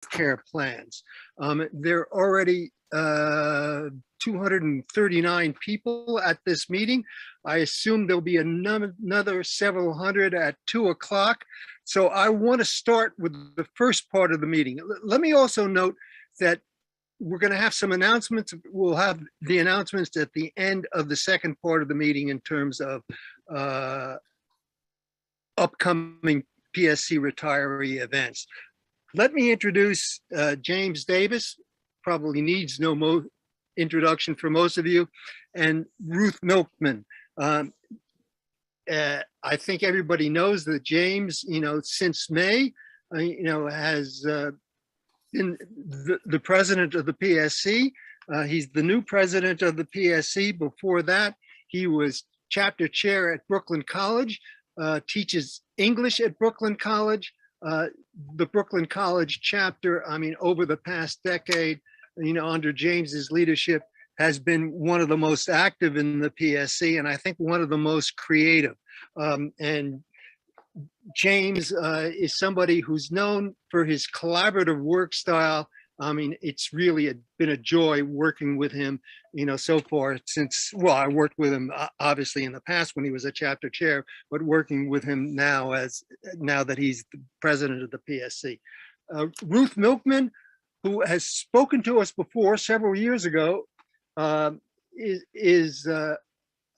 healthcare plans. There are already 239 people at this meeting. I assume there'll be another several hundred at 2 o'clock. So I want to start with the first part of the meeting. Let me also note that we're going to have some announcements. We'll have the announcements at the end of the second part of the meeting in terms of upcoming PSC retiree events. Let me introduce James Davis, probably needs no introduction for most of you, and Ruth Milkman. I think everybody knows that James, since May, has been the president of the PSC. He's the new president of the PSC. Before that, he was chapter chair at Brooklyn College, teaches English at Brooklyn College. The Brooklyn College chapter, over the past decade, under James's leadership, has been one of the most active in the PSC, and I think one of the most creative. And James is somebody who's known for his collaborative work style. It's really been a joy working with him, so far since, I worked with him obviously in the past when he was a chapter chair, but working with him now that he's the president of the PSC. Ruth Milkman, who has spoken to us before several years ago, is a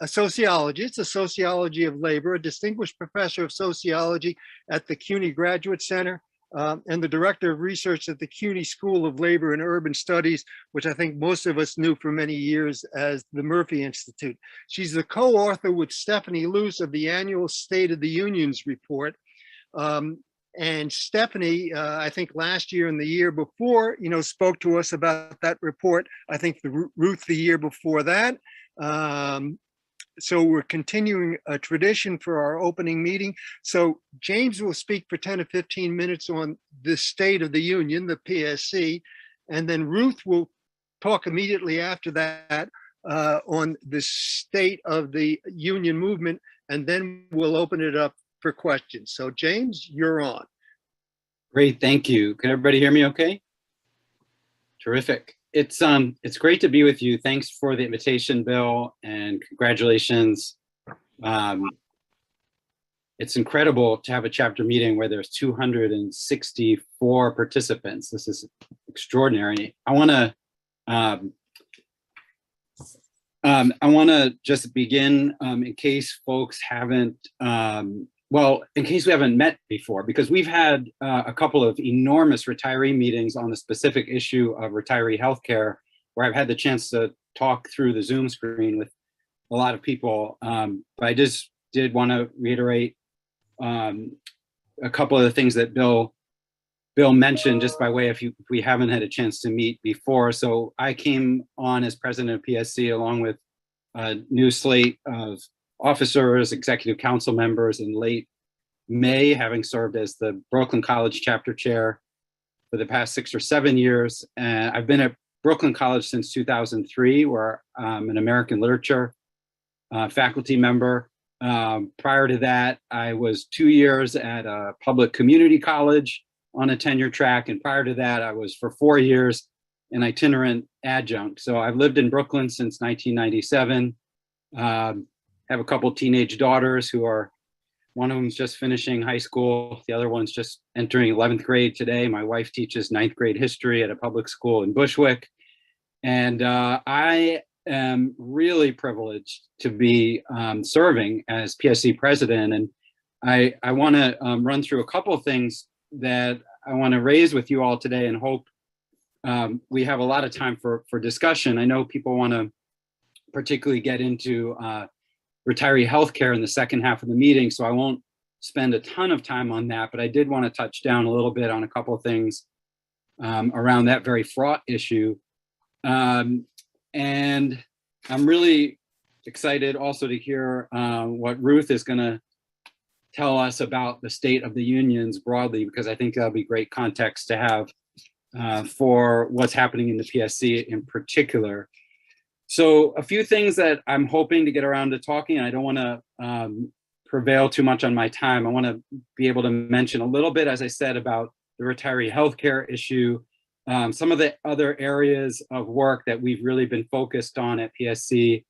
sociologist, a sociology of labor, a distinguished professor of sociology at the CUNY Graduate Center, and the director of research at the CUNY School of Labor and Urban Studies, which I think most of us knew for many years as the Murphy Institute. She's the co-author with Stephanie Luce of the annual State of the Unions report. And Stephanie, I think last year and the year before, spoke to us about that report. I think Ruth the year before that. So we're continuing a tradition for our opening meeting. So James will speak for 10 to 15 minutes on the State of the Union, the PSC, and then Ruth will talk immediately after that on the state of the union movement, and then we'll open it up for questions. So James, you're on. Great, thank you. Can everybody hear me okay? Terrific. It's great to be with you. Thanks for the invitation, Bill, and congratulations. It's incredible to have a chapter meeting where there's 264 participants. This is extraordinary. I want to just begin in case folks haven't, in case we haven't met before, because we've had a couple of enormous retiree meetings on the specific issue of retiree healthcare, where I've had the chance to talk through the Zoom screen with a lot of people. But I just did want to reiterate a couple of the things that Bill mentioned, just by way of if we haven't had a chance to meet before. So I came on as president of PSC along with a new slate of officers, executive council members in late May, having served as the Brooklyn College chapter chair for the past 6 or 7 years. I've been at Brooklyn College since 2003, where I'm an American literature faculty member. Prior to that, I was 2 years at a public community college on a tenure track. And prior to that, I was for 4 years an itinerant adjunct. So I've lived in Brooklyn since 1997. Have a couple teenage daughters who are, one of them's just finishing high school. The other one's just entering 11th grade today. My wife teaches 9th grade history at a public school in Bushwick. And I am really privileged to be serving as PSC president. And I want to run through a couple of things that I want to raise with you all today, and hope we have a lot of time for discussion. I know people want to particularly get into retiree healthcare in the second half of the meeting, so I won't spend a ton of time on that, but I did want to touch down a little bit on a couple of things around that very fraught issue. And I'm really excited also to hear what Ruth is going to tell us about the state of the unions broadly, because I think that'll be great context to have for what's happening in the PSC in particular. So a few things that I'm hoping to get around to talking, and I don't want to prevail too much on my time. I want to be able to mention a little bit, as I said, about the retiree healthcare issue, some of the other areas of work that we've really been focused on at PSC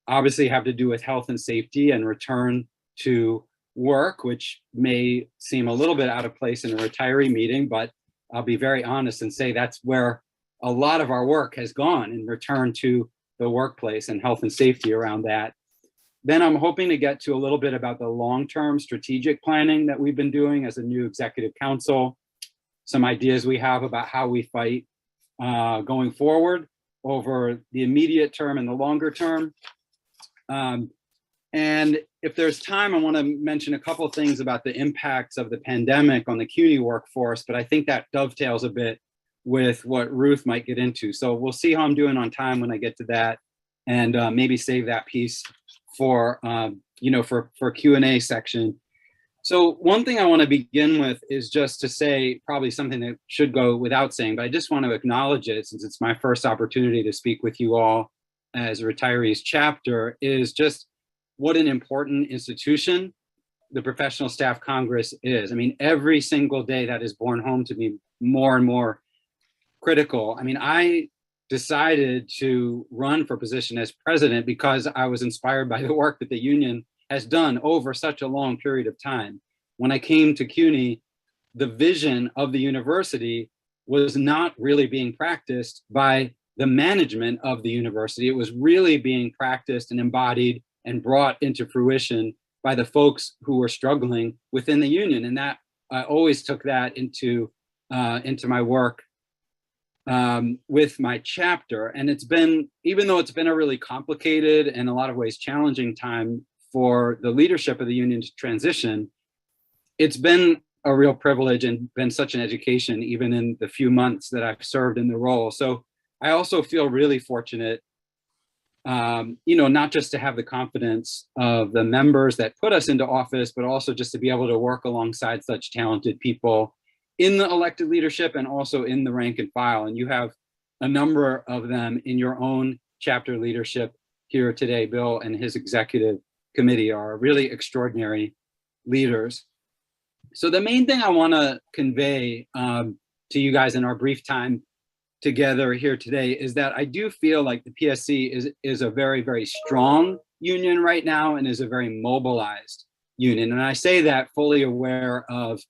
obviously have to do with health and safety and return to work, which may seem a little bit out of place in a retiree meeting, but I'll be very honest and say that's where a lot of our work has gone, in return to the workplace and health and safety around that. Then I'm hoping to get to a little bit about the long-term strategic planning that we've been doing as a new executive council, some ideas we have about how we fight going forward over the immediate term and the longer term. And if there's time, I want to mention a couple of things about the impacts of the pandemic on the CUNY workforce, but I think that dovetails a bit with what Ruth might get into. So we'll see how I'm doing on time when I get to that, and maybe save that piece for for Q&A section. So one thing I want to begin with is just to say probably something that should go without saying, but I just want to acknowledge it since it's my first opportunity to speak with you all as Retirees Chapter, is just what an important institution the Professional Staff Congress is. I mean, every single day that is borne home to me more and more critical. I mean, I decided to run for position as president because I was inspired by the work that the union has done over such a long period of time. When I came to CUNY, the vision of the university was not really being practiced by the management of the university. It was really being practiced and embodied and brought into fruition by the folks who were struggling within the union. And that I always took that into my work with my chapter. And it's been, even though it's been a really complicated and in a lot of ways challenging time for the leadership of the union to transition, it's been a real privilege and been such an education, even in the few months that I've served in the role. So I also feel really fortunate, not just to have the confidence of the members that put us into office, but also just to be able to work alongside such talented people in the elected leadership and also in the rank and file. And you have a number of them in your own chapter leadership here today. Bill and his executive committee are really extraordinary leaders. So the main thing I want to convey to you guys in our brief time together here today is that I do feel like the PSC is a very, very strong union right now and is a very mobilized union. And I say that fully aware of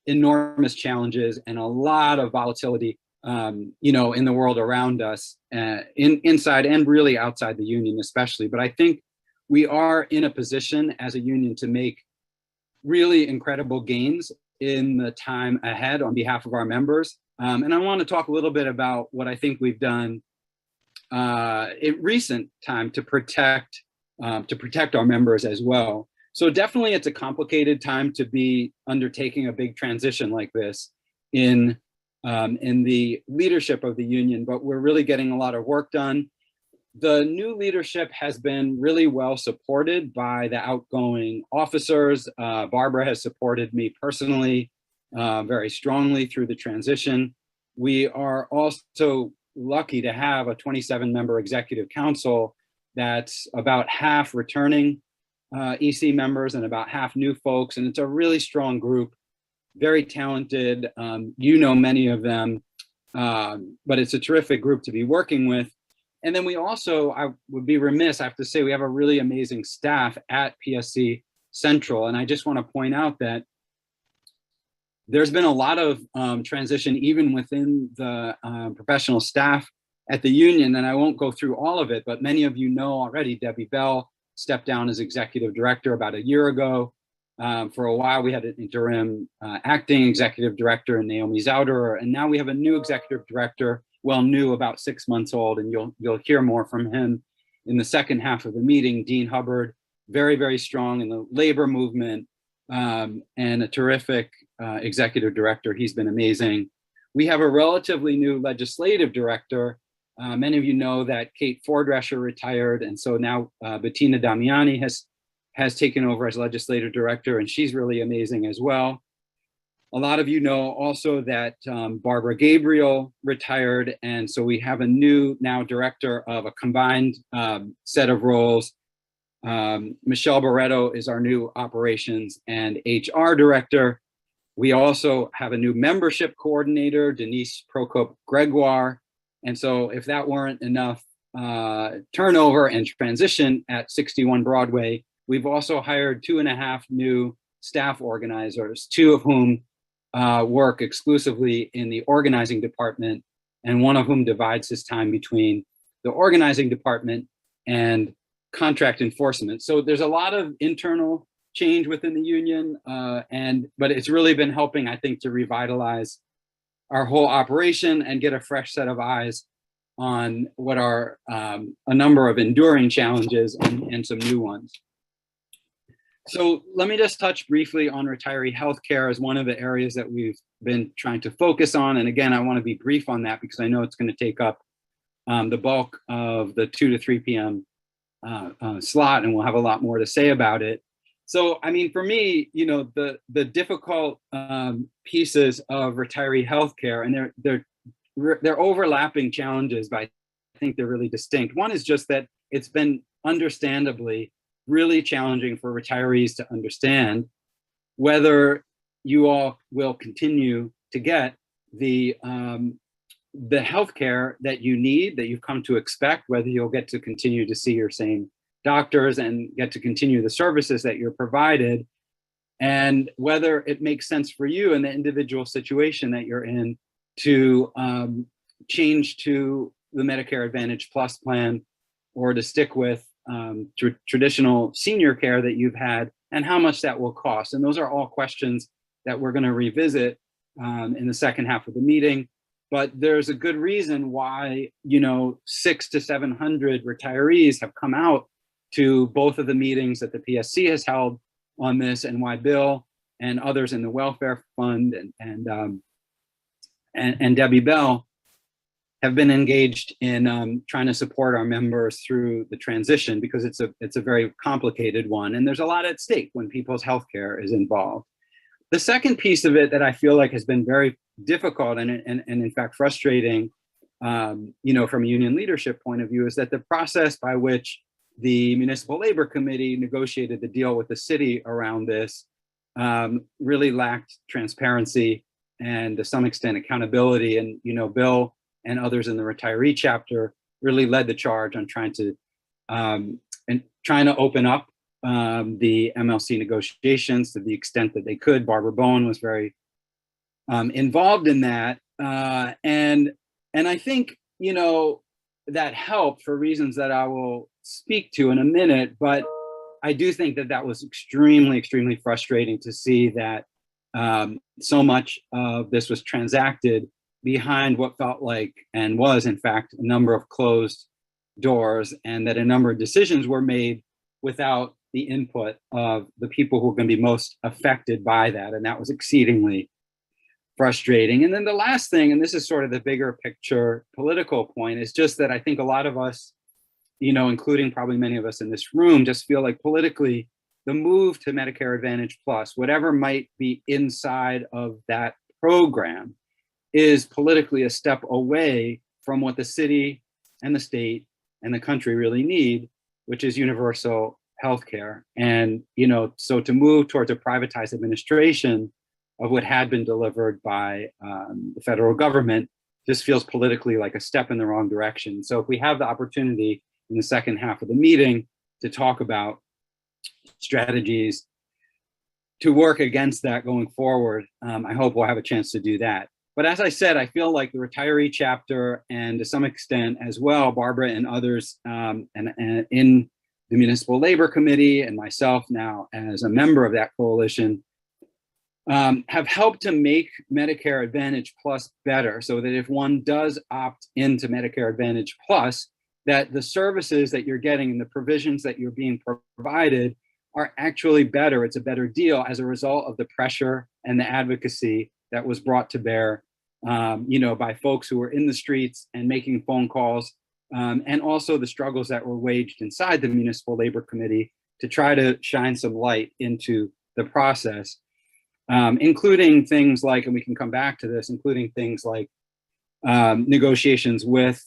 enormous challenges and a lot of volatility, in the world around us, inside and really outside the union especially. But I think we are in a position as a union to make really incredible gains in the time ahead on behalf of our members. And I want to talk a little bit about what I think we've done in recent time to protect our members as well. So definitely it's a complicated time to be undertaking a big transition like this in the leadership of the union, but we're really getting a lot of work done. The new leadership has been really well supported by the outgoing officers. Barbara has supported me personally very strongly through the transition. We are also lucky to have a 27-member executive council that's about half returning EC members and about half new folks. And it's a really strong group, very talented. Many of them, but it's a terrific group to be working with. And then we also, I would be remiss, I have to say, we have a really amazing staff at PSC Central. And I just want to point out that there's been a lot of transition even within the professional staff at the union. And I won't go through all of it, but many of you know already, Debbie Bell stepped down as executive director about a year ago. For a while, we had an interim acting executive director, Naomi Zauderer, and now we have a new executive director, about 6 months old, and you'll hear more from him in the second half of the meeting. Dean Hubbard, very, very strong in the labor movement, and a terrific executive director. He's been amazing. We have a relatively new legislative director. Many of you know that Kate Fordresher retired, and so now Bettina Damiani has taken over as legislative director, and she's really amazing as well. A lot of you know also that Barbara Gabriel retired, and so we have a new now director of a combined set of roles. Michelle Barreto is our new operations and HR director. We also have a new membership coordinator, Denise Prokop-Gregoire. And so if that weren't enough turnover and transition at 61 Broadway, we've also hired 2.5 new staff organizers, 2 of whom work exclusively in the organizing department, and 1 of whom divides his time between the organizing department and contract enforcement. So there's a lot of internal change within the union, but it's really been helping, I think, to revitalize our whole operation and get a fresh set of eyes on what are a number of enduring challenges and some new ones. So let me just touch briefly on retiree healthcare as one of the areas that we've been trying to focus on. And again, I want to be brief on that because I know it's going to take up the bulk of the 2 to 3 p.m. Slot, and we'll have a lot more to say about it. So, I mean, for me, you know, the difficult pieces of retiree healthcare, and they're overlapping challenges, but I think they're really distinct. One is just that it's been understandably really challenging for retirees to understand whether you all will continue to get the healthcare that you need, that you've come to expect, whether you'll get to continue to see your same doctors and get to continue the services that you're provided, and whether it makes sense for you in the individual situation that you're in to change to the Medicare Advantage Plus plan, or to stick with traditional senior care that you've had, and how much that will cost. And those are all questions that we're going to revisit in the second half of the meeting. But there's a good reason why, you know, 600 to 700 retirees have come out to both of the meetings that the PSC has held on this, and why Bill and others in the Welfare Fund and Debbie Bell have been engaged in trying to support our members through the transition, because it's a very complicated one, and there's a lot at stake when people's healthcare is involved. The second piece of it that I feel like has been very difficult and in fact frustrating, you know, from a union leadership point of view, is that the process by which the Municipal Labor Committee negotiated the deal with the city around this really lacked transparency and to some extent accountability. And, you know, Bill and others in the retiree chapter really led the charge on trying to open up the MLC negotiations to the extent that they could. Barbara Bowen was very involved in that, and I think, you know, that helped for reasons that I will speak to in a minute. But I do think that that was extremely, extremely frustrating to see that so much of this was transacted behind what felt like, and was in fact, a number of closed doors, and that a number of decisions were made without the input of the people who are going to be most affected by that. And that was exceedingly frustrating. And then the last thing, and this is sort of the bigger picture political point, is just that I think a lot of us, you know, including probably many of us in this room, just feel like politically the move to Medicare Advantage Plus, whatever might be inside of that program, is politically a step away from what the city and the state and the country really need, which is universal healthcare. And, you know, so to move towards a privatized administration of what had been delivered by the federal government just feels politically like a step in the wrong direction. So if we have the opportunity in the second half of the meeting to talk about strategies to work against that going forward, I hope we'll have a chance to do that. But as I said, I feel like the retiree chapter, and to some extent as well, Barbara and others and in the Municipal Labor Committee, and myself now as a member of that coalition, have helped to make Medicare Advantage Plus better, so that if one does opt into Medicare Advantage Plus, that the services that you're getting and the provisions that you're being provided are actually better. It's a better deal as a result of the pressure and the advocacy that was brought to bear, you know, by folks who were in the streets and making phone calls, and also the struggles that were waged inside the Municipal Labor Committee to try to shine some light into the process, including things like, and we can come back to this, including things like negotiations with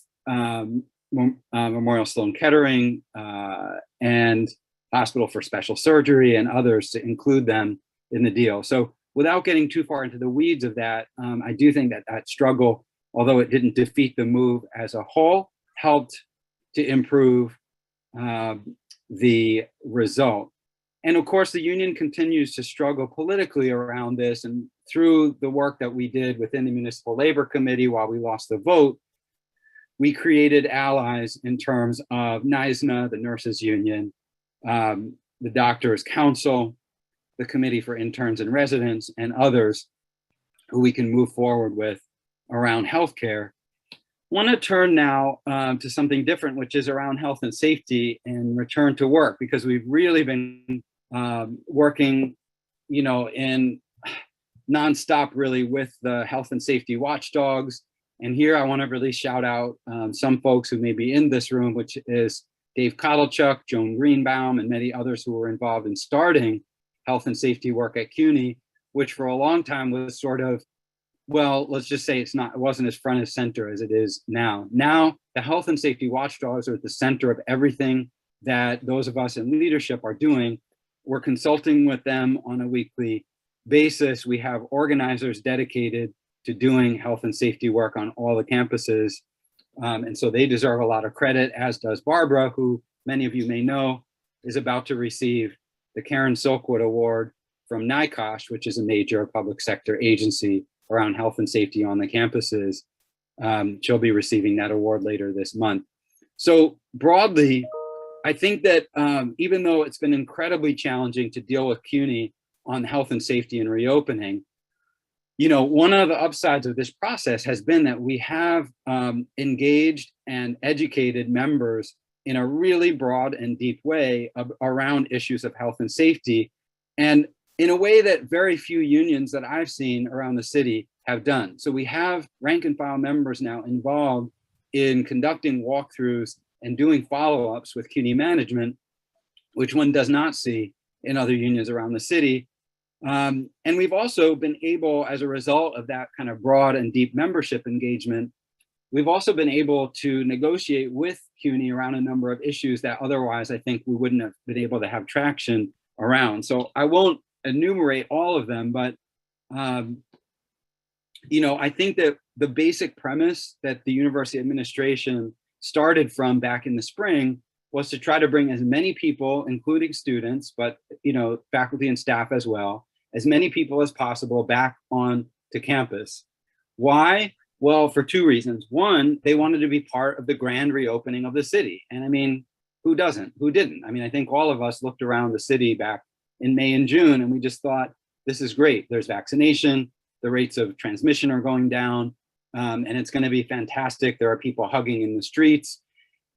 Memorial Sloan Kettering and Hospital for Special Surgery and others to include them in the deal. So without getting too far into the weeds of that, I do think that that struggle, although it didn't defeat the move as a whole, helped to improve the result. And of course, the union continues to struggle politically around this. And through the work that we did within the Municipal Labor Committee while we lost the vote, we created allies in terms of NYSNA, the Nurses Union, the Doctors Council, the Committee for Interns and Residents, and others who we can move forward with around healthcare. I want to turn now to something different, which is around health and safety and return to work, because we've really been working, in nonstop really with the health and safety watchdogs. And here I want to really shout out some folks who may be in this room, which is Dave Kotelchuk, Joan Greenbaum, and many others who were involved in starting health and safety work at CUNY, which for a long time was sort of, well, let's just say it wasn't as front and center as it is now. Now, the health and safety watchdogs are at the center of everything that those of us in leadership are doing. We're consulting with them on a weekly basis. We have organizers dedicated to doing health and safety work on all the campuses. And so they deserve a lot of credit, as does Barbara, who many of you may know is about to receive the Karen Silkwood Award from NICOSH, which is a major public sector agency around health and safety on the campuses. She'll be receiving that award later this month. So broadly, I think that even though it's been incredibly challenging to deal with CUNY on health and safety and reopening, one of the upsides of this process has been that we have engaged and educated members in a really broad and deep way around issues of health and safety, and in a way that very few unions that I've seen around the city have done. So we have rank and file members now involved in conducting walkthroughs and doing follow-ups with CUNY management, which one does not see in other unions around the city. And we've also been able, as a result of that kind of broad and deep membership engagement, we've also been able to negotiate with CUNY around a number of issues that otherwise I think we wouldn't have been able to have traction around. So I won't enumerate all of them, but I think that the basic premise that the university administration started from back in the spring was to try to bring as many people, including students, but faculty and staff as well, as many people as possible back on to campus. Why? Well, for two reasons. One, they wanted to be part of the grand reopening of the city. And I mean, who doesn't? Who didn't? I mean, I think all of us looked around the city back in May and June, and we just thought, this is great. There's vaccination, the rates of transmission are going down, and it's going to be fantastic. There are people hugging in the streets.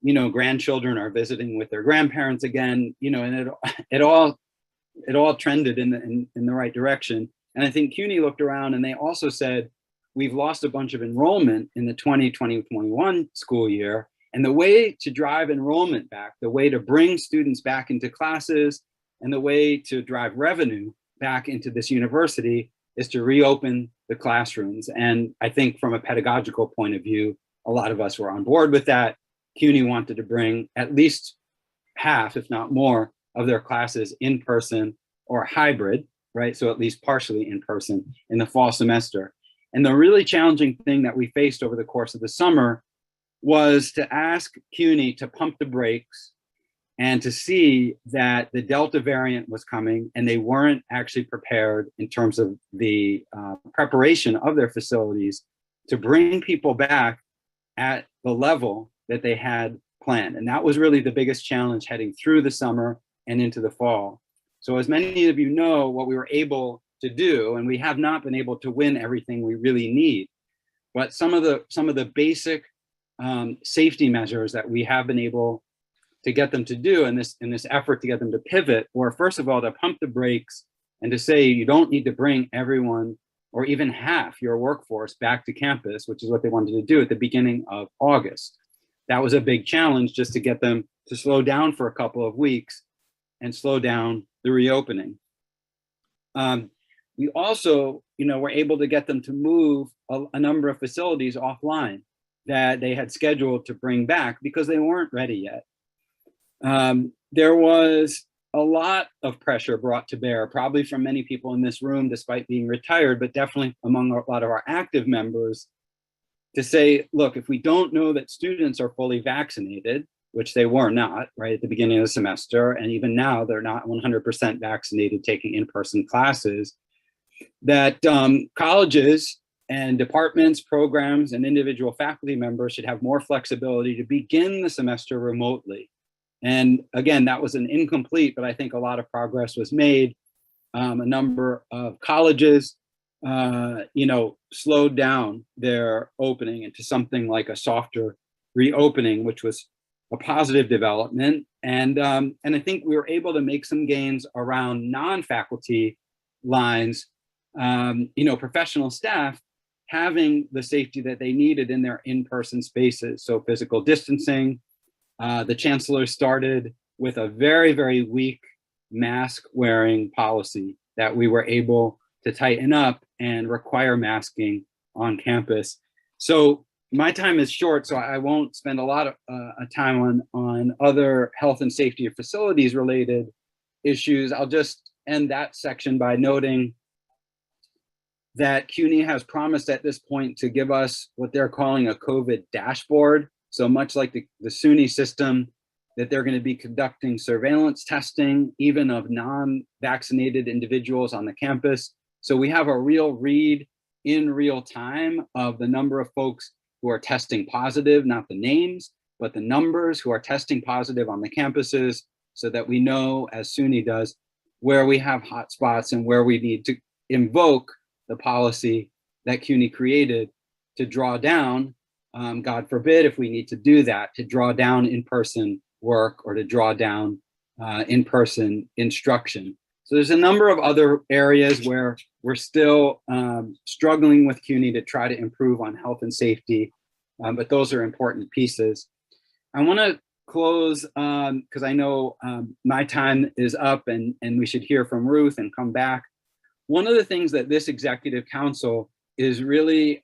Grandchildren are visiting with their grandparents again. And it all trended in the right direction. And I think CUNY looked around and they also said, we've lost a bunch of enrollment in the 2020-21 school year. And the way to drive enrollment back, the way to bring students back into classes, and the way to drive revenue back into this university is to reopen the classrooms. And I think from a pedagogical point of view, a lot of us were on board with that. CUNY wanted to bring at least half, if not more, of their classes in person or hybrid, right? So at least partially in person in the fall semester. And the really challenging thing that we faced over the course of the summer was to ask CUNY to pump the brakes and to see that the Delta variant was coming and they weren't actually prepared in terms of the preparation of their facilities to bring people back at the level that they had planned. And that was really the biggest challenge heading through the summer and into the fall. So as many of you know, what we were able to do, and we have not been able to win everything we really need, but some of the basic safety measures that we have been able to get them to do in this effort to get them to pivot were, first of all, to pump the brakes and to say you don't need to bring everyone or even half your workforce back to campus, which is what they wanted to do at the beginning of August. That was a big challenge, just to get them to slow down for a couple of weeks and slow down the reopening. We also, were able to get them to move a number of facilities offline that they had scheduled to bring back because they weren't ready yet. There was a lot of pressure brought to bear, probably from many people in this room, despite being retired, but definitely among a lot of our active members, to say, look, if we don't know that students are fully vaccinated, which they were not right at the beginning of the semester, and even now they're not 100% vaccinated taking in-person classes, that colleges and departments, programs, and individual faculty members should have more flexibility to begin the semester remotely. And again, that was an incomplete, but I think a lot of progress was made. A number of colleges, slowed down their opening into something like a softer reopening, which was a positive development. And I think we were able to make some gains around non-faculty lines, professional staff having the safety that they needed in their in-person spaces. So physical distancing. The chancellor started with a very, very weak mask wearing policy that we were able to tighten up and require masking on campus. So my time is short, so I won't spend a lot of time on other health and safety of facilities related issues. I'll just end that section by noting that CUNY has promised at this point to give us what they're calling a Covet Dashboard. So much like the CUNY system, that they're going to be conducting surveillance testing, even of non-vaccinated individuals on the campus. So we have a real read in real time of the number of folks who are testing positive, not the names, but the numbers who are testing positive on the campuses, so that we know, as SUNY does, where we have hotspots and where we need to invoke the policy that CUNY created to draw down, God forbid if we need to do that, to draw down in-person work or to draw down in-person instruction. So there's a number of other areas where we're still struggling with CUNY to try to improve on health and safety, but those are important pieces. I want to close because I know my time is up and we should hear from Ruth and come back. One of the things that this executive council is really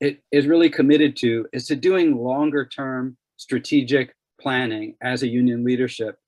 committed to is to doing longer term strategic planning as a union leadership.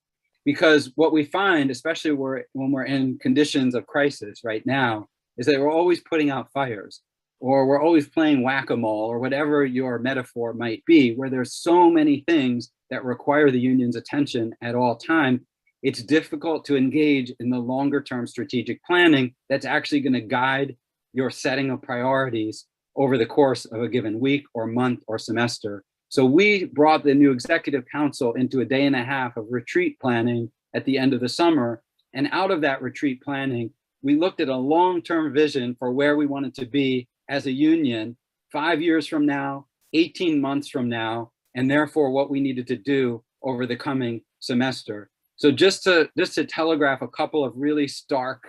Because what we find, especially when we're in conditions of crisis right now, is that we're always putting out fires, or we're always playing whack-a-mole, or whatever your metaphor might be, where there's so many things that require the union's attention at all time. It's difficult to engage in the longer term strategic planning that's actually going to guide your setting of priorities over the course of a given week or month or semester. So we brought the new executive council into a day and a half of retreat planning at the end of the summer. And out of that retreat planning, we looked at a long-term vision for where we wanted to be as a union 5 years from now, 18 months from now, and therefore what we needed to do over the coming semester. So just to telegraph a couple of really stark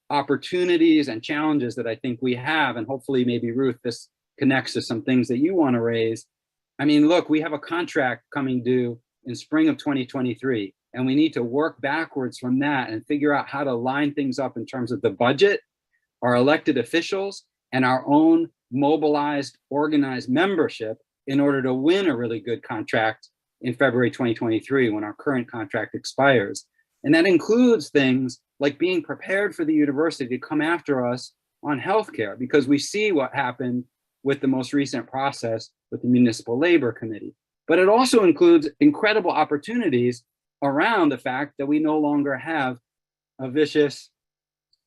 opportunities and challenges that I think we have, and hopefully maybe Ruth, this connects to some things that you want to raise. I mean, look, we have a contract coming due in spring of 2023, and we need to work backwards from that and figure out how to line things up in terms of the budget, our elected officials, and our own mobilized, organized membership in order to win a really good contract in February 2023 when our current contract expires. And that includes things like being prepared for the university to come after us on healthcare, because we see what happened with the most recent process with the Municipal Labor Committee. But it also includes incredible opportunities around the fact that we no longer have a vicious,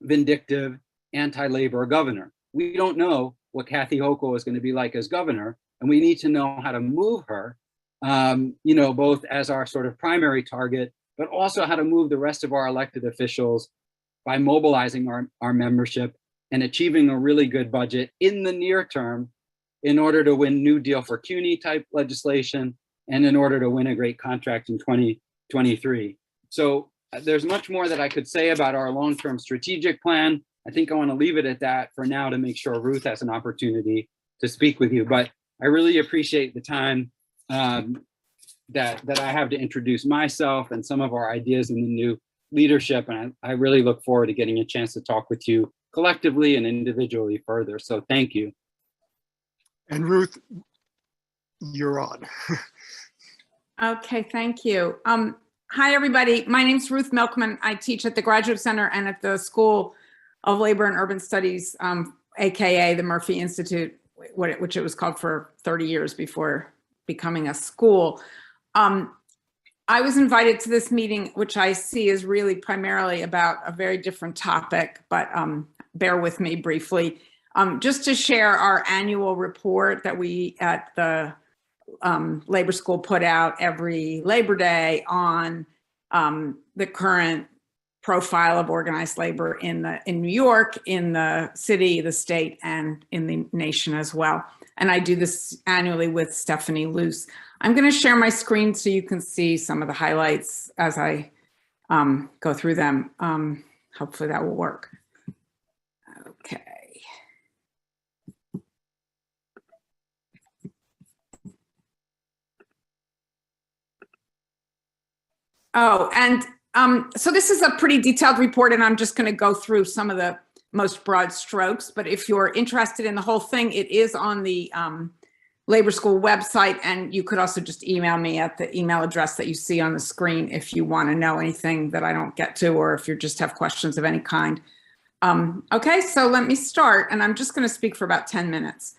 vindictive, anti-labor governor. We don't know what Kathy Hochul is going to be like as governor, and we need to know how to move her, both as our sort of primary target, but also how to move the rest of our elected officials by mobilizing our membership and achieving a really good budget in the near term in order to win New Deal for CUNY type legislation and in order to win a great contract in 2023. So there's much more that I could say about our long-term strategic plan. I think I want to leave it at that for now to make sure Ruth has an opportunity to speak with you. But I really appreciate the time that I have to introduce myself and some of our ideas in the new leadership. And I really look forward to getting a chance to talk with you collectively and individually further. So thank you. And Ruth, you're on. Okay, thank you. Hi, everybody. My name's Ruth Milkman. I teach at the Graduate Center and at the School of Labor and Urban Studies, AKA the Murphy Institute, which it was called for 30 years before becoming a school. I was invited to this meeting, which I see is really primarily about a very different topic, but bear with me briefly. Just to share our annual report that we at the Labor School put out every Labor Day on the current profile of organized labor in New York, in the city, the state, and in the nation as well. And I do this annually with Stephanie Luce. I'm going to share my screen so you can see some of the highlights as I go through them. Hopefully that will work. Okay. Oh, and so this is a pretty detailed report, and I'm just going to go through some of the most broad strokes. But if you're interested in the whole thing, it is on the Labor School website, and you could also just email me at the email address that you see on the screen if you want to know anything that I don't get to, or if you just have questions of any kind. Okay, so let me start, and I'm just going to speak for about 10 minutes.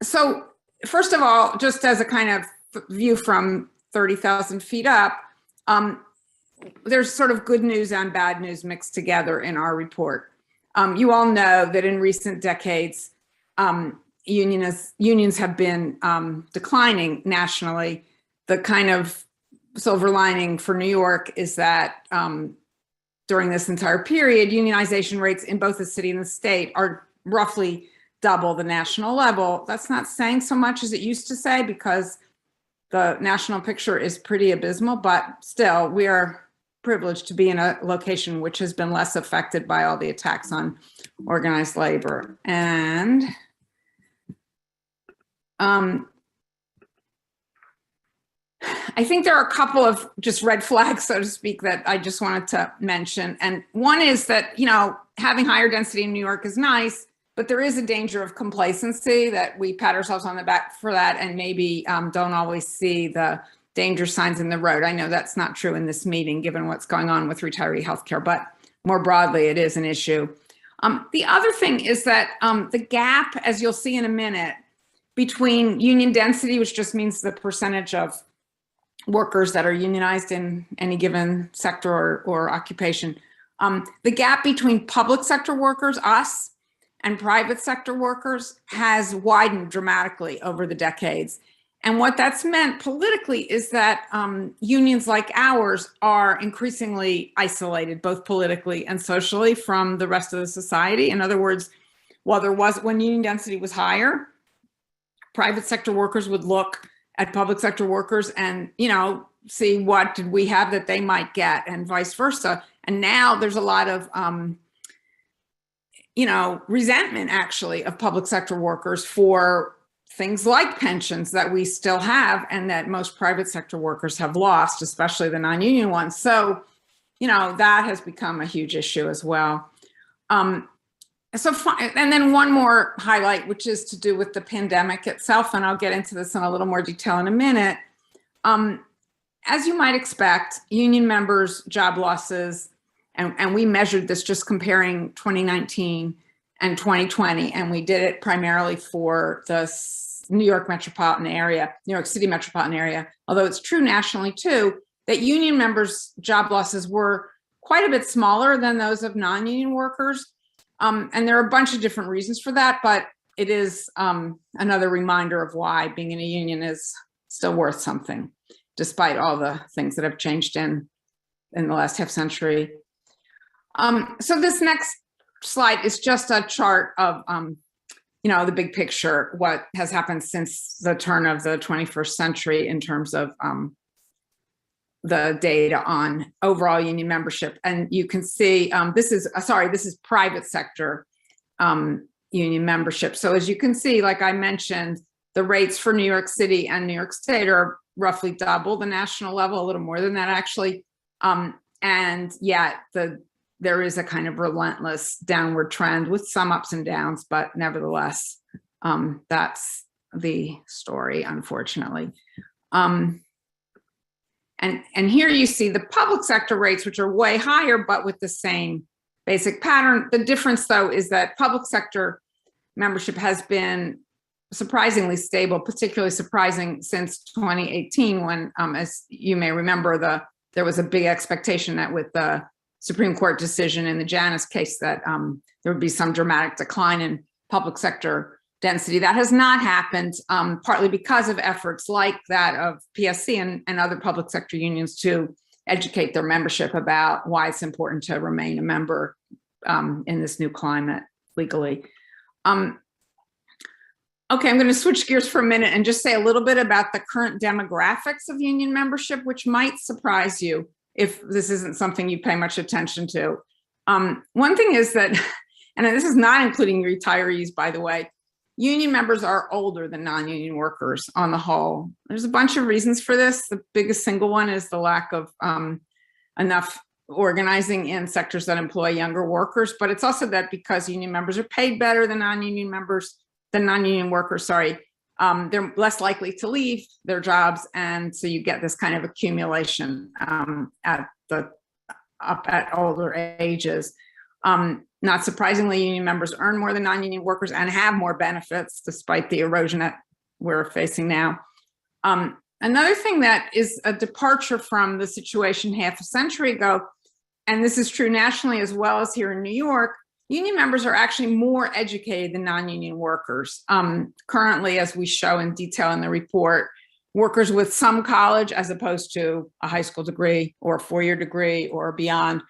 So first of all, just as a kind of view from 30,000 feet up, there's sort of good news and bad news mixed together in our report. You all know that in recent decades, unions have been declining nationally. The kind of silver lining for New York is that during this entire period, unionization rates in both the city and the state are roughly double the national level. That's not saying so much as it used to say, because the national picture is pretty abysmal, but still we are privileged to be in a location which has been less affected by all the attacks on organized labor. And I think there are a couple of just red flags, so to speak, that I just wanted to mention. And one is that, you know, having higher density in New York is nice, but there is a danger of complacency, that we pat ourselves on the back for that and maybe don't always see the danger signs in the road. I know that's not true in this meeting, given what's going on with retiree healthcare, but more broadly, it is an issue. The other thing is that the gap, as you'll see in a minute, between union density, which just means the percentage of workers that are unionized in any given sector or occupation, the gap between public sector workers, us, and private sector workers has widened dramatically over the decades. And what that's meant politically is that unions like ours are increasingly isolated, both politically and socially, from the rest of the society. In other words, when union density was higher, private sector workers would look at public sector workers and, you know, see what did we have that they might get, and vice versa. And now there's a lot of resentment actually of public sector workers for things like pensions that we still have and that most private sector workers have lost, especially the non-union ones. So, you know, that has become a huge issue as well. And then one more highlight, which is to do with the pandemic itself, and I'll get into this in a little more detail in a minute. As you might expect, union members' job losses, and we measured this just comparing 2019 and 2020, and we did it primarily for the New York metropolitan area, New York City metropolitan area, although it's true nationally too, that union members' job losses were quite a bit smaller than those of non-union workers. And there are a bunch of different reasons for that, but it is another reminder of why being in a union is still worth something, despite all the things that have changed in the last half century. So this next slide is just a chart of, the big picture, what has happened since the turn of the 21st century in terms of the data on overall union membership. And you can see, this is private sector union membership. So as you can see, like I mentioned, the rates for New York City and New York State are roughly double the national level, a little more than that actually. And yet there is a kind of relentless downward trend with some ups and downs, but nevertheless, that's the story, unfortunately. And And here you see the public sector rates, which are way higher, but with the same basic pattern. The difference, though, is that public sector membership has been surprisingly stable, particularly surprising since 2018, when, as you may remember, there was a big expectation that with the Supreme Court decision in the Janus case that there would be some dramatic decline in public sector density. That has not happened, partly because of efforts like that of PSC and other public sector unions to educate their membership about why it's important to remain a member in this new climate legally. Okay, I'm going to switch gears for a minute and just say a little bit about the current demographics of union membership, which might surprise you if this isn't something you pay much attention to. One thing is that, and this is not including retirees, by the way, union members are older than non-union workers on the whole. There's a bunch of reasons for this. The biggest single one is the lack of enough organizing in sectors that employ younger workers, but it's also that because union members are paid better than non-union workers, they're less likely to leave their jobs, and so you get this kind of accumulation up at older ages. Not surprisingly, union members earn more than non-union workers and have more benefits, despite the erosion that we're facing now. Another thing that is a departure from the situation half a century ago, and this is true nationally as well as here in New York, union members are actually more educated than non-union workers. Currently, as we show in detail in the report, workers with some college as opposed to a high school degree or a four-year degree or beyond,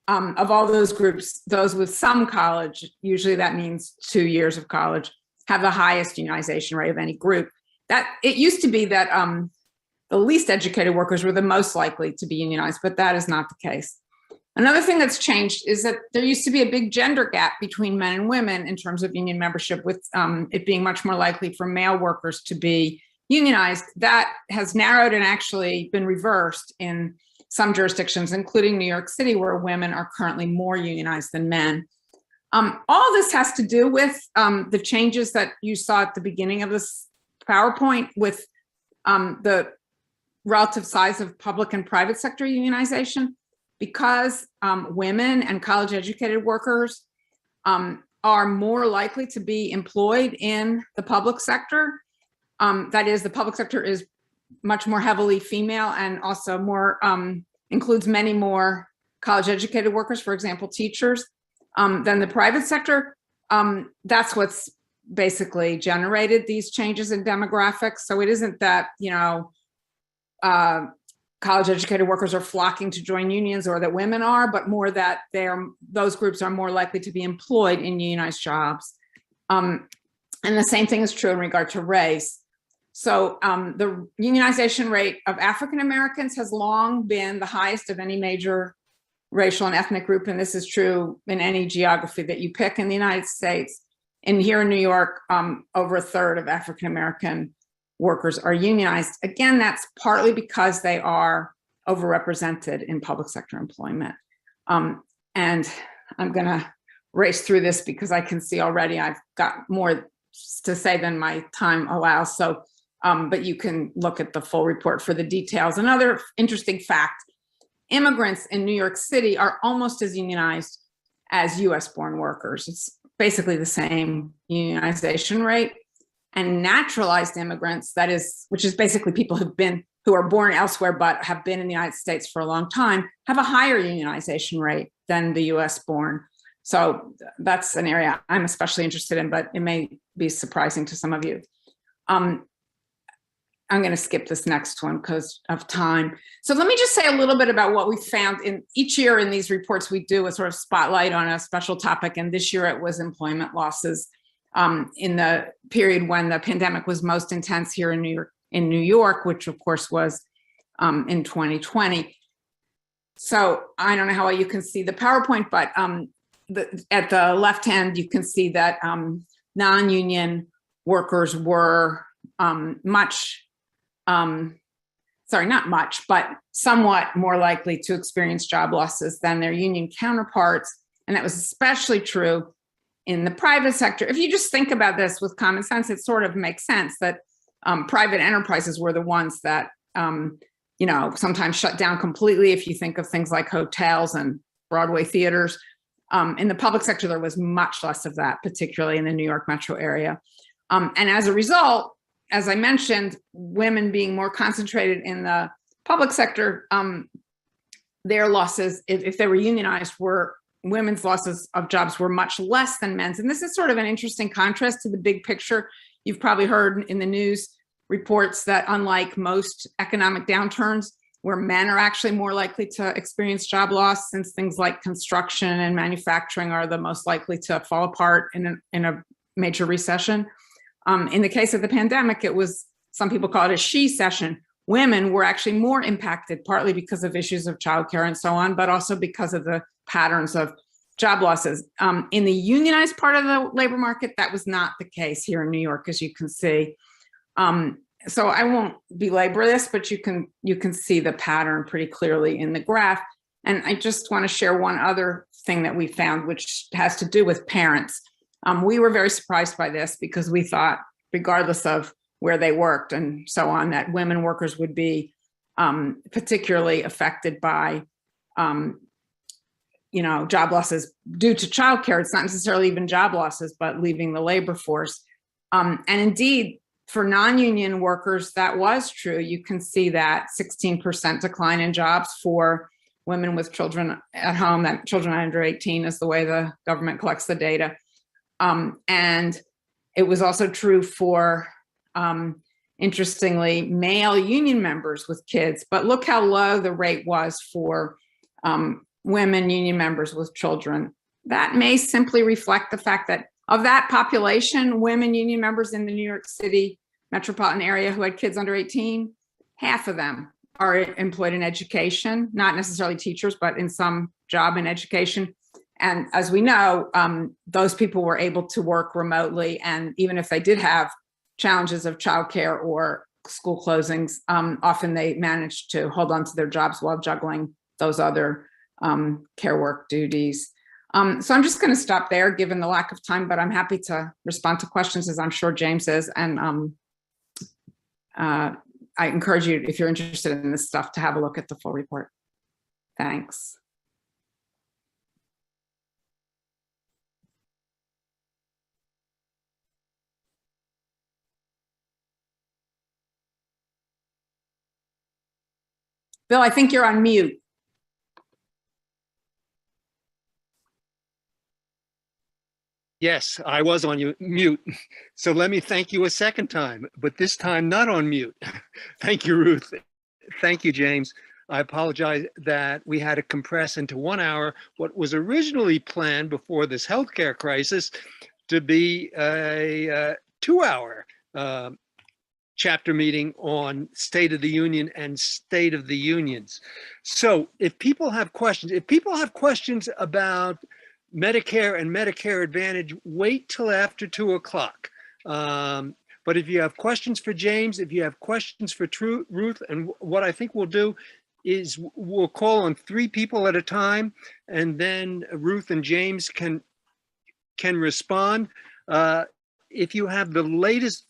of all those groups, those with some college, usually that means 2 years of college, have the highest unionization rate of any group. That it used to be that the least educated workers were the most likely to be unionized, but that is not the case. Another thing that's changed is that there used to be a big gender gap between men and women in terms of union membership, with it being much more likely for male workers to be unionized. That has narrowed and actually been reversed in some jurisdictions, including New York City, where women are currently more unionized than men. All this has to do with the changes that you saw at the beginning of this PowerPoint with the relative size of public and private sector unionization. Because women and college-educated workers are more likely to be employed in the public sector. That is, the public sector is much more heavily female and also more includes many more college-educated workers, for example, teachers, than the private sector. That's what's basically generated these changes in demographics. So it isn't that, college-educated workers are flocking to join unions or that women are, but more that those groups are more likely to be employed in unionized jobs. And the same thing is true in regard to race. So the unionization rate of African Americans has long been the highest of any major racial and ethnic group, and this is true in any geography that you pick in the United States. And here in New York, over a third of African American workers are unionized. Again, that's partly because they are overrepresented in public sector employment. And I'm going to race through this because I can see already I've got more to say than my time allows. So, but you can look at the full report for the details. Another interesting fact, immigrants in New York City are almost as unionized as US-born workers. It's basically the same unionization rate. And naturalized immigrants, that is, which is basically people who are born elsewhere but have been in the United States for a long time, have a higher unionization rate than the US born. So that's an area I'm especially interested in, but it may be surprising to some of you. I'm going to skip this next one because of time. So let me just say a little bit about what we found in each year in these reports. We do a sort of spotlight on a special topic, and this year it was employment losses. In the period when the pandemic was most intense here in New York, which of course was in 2020. So I don't know how well you can see the PowerPoint, but at the left hand, you can see that non-union workers were not much, but somewhat more likely to experience job losses than their union counterparts. And that was especially true in the private sector. If you just think about this with common sense, it sort of makes sense that private enterprises were the ones that sometimes shut down completely. If you think of things like hotels and Broadway theaters, in the public sector, there was much less of that, particularly in the New York metro area. And as a result, as I mentioned, women being more concentrated in the public sector, their losses, if they were unionized, women's losses of jobs were much less than men's. And this is sort of an interesting contrast to the big picture. You've probably heard in the news reports that unlike most economic downturns, where men are actually more likely to experience job loss, since things like construction and manufacturing are the most likely to fall apart in a major recession. In the case of the pandemic, it was, some people call it a she-cession. Women were actually more impacted, partly because of issues of childcare and so on, but also because of the patterns of job losses. In the unionized part of the labor market, that was not the case here in New York, as you can see. So I won't belabor this, but you can see the pattern pretty clearly in the graph. And I just want to share one other thing that we found, which has to do with parents. We were very surprised by this because we thought, regardless of where they worked and so on, that women workers would be particularly affected by job losses due to childcare. It's not necessarily even job losses, but leaving the labor force. And indeed, for non-union workers, that was true. You can see that 16% decline in jobs for women with children at home, that children under 18 is the way the government collects the data. And it was also true for, interestingly, male union members with kids. But look how low the rate was for women union members with children. That may simply reflect the fact that of that population, women union members in the New York City metropolitan area who had kids under 18, half of them are employed in education, not necessarily teachers, but in some job in education. And as we know, those people were able to work remotely. And even if they did have challenges of childcare or school closings, often they managed to hold on to their jobs while juggling those other care work duties. So I'm just going to stop there given the lack of time, but I'm happy to respond to questions, as I'm sure James is. And I encourage you, if you're interested in this stuff, to have a look at the full report. Thanks. Bill, I think you're on mute. Yes, I was on mute. So let me thank you a second time, but this time not on mute. Thank you, Ruth. Thank you, James. I apologize that we had to compress into 1 hour what was originally planned before this healthcare crisis to be a 2-hour chapter meeting on State of the Union and State of the Unions. So if people have questions about Medicare and Medicare Advantage, wait till after 2 o'clock. But if you have questions for James, if you have questions for Ruth, and what I think we'll do is we'll call on 3 people at a time, and then Ruth and James can respond. If you have the latest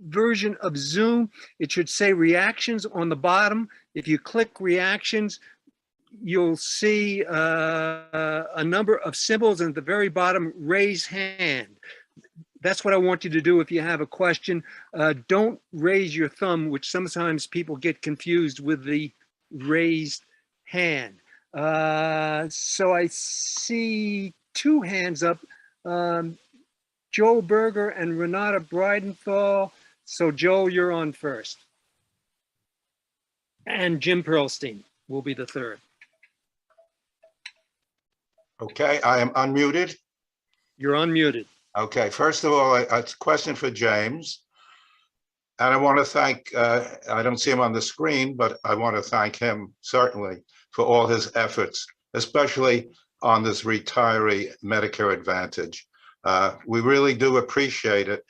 version of Zoom, it should say reactions on the bottom. If you click reactions, you'll see a number of symbols, and at the very bottom, raise hand. That's what I want you to do if you have a question. Don't raise your thumb, which sometimes people get confused with the raised hand. So I see 2 hands up, Joel Berger and Renata Breidenthal. So Joel, you're on first. And Jim Perlstein will be the third. Okay, I am unmuted. You're unmuted. Okay, first of all, a question for James. And I want to thank, I don't see him on the screen, but I want to thank him certainly for all his efforts, especially on this retiree Medicare Advantage. We really do appreciate it,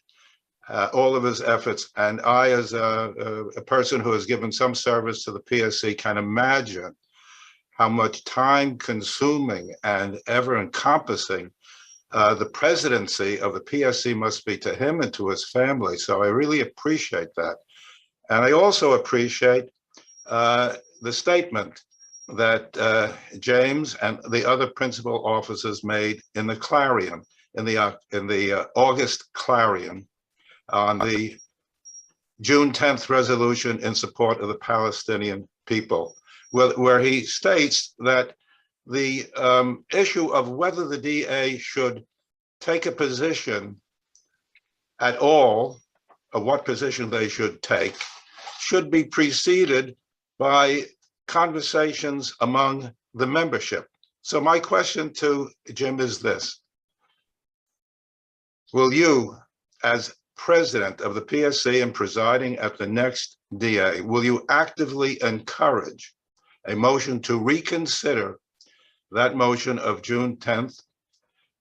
all of his efforts. And I, as a person who has given some service to the PSC, can imagine how much time-consuming and ever-encompassing the presidency of the PSC must be to him and to his family. So I really appreciate that. And I also appreciate the statement that James and the other principal officers made in the Clarion, in the August Clarion, on the June 10th resolution in support of the Palestinian people, where he states that the issue of whether the DA should take a position at all, or what position they should take, should be preceded by conversations among the membership. So my question to Jim is this: will you, as president of the PSC and presiding at the next DA, will you actively encourage a motion to reconsider that motion of June 10th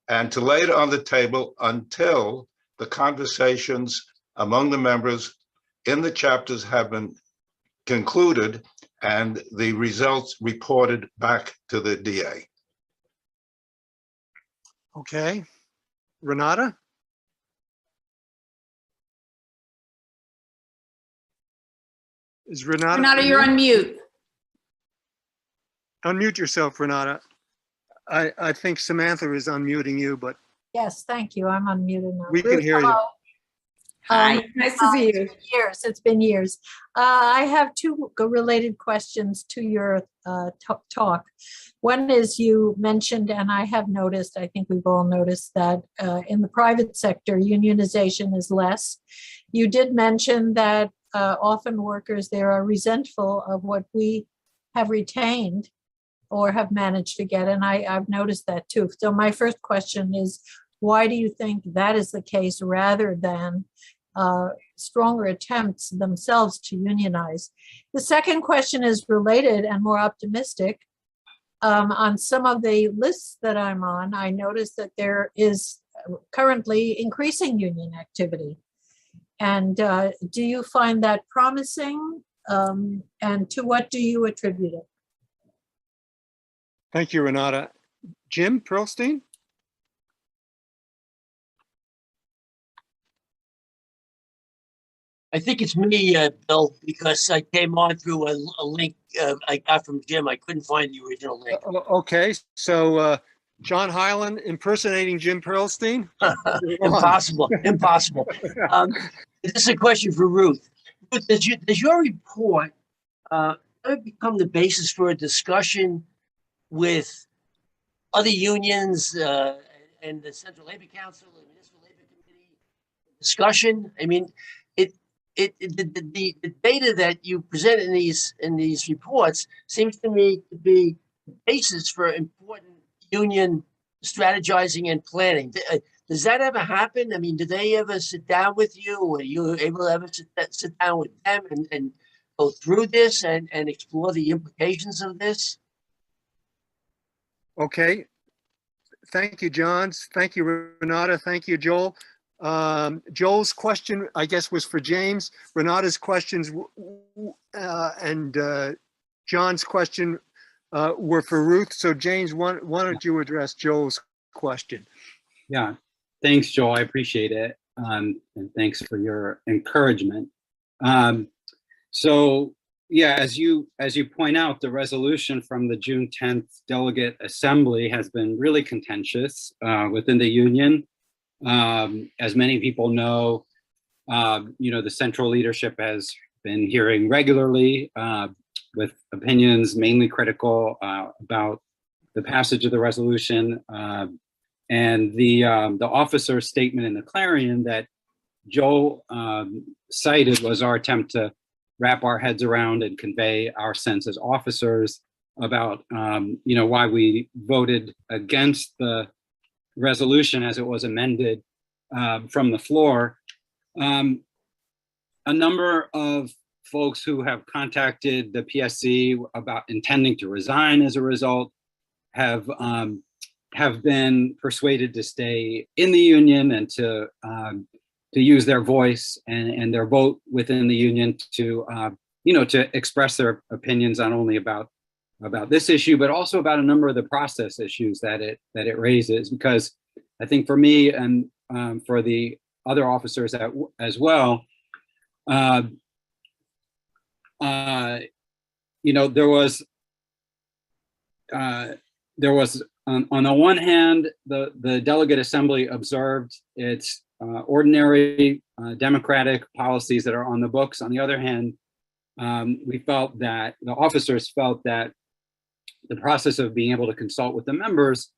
and to lay it on the table until the conversations among the members in the chapters have been concluded and the results reported back to the DA? Okay. Renata? Is Renata? Renata, you're on mute. Unmute yourself, Renata. I think Samantha is unmuting you, but Yes, thank you. I'm unmuted now. we can Ruth, hear you. hello. Hi, nice to see you. It's been years. I have two related questions to your talk. One is, you mentioned, and I have noticed, I think we've all noticed, that in the private sector, unionization is less. You did mention that often workers there are resentful of what we have retained or have managed to get, and I've noticed that too. So my first question is, why do you think that is the case rather than stronger attempts themselves to unionize? The second question is related and more optimistic. On some of the lists that I'm on, I noticed that there is currently increasing union activity. And do you find that promising? And to what do you attribute it? Thank you, Renata. Jim Pearlstein? I think it's me, Bill, because I came on through a link I got from Jim. I couldn't find the original link. Okay, so John Hyland impersonating Jim Pearlstein? Impossible, impossible. This is a question for Ruth. Ruth, does your report become the basis for a discussion with other unions and the Central Labor Council and Municipal Labor Committee discussion? I mean, the data that you present in these reports seems to me to be the basis for important union strategizing and planning. Does that ever happen? I mean, do they ever sit down with you, or are you able to ever sit down with them and go through this and explore the implications of this? Okay. Thank you, John. Thank you, Renata. Thank you, Joel. Joel's question, I guess, was for James. Renata's questions and John's question were for Ruth. So James, why don't you address Joel's question? Yeah, thanks, Joel. I appreciate it. And thanks for your encouragement. So yeah, as you point out, the resolution from the June 10th Delegate Assembly has been really contentious within the union. As many people know, the central leadership has been hearing regularly with opinions mainly critical about the passage of the resolution, and the officer's statement in the Clarion that Joel cited was our attempt to wrap our heads around and convey our sense as officers about why we voted against the resolution as it was amended from the floor. A number of folks who have contacted the PSC about intending to resign as a result have been persuaded to stay in the union and to use their voice and their vote within the union to to express their opinions not only about this issue, but also about a number of the process issues that it raises. Because I think for me and for the other officers as well, on the one hand, the delegate assembly observed its ordinary democratic policies that are on the books. On the other hand, we felt that the officers felt that the process of being able to consult with the members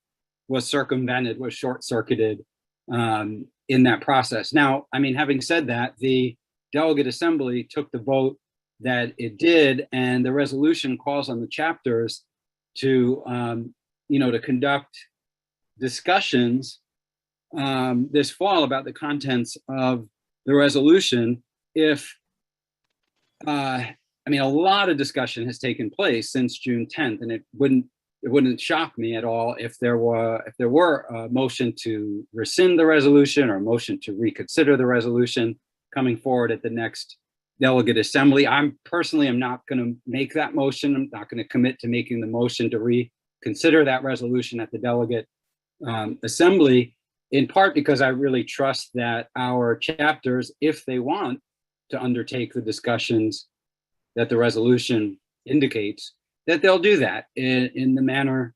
was circumvented, was short-circuited in that process. Now, I mean, having said that, the delegate assembly took the vote that it did, and the resolution calls on the chapters to, to conduct discussions this fall about the contents of the resolution. If, a lot of discussion has taken place since June 10th, and it wouldn't shock me at all if there were a motion to rescind the resolution or a motion to reconsider the resolution coming forward at the next delegate assembly. I personally am not going to make that motion. I'm not going to commit to making the motion to reconsider that resolution at the delegate assembly, in part because I really trust that our chapters, if they want to undertake the discussions that the resolution indicates, that they'll do that in the manner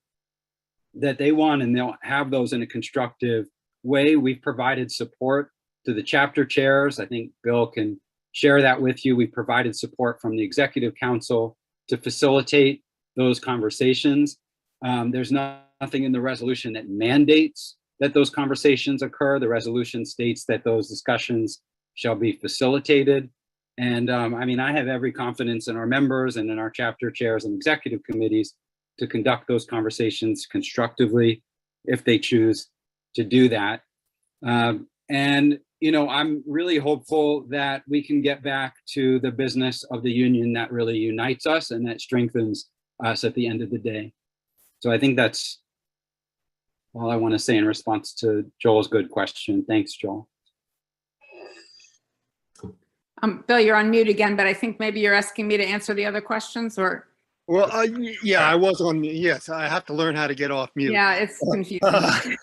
that they want, and they'll have those in a constructive way. We've provided support to the chapter chairs. I think Bill can share that with you. We provided support from the Executive Council to facilitate those conversations. There's nothing in the resolution that mandates that those conversations occur. The resolution states that those discussions shall be facilitated. And I have every confidence in our members and in our chapter chairs and executive committees to conduct those conversations constructively if they choose to do that. I'm really hopeful that we can get back to the business of the union that really unites us and that strengthens us at the end of the day. So I think that's all I want to say in response to Joel's good question. Thanks, Joel. Bill, you're on mute again, but I think maybe you're asking me to answer the other questions, or? Well, yeah, I was on. Yes, I have to learn how to get off mute. Yeah, it's confusing.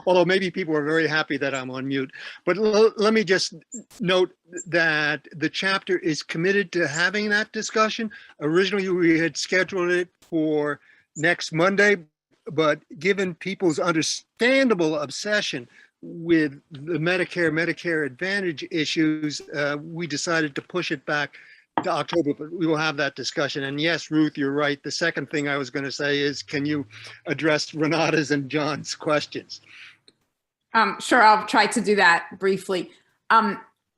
Although maybe people are very happy that I'm on mute. But let me just note that the chapter is committed to having that discussion. Originally, we had scheduled it for next Monday, but given people's understandable obsession with the Medicare Advantage issues, we decided to push it back to October, but we will have that discussion. And yes, Ruth, you're right. The second thing I was going to say is, can you address Renata's and John's questions? Sure, I'll try to do that briefly.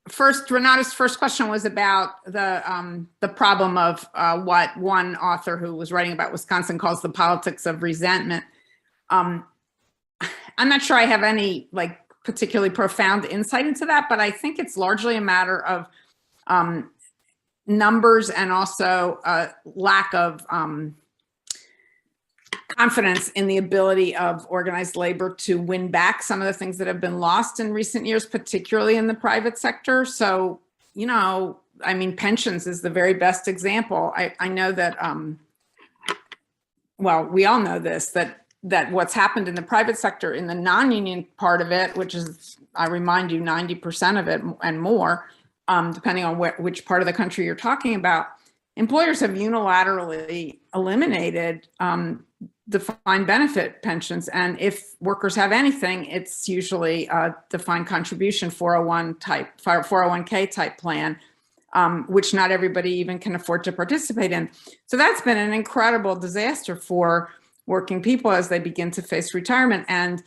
First, Renata's first question was about the problem of what one author who was writing about Wisconsin calls the politics of resentment. I'm not sure I have any particularly profound insight into that, but I think it's largely a matter of numbers and also lack of confidence in the ability of organized labor to win back some of the things that have been lost in recent years, particularly in the private sector. So, pensions is the very best example. I know that, we all know this, that what's happened in the private sector in the non-union part of it, which is, I remind you, 90% of it and more, depending on which part of the country you're talking about, employers have unilaterally eliminated defined benefit pensions. And if workers have anything, it's usually a defined contribution 401k type plan, which not everybody even can afford to participate in. So that's been an incredible disaster for working people as they begin to face retirement. And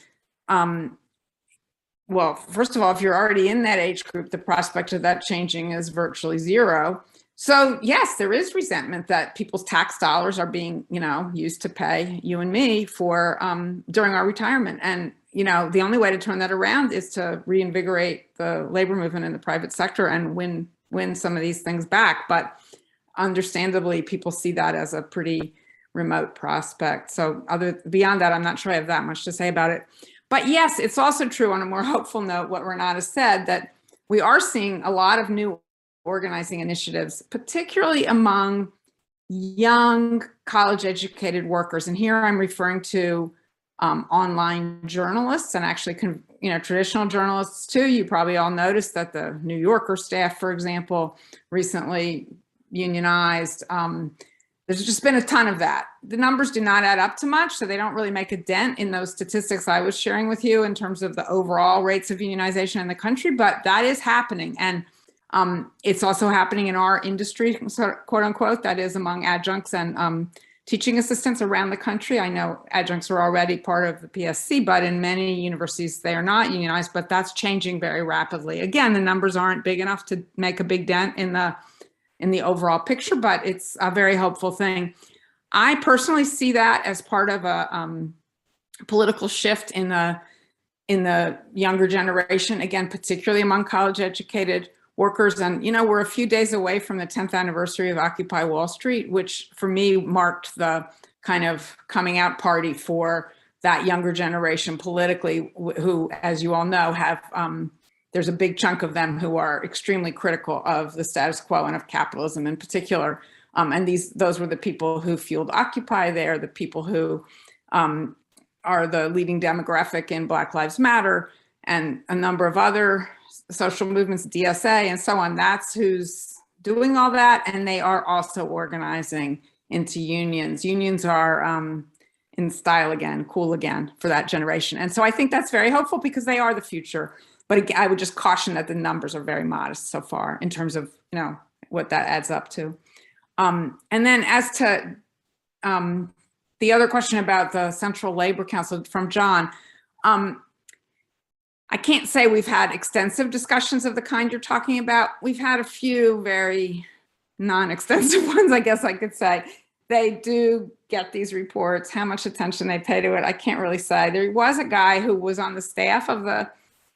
first of all, if you're already in that age group, the prospect of that changing is virtually zero. So yes, there is resentment that people's tax dollars are being, used to pay you and me for during our retirement. And, the only way to turn that around is to reinvigorate the labor movement in the private sector and win some of these things back. But understandably, people see that as a pretty remote prospect. So beyond that, I'm not sure I have that much to say about it. But yes, it's also true, on a more hopeful note, what Renata said, that we are seeing a lot of new organizing initiatives, particularly among young college-educated workers. And here I'm referring to online journalists and actually, traditional journalists too. You probably all noticed that the New Yorker staff, for example, recently unionized. there's just been a ton of that. The numbers do not add up to much, so they don't really make a dent in those statistics I was sharing with you in terms of the overall rates of unionization in the country, but that is happening. And it's also happening in our industry, quote unquote, that is among adjuncts and teaching assistants around the country. I know adjuncts are already part of the PSC, but in many universities, they are not unionized, but that's changing very rapidly. Again, the numbers aren't big enough to make a big dent in the overall picture, but it's a very hopeful thing. I personally see that as part of a political shift in the younger generation, again, particularly among college educated workers. And, you know, we're a few days away from the 10th anniversary of Occupy Wall Street, which for me marked the kind of coming out party for that younger generation politically, who, as you all know, have, there's a big chunk of them who are extremely critical of the status quo and of capitalism in particular. And those were the people who fueled Occupy. They're the people who are the leading demographic in Black Lives Matter and a number of other social movements, DSA and so on. That's who's doing all that. And they are also organizing into unions. Unions are in style again, cool again for that generation. And so I think that's very hopeful because they are the future. But again, I would just caution that the numbers are very modest so far in terms of, you know, what that adds up to. And then as to the other question about the Central Labor Council from John, I can't say we've had extensive discussions of the kind you're talking about. We've had a few very non-extensive ones, I guess I could say. They do get these reports, how much attention they pay to it, I can't really say. There was a guy who was on the staff of the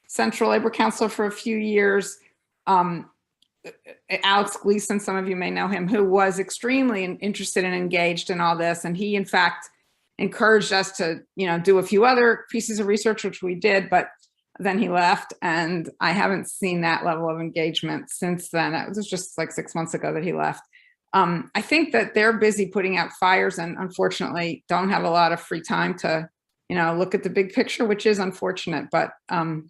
Central Labor Council for a few years, Alex Gleason, some of you may know him, who was extremely interested and engaged in all this. And he, in fact, encouraged us to, you know, do a few other pieces of research, which we did, but then he left, and I haven't seen that level of engagement since then. It was just like 6 months ago that he left. I think that they're busy putting out fires and unfortunately don't have a lot of free time to, you know, look at the big picture, which is unfortunate, but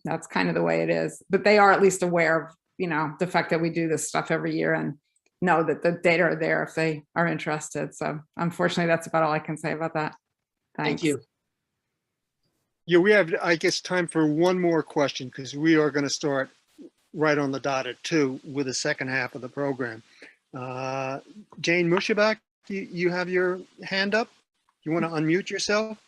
that's kind of the way it is. But they are at least aware of, you know, the fact that we do this stuff every year and know that the data are there if they are interested. So unfortunately, that's about all I can say about that. Thanks. Thank you. Yeah, we have, I guess, time for one more question because we are going to start right on the dot at 2 with the second half of the program. Jane Mushabak, you have your hand up. You want to unmute yourself?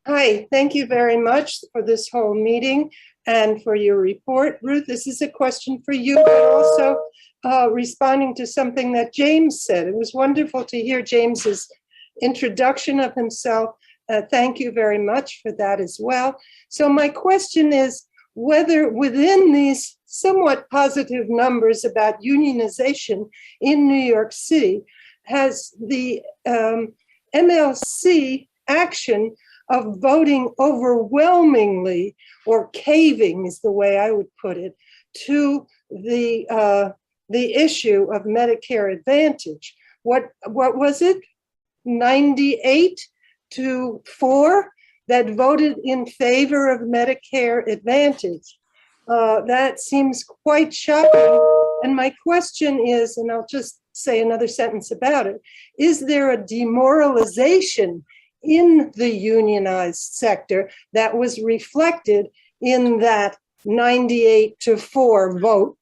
Hi, thank you very much for this whole meeting and for your report. Ruth, this is a question for you, but also responding to something that James said. It was wonderful to hear James's introduction of himself. Thank you very much for that as well. So my question is whether within these somewhat positive numbers about unionization in New York City, has the MLC action of voting overwhelmingly, or caving is the way I would put it, to the issue of Medicare Advantage. What was it? 98-4 that voted in favor of Medicare Advantage. That seems quite shocking. And my question is, and I'll just say another sentence about it, is there a demoralization in the unionized sector that was reflected in that 98-4 vote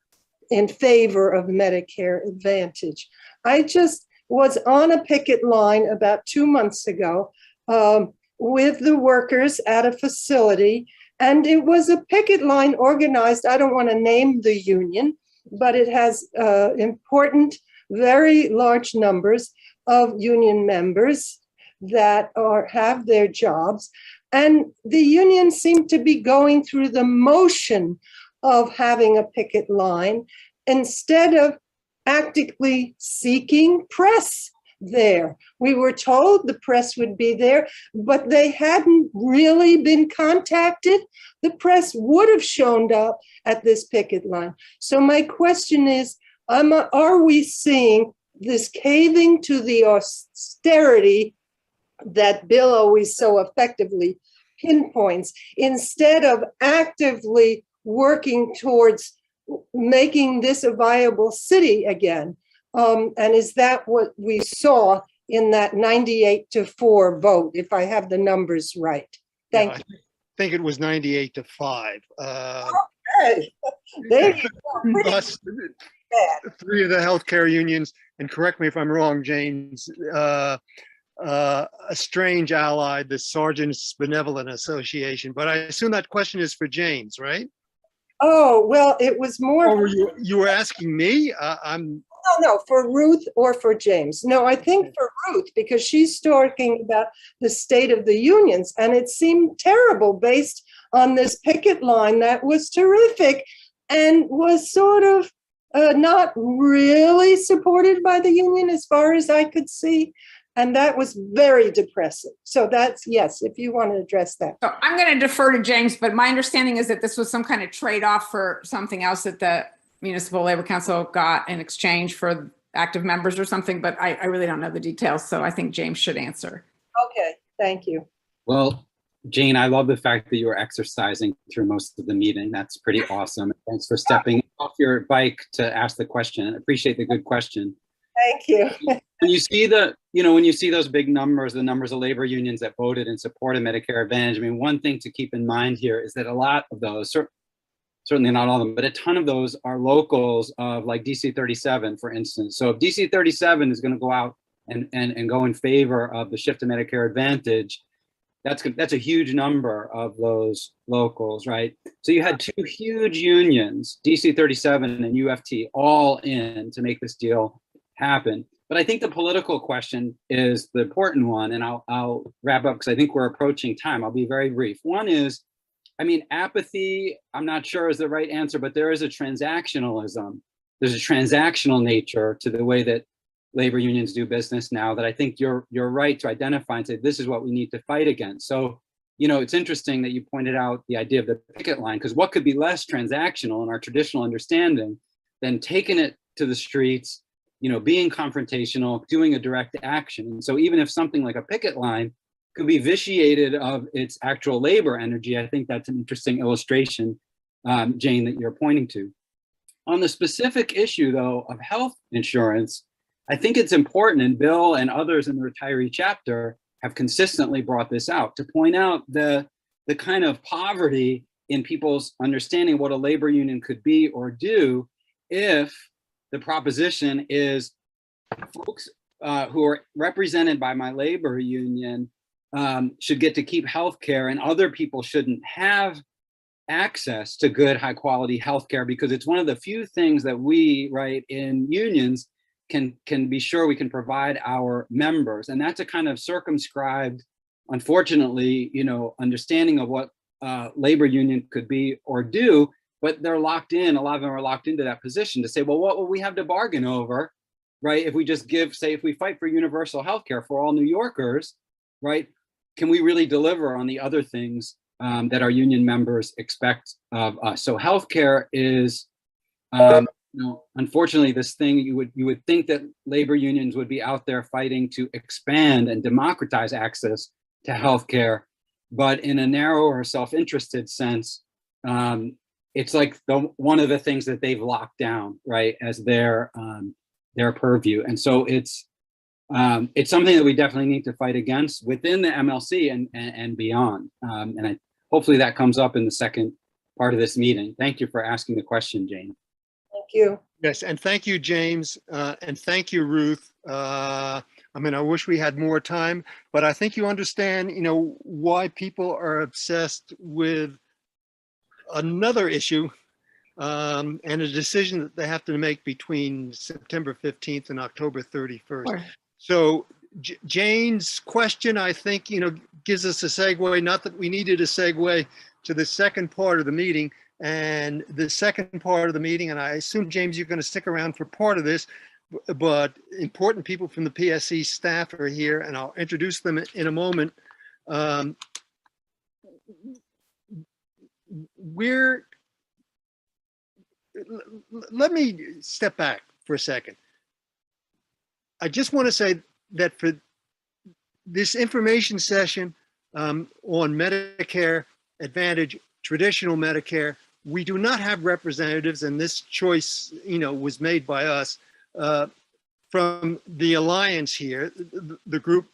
in favor of Medicare Advantage? I just was on a picket line about 2 months ago with the workers at a facility, and it was a picket line organized, I don't want to name the union, but it has important, very large numbers of union members that have their jobs. And the union seemed to be going through the motion of having a picket line instead of actively seeking press there. We were told the press would be there, but they hadn't really been contacted. The press would have shown up at this picket line. So my question is, are we seeing this caving to the austerity that Bill always so effectively pinpoints, instead of actively working towards making this a viable city again. And is that what we saw in that 98-4 vote, if I have the numbers right? Thank you. I think it was 98-5. Hey, there you go. Pretty Us, bad. 3 of the healthcare unions, and correct me if I'm wrong, James, a strange ally, the Sergeants Benevolent Association. But I assume that question is for James, right? Oh, well, it was more. Or you were asking me? No, for Ruth or for James. No, I think for Ruth, because she's talking about the state of the unions, and it seemed terrible based on this picket line that was terrific and was sort of not really supported by the union as far as I could see. And that was very depressing. So that's, yes, if you want to address that. So I'm going to defer to James, but my understanding is that this was some kind of trade-off for something else that the Municipal Labor Council got in exchange for active members or something, but I really don't know the details. So I think James should answer. Okay, thank you. Well, Jane, I love the fact that you were exercising through most of the meeting. That's pretty awesome. Thanks for stepping off your bike to ask the question. I appreciate the good question. Thank you. When you see the, when you see those big numbers, the numbers of labor unions that voted in support of Medicare Advantage, I mean, one thing to keep in mind here is that a lot of those, certainly not all of them, but a ton of those are locals of like DC 37, for instance. So if DC 37 is going to go out and go in favor of the shift to Medicare Advantage, that's a huge number of those locals, right? So you had 2 huge unions, DC 37 and UFT, all in to make this deal happen. But I think the political question is the important one, and I'll wrap up because I think we're approaching time. I'll be very brief. One is, I mean, apathy, I'm not sure is the right answer, but there is a transactionalism. There's a transactional nature to the way that labor unions do business now that I think you're right to identify and say, this is what we need to fight against. So, it's interesting that you pointed out the idea of the picket line, because what could be less transactional in our traditional understanding than taking it to the streets, being confrontational, doing a direct action. And so even if something like a picket line could be vitiated of its actual labor energy, I think that's an interesting illustration, Jane, that you're pointing to. On the specific issue, though, of health insurance, I think it's important, and Bill and others in the retiree chapter have consistently brought this out, to point out the kind of poverty in people's understanding what a labor union could be or do if the proposition is folks who are represented by my labor union should get to keep healthcare, and other people shouldn't have access to good, high quality healthcare, because it's one of the few things that we, right, in unions can be sure we can provide our members. And that's a kind of circumscribed, unfortunately, understanding of what labor union could be or do, but they're locked in. A lot of them are locked into that position to say, well, what will we have to bargain over, right? If we just if we fight for universal healthcare for all New Yorkers, right? Can we really deliver on the other things that our union members expect of us? So healthcare is, unfortunately, this thing you would think that labor unions would be out there fighting to expand and democratize access to healthcare, but in a narrower, self-interested sense, it's like one of the things that they've locked down, right, as their purview. And so it's something that we definitely need to fight against within the MLC and beyond. And hopefully that comes up in the second part of this meeting. Thank you for asking the question, Jane. Thank you. Yes, and thank you, James, and thank you, Ruth. I wish we had more time, but I think you understand, why people are obsessed with another issue and a decision that they have to make between September 15th and October 31st. Sure. So Jane's question, I think, gives us a segue, not that we needed a segue to the second part of the meeting. And the second part of the meeting, and I assume, James, you're going to stick around for part of this, but important people from the PSC staff are here, and I'll introduce them in a moment. Let me step back for a second. I just want to say that for this information session on Medicare Advantage, traditional Medicare, we do not have representatives, and this choice, was made by us from the alliance here, the group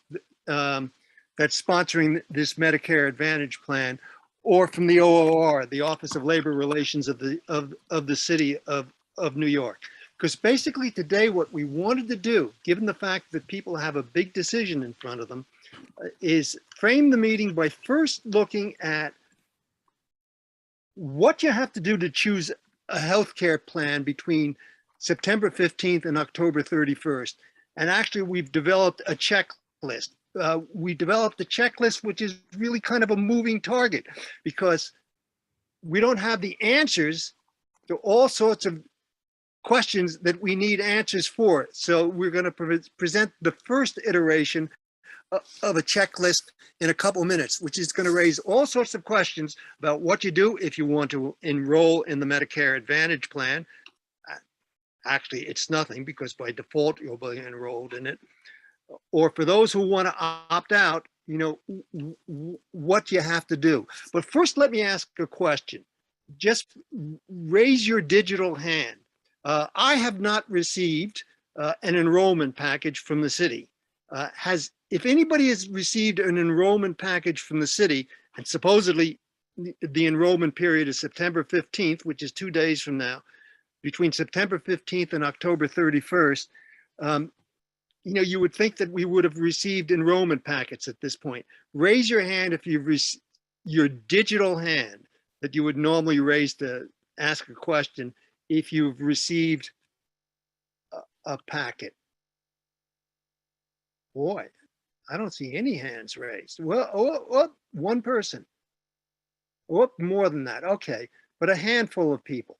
that's sponsoring this Medicare Advantage plan, or from the OOR, the Office of Labor Relations of the City of New York. Because basically today, what we wanted to do, given the fact that people have a big decision in front of them, is frame the meeting by first looking at what you have to do to choose a healthcare plan between September 15th and October 31st. And actually, we've developed a checklist. We developed a checklist, which is really kind of a moving target because we don't have the answers to all sorts of questions that we need answers for. So we're going to present the first iteration of a checklist in a couple minutes, which is going to raise all sorts of questions about what you do if you want to enroll in the Medicare Advantage plan. Actually, it's nothing because by default, you'll be enrolled in it. Or for those who want to opt out, what you have to do. But first, let me ask a question. Just raise your digital hand. I have not received an enrollment package from the city. If anybody has received an enrollment package from the city, and supposedly the enrollment period is September 15th, which is 2 days from now, between September 15th and October 31st, you would think that we would have received enrollment packets at this point. Raise your hand if you've received your digital hand that you would normally raise to ask a question if you've received a packet. Boy, I don't see any hands raised. Well, one person. Oh, more than that. Okay, but a handful of people.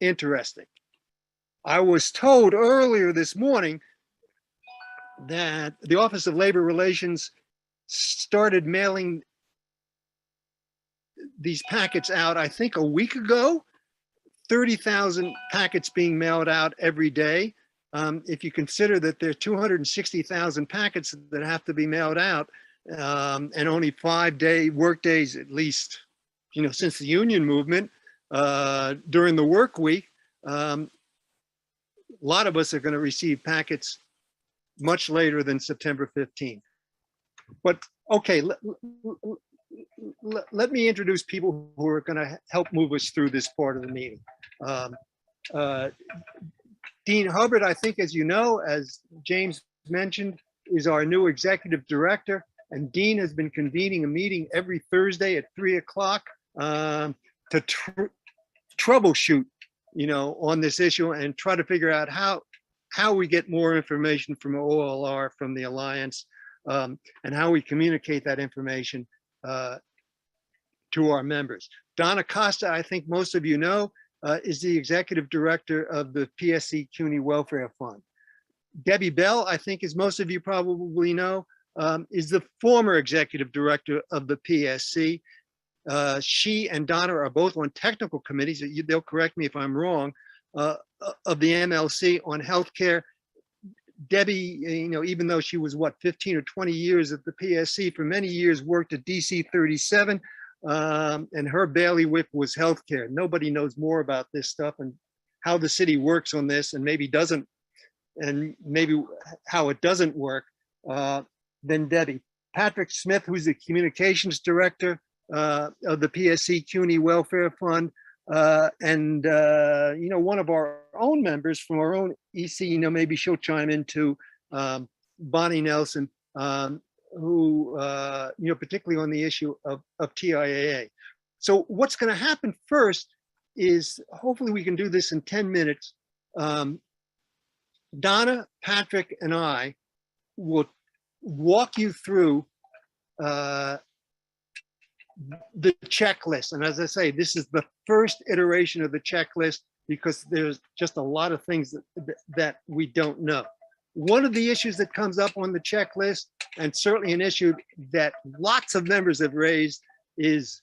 Interesting. I was told earlier this morning that the Office of Labor Relations started mailing these packets out, I think a week ago, 30,000 packets being mailed out every day. If you consider that there are 260,000 packets that have to be mailed out and only 5-day work days, at least, since the union movement, during the work week, a lot of us are going to receive packets much later than September 15th. But okay, let me introduce people who are going to help move us through this part of the meeting. Dean Hubbard, I think, as you know, as James mentioned, is our new executive director. And Dean has been convening a meeting every Thursday at 3 o'clock to troubleshoot, on this issue and try to figure out how we get more information from OLR, from the Alliance, and how we communicate that information to our members. Donna Costa, I think most of you know, is the executive director of the PSC CUNY Welfare Fund. Debbie Bell, I think, as most of you probably know, is the former executive director of the PSC. She and Donna are both on technical committees, they'll correct me if I'm wrong, of the MLC on healthcare. Debbie, even though she was 15 or 20 years at the PSC, for many years worked at DC 37, and her bailiwick was healthcare. Nobody knows more about this stuff and how the city works on this, and maybe doesn't, and maybe how it doesn't work, than Debbie. Patrick Smith, who's the communications director of the PSC CUNY Welfare Fund, and one of our own members from our own EC, maybe she'll chime in too, Bonnie Nelson, who, particularly on the issue of TIAA. So what's going to happen first is, hopefully we can do this in 10 minutes. Donna, Patrick, and I will walk you through the checklist. And as I say, this is the first iteration of the checklist because there's just a lot of things that we don't know. One of the issues that comes up on the checklist, and certainly an issue that lots of members have raised, is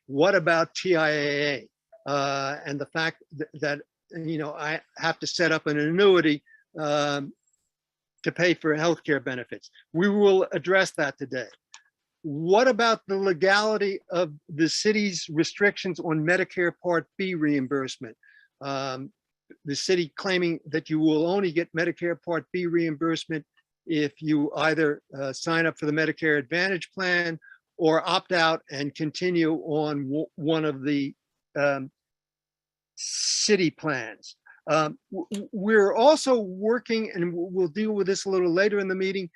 what about TIAA? And the fact that, I have to set up an annuity to pay for healthcare benefits. We will address that today. what about the legality of the city's restrictions on Medicare Part B reimbursement? The city claiming that you will only get Medicare Part B reimbursement if you either sign up for the Medicare Advantage plan or opt out and continue on one of the city plans. We're also working, and we'll deal with this a little later in the meeting,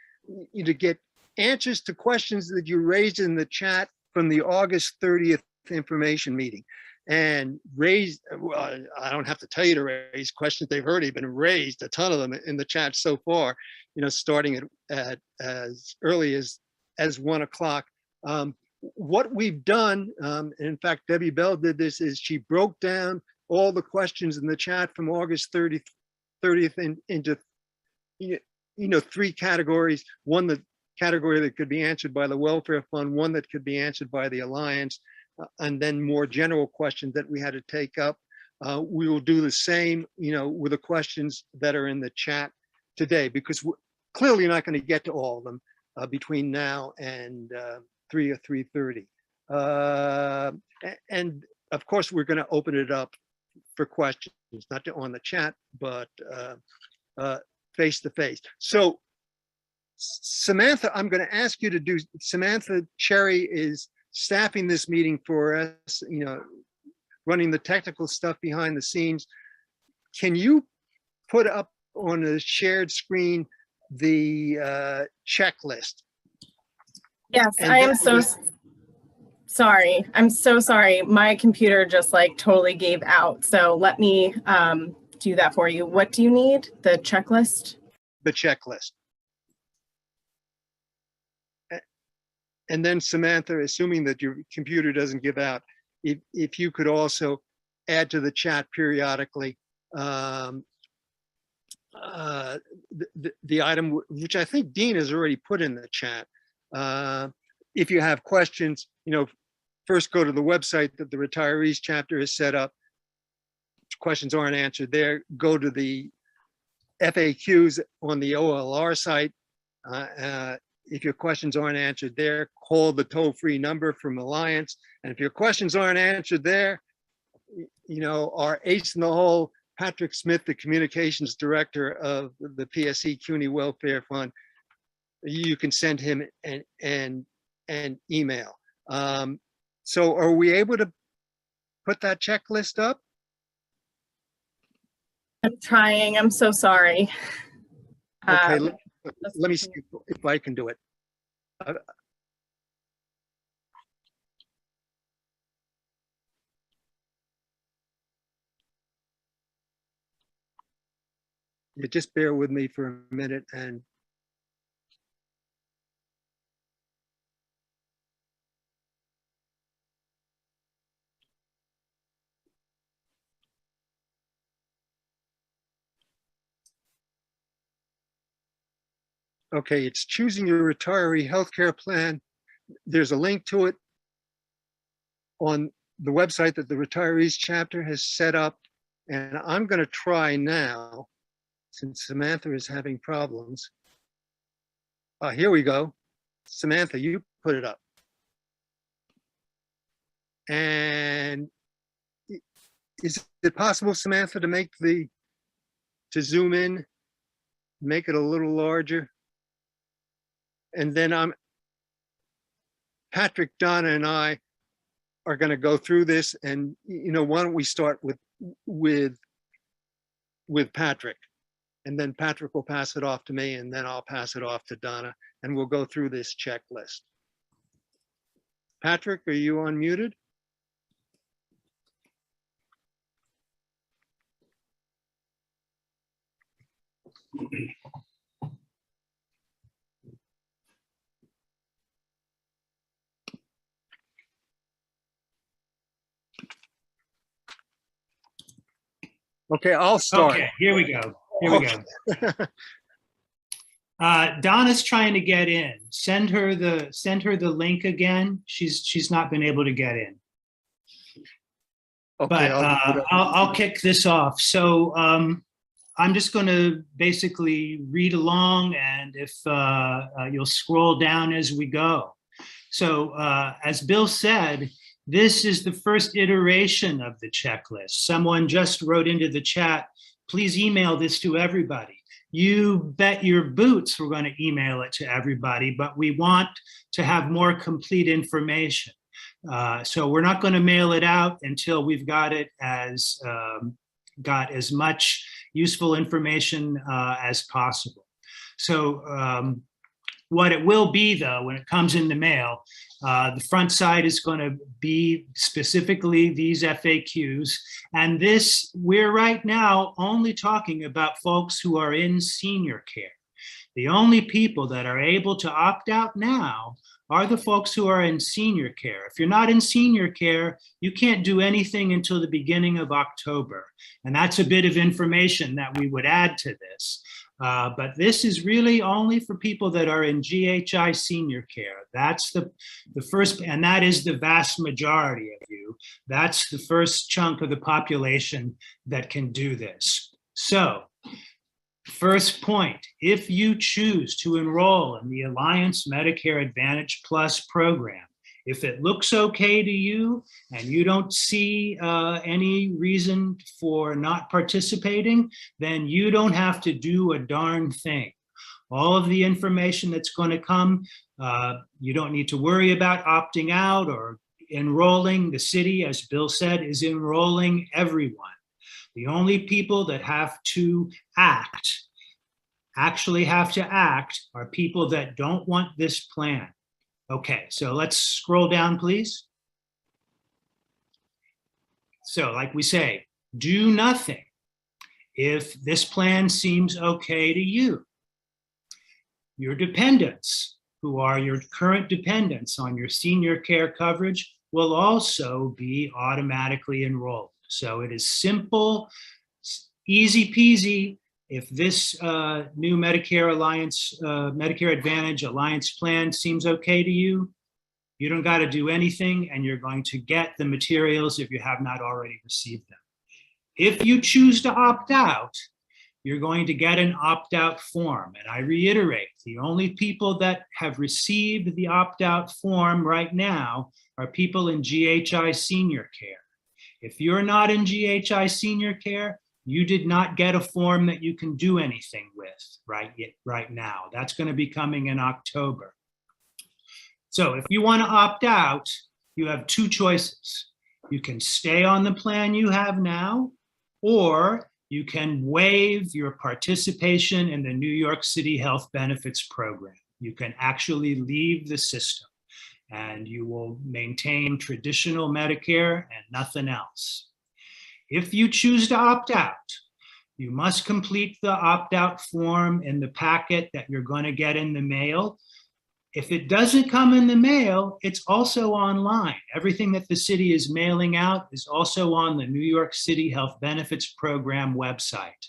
to get answers to questions that you raised in the chat from the August 30th information meeting. And raised, well, I don't have to tell you to raise questions. They've already been raised, a ton of them in the chat so far, starting at as early as 1 o'clock. What we've done, and in fact, Debbie Bell did this, is she broke down all the questions in the chat from August 30th into, three categories. One, the category that could be answered by the welfare fund, one that could be answered by the Alliance, and then more general questions that we had to take up. We will do the same, with the questions that are in the chat today, because we're clearly not going to get to all of them between now and 3 or 3:30. And of course, we're going to open it up for questions, not on the chat, but face to face. So Samantha, I'm going to ask you to do, Samantha Cherry is staffing this meeting for us, running the technical stuff behind the scenes. Can you put up on a shared screen the checklist? Yes, And I am that so was- sorry. I'm so sorry. My computer just totally gave out. So let me do that for you. What do you need? The checklist? The checklist. And then Samantha, assuming that your computer doesn't give out, if you could also add to the chat periodically the item, which I think Dean has already put in the chat. If you have questions, first go to the website that the Retirees Chapter has set up. Questions aren't answered there. Go to the FAQs on the OLR site. If your questions aren't answered there, call the toll-free number from Alliance. And if your questions aren't answered there, our ace in the hole, Patrick Smith, the communications director of the PSC CUNY Welfare Fund, you can send him an email. So are we able to put that checklist up? I'm trying. I'm so sorry. Okay, let me see if I can do it. You just bear with me for a minute and okay, it's choosing your retiree healthcare plan. There's a link to it on the website that the Retirees Chapter has set up. And I'm going to try now, since Samantha is having problems. Here we go. Samantha, you put it up. And is it possible, Samantha, to zoom in, make it a little larger? And then Patrick, Donna, and I are going to go through this. And why don't we start with Patrick, and then Patrick will pass it off to me, and then I'll pass it off to Donna, and we'll go through this checklist. Patrick, are you unmuted? Okay, I'll start. Okay, here we go. Here we go. Donna's trying to get in. Send her the link again. She's not been able to get in. Okay, But I'll kick this off. So I'm just going to basically read along, and if you'll scroll down as we go. So as Bill said, this is the first iteration of the checklist. Someone just wrote into the chat, please email this to everybody. You bet your boots we're going to email it to everybody, but we want to have more complete information. So we're not going to mail it out until we've got it got as much useful information as possible. So what it will be, though, when it comes in the mail, the front side is going to be specifically these FAQs. And this, we're right now only talking about folks who are in senior care. The only people that are able to opt out now are the folks who are in senior care. If you're not in senior care, you can't do anything until the beginning of October. And that's a bit of information that we would add to this. But this is really only for people that are in GHI senior care. That's the first, and that is the vast majority of you. That's the first chunk of the population that can do this. So, first point, if you choose to enroll in the Alliance Medicare Advantage Plus program, if it looks okay to you and you don't see any reason for not participating, then you don't have to do a darn thing. All of the information that's going to come, you don't need to worry about opting out or enrolling. The city, as Bill said, is enrolling everyone. The only people that have to actually have to act, are people that don't want this plan. Okay, so let's scroll down, please. So like we say, do nothing if this plan seems okay to you. Your dependents, who are your current dependents on your senior care coverage, will also be automatically enrolled. So it is simple, easy peasy. If this new Medicare Alliance, Medicare Advantage Alliance plan seems okay to you, you don't got to do anything, and you're going to get the materials if you have not already received them. If you choose to opt out, you're going to get an opt-out form. And I reiterate, the only people that have received the opt-out form right now are people in GHI senior care. If you're not in GHI senior care, you did not get a form that you can do anything with right now. That's going to be coming in October. So if you want to opt out, you have two choices. You can stay on the plan you have now, or you can waive your participation in the New York City Health Benefits Program. You can actually leave the system, and you will maintain traditional Medicare and nothing else. If you choose to opt out, you must complete the opt-out form in the packet that you're going to get in the mail. If it doesn't come in the mail, it's also online. Everything that the city is mailing out is also on the New York City Health Benefits Program website.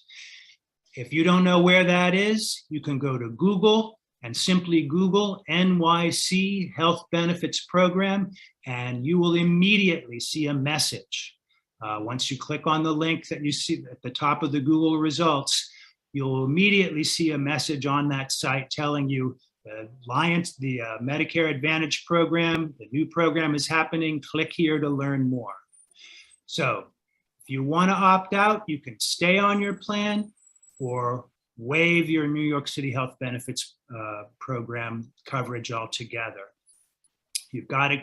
If you don't know where that is, you can go to Google and simply Google NYC Health Benefits Program, and you will immediately see a message. Once you click on the link that you see at the top of the Google results, you'll immediately see a message on that site telling you the Alliance, the Medicare Advantage program, the new program is happening. Click here to learn more. So if you want to opt out, you can stay on your plan or waive your New York City Health Benefits program coverage altogether. You've got to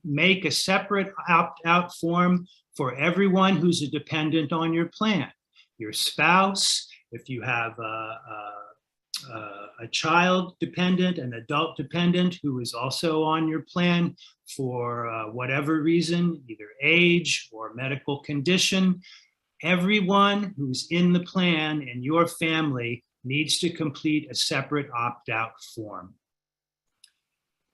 make a separate opt-out form for everyone who's a dependent on your plan. Your spouse, if you have a child dependent, an adult dependent who is also on your plan for whatever reason, either age or medical condition, everyone who's in the plan in your family needs to complete a separate opt-out form.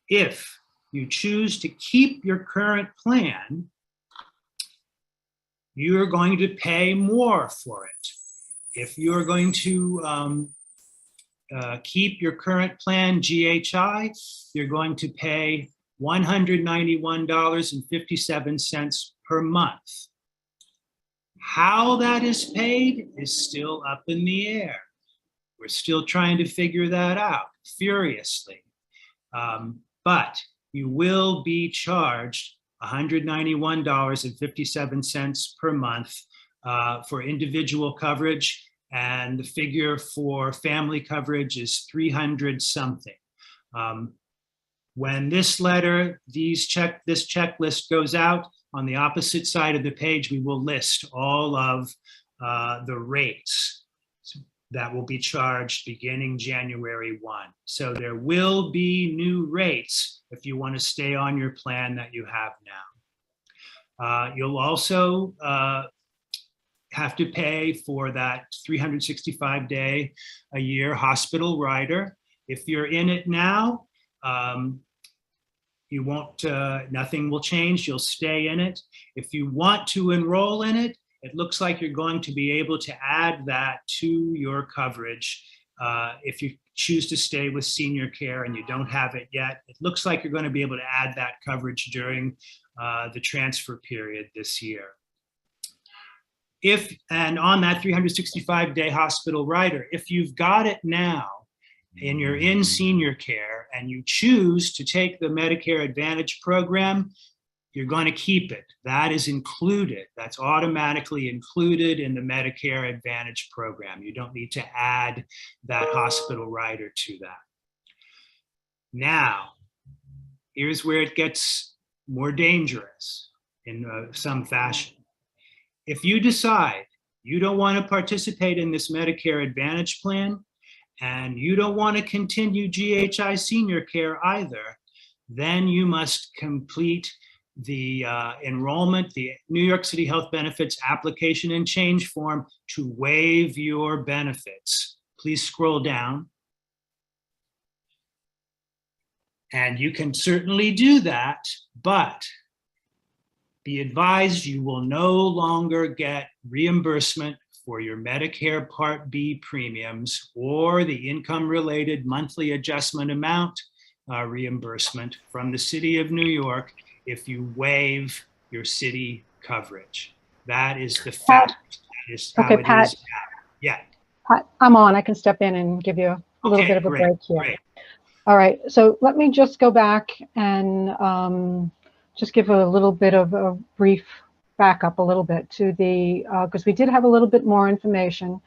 If you choose to keep your current plan, you're going to pay more for it. If you're going to keep your current plan GHI, you're going to pay $191.57 per month. How that is paid is still up in the air. We're still trying to figure that out furiously. but you will be charged $191.57 per month for individual coverage, and the figure for family coverage is 300 something. When this letter, this checklist goes out, on the opposite side of the page, we will list all of the rates that will be charged beginning January 1. So there will be new rates if you want to stay on your plan that you have now. You'll also have to pay for that 365-day a year hospital rider. If you're in it now, you won't, nothing will change. You'll stay in it. If you want to enroll in it, it looks like you're going to be able to add that to your coverage. If you choose to stay with senior care and you don't have it yet, it looks like you're going to be able to add that coverage during the transfer period this year. And on that 365-day hospital rider, if you've got it now and you're in senior care and you choose to take the Medicare Advantage program, you're going to keep it. That is included. That's automatically included in the Medicare Advantage program. You don't need to add that hospital rider to that. Now, here's where it gets more dangerous in some fashion. If you decide you don't want to participate in this Medicare Advantage plan, and you don't want to continue GHI senior care either, then you must complete the enrollment, the New York City Health Benefits application and change form to waive your benefits. Please scroll down. And you can certainly do that, but be advised you will no longer get reimbursement for your Medicare Part B premiums or the income-related monthly adjustment amount reimbursement from the City of New York if you waive your city coverage. That is the fact. That is how Okay, it Pat. is. Yeah. Pat, I'm on. I can step in and give you a little bit of a great, break here. great. All right, so let me just go back and just give a little bit of a brief backup a little bit to the, because we did have a little bit more information.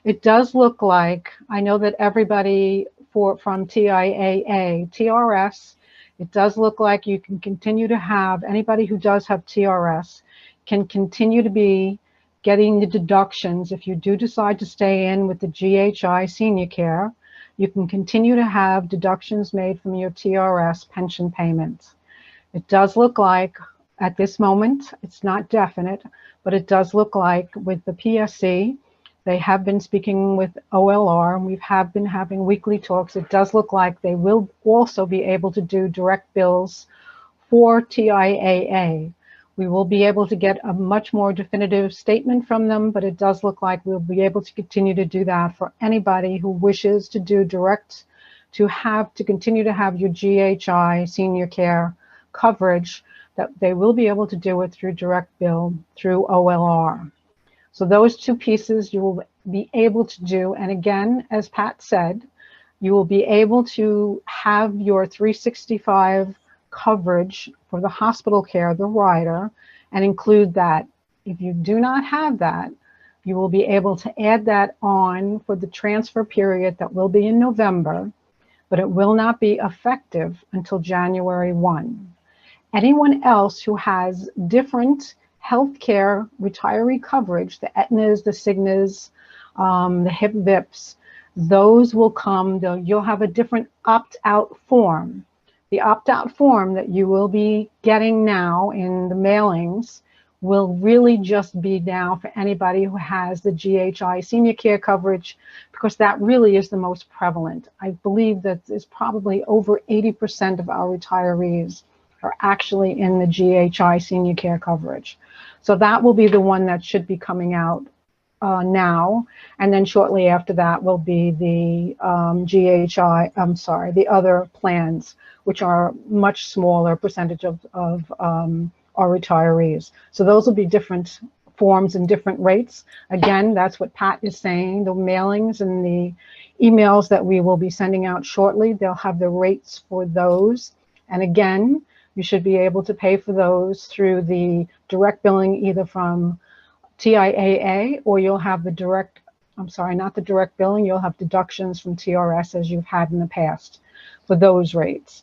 It does look like, I know that everybody from TIAA, TRS, it does look like you can continue to have, anybody who does have TRS can continue to be getting the deductions. If you do decide to stay in with the GHI senior care, you can continue to have deductions made from your TRS pension payments. It does look like at this moment, it's not definite, but it does look like with the PSC, they have been speaking with OLR, and we have been having weekly talks. It does look like they will also be able to do direct bills for TIAA. We will be able to get a much more definitive statement from them, but it does look like we'll be able to continue to do that for anybody who wishes to do direct, to continue to have your GHI senior care coverage, that they will be able to do it through direct bill through OLR. So those two pieces you will be able to do. And again, as Pat said, you will be able to have your 365 coverage for the hospital care, the rider, and include that. If you do not have that, you will be able to add that on for the transfer period that will be in November, but it will not be effective until January 1. Anyone else who has different healthcare retiree coverage, the Aetnas, the Cignas, the HIP VIPs, those will come, you'll have a different opt-out form. The opt-out form that you will be getting now in the mailings will really just be now for anybody who has the GHI senior care coverage, because that really is the most prevalent. I believe that it's probably over 80% of our retirees are actually in the GHI senior care coverage. So that will be the one that should be coming out now. And then shortly after that will be the the other plans, which are much smaller percentage of our retirees. So those will be different forms and different rates. Again, that's what Pat is saying, the mailings and the emails that we will be sending out shortly, they'll have the rates for those. And again, you should be able to pay for those through the direct billing, either from TIAA, or you'll have the direct, I'm sorry, not the direct billing, you'll have deductions from TRS as you've had in the past for those rates.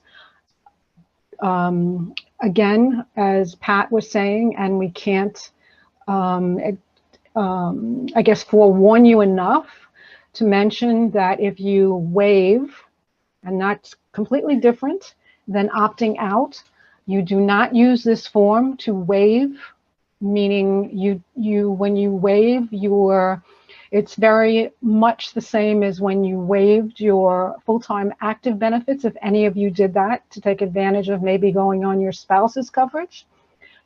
Again, as Pat was saying, and we can't, I guess, forewarn you enough to mention that if you waive, and that's completely different than opting out, you do not use this form to waive, meaning when you waive it's very much the same as when you waived your full-time active benefits. If any of you did that to take advantage of maybe going on your spouse's coverage,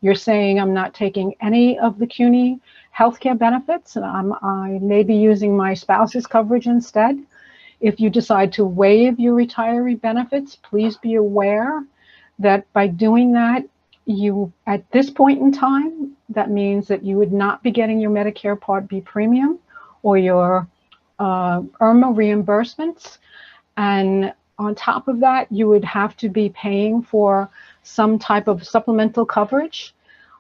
you're saying, I'm not taking any of the CUNY healthcare benefits, and I may be using my spouse's coverage instead. If you decide to waive your retiree benefits, please be aware that by doing that, at this point in time, that means that you would not be getting your Medicare Part B premium or your Irma reimbursements. And on top of that, you would have to be paying for some type of supplemental coverage.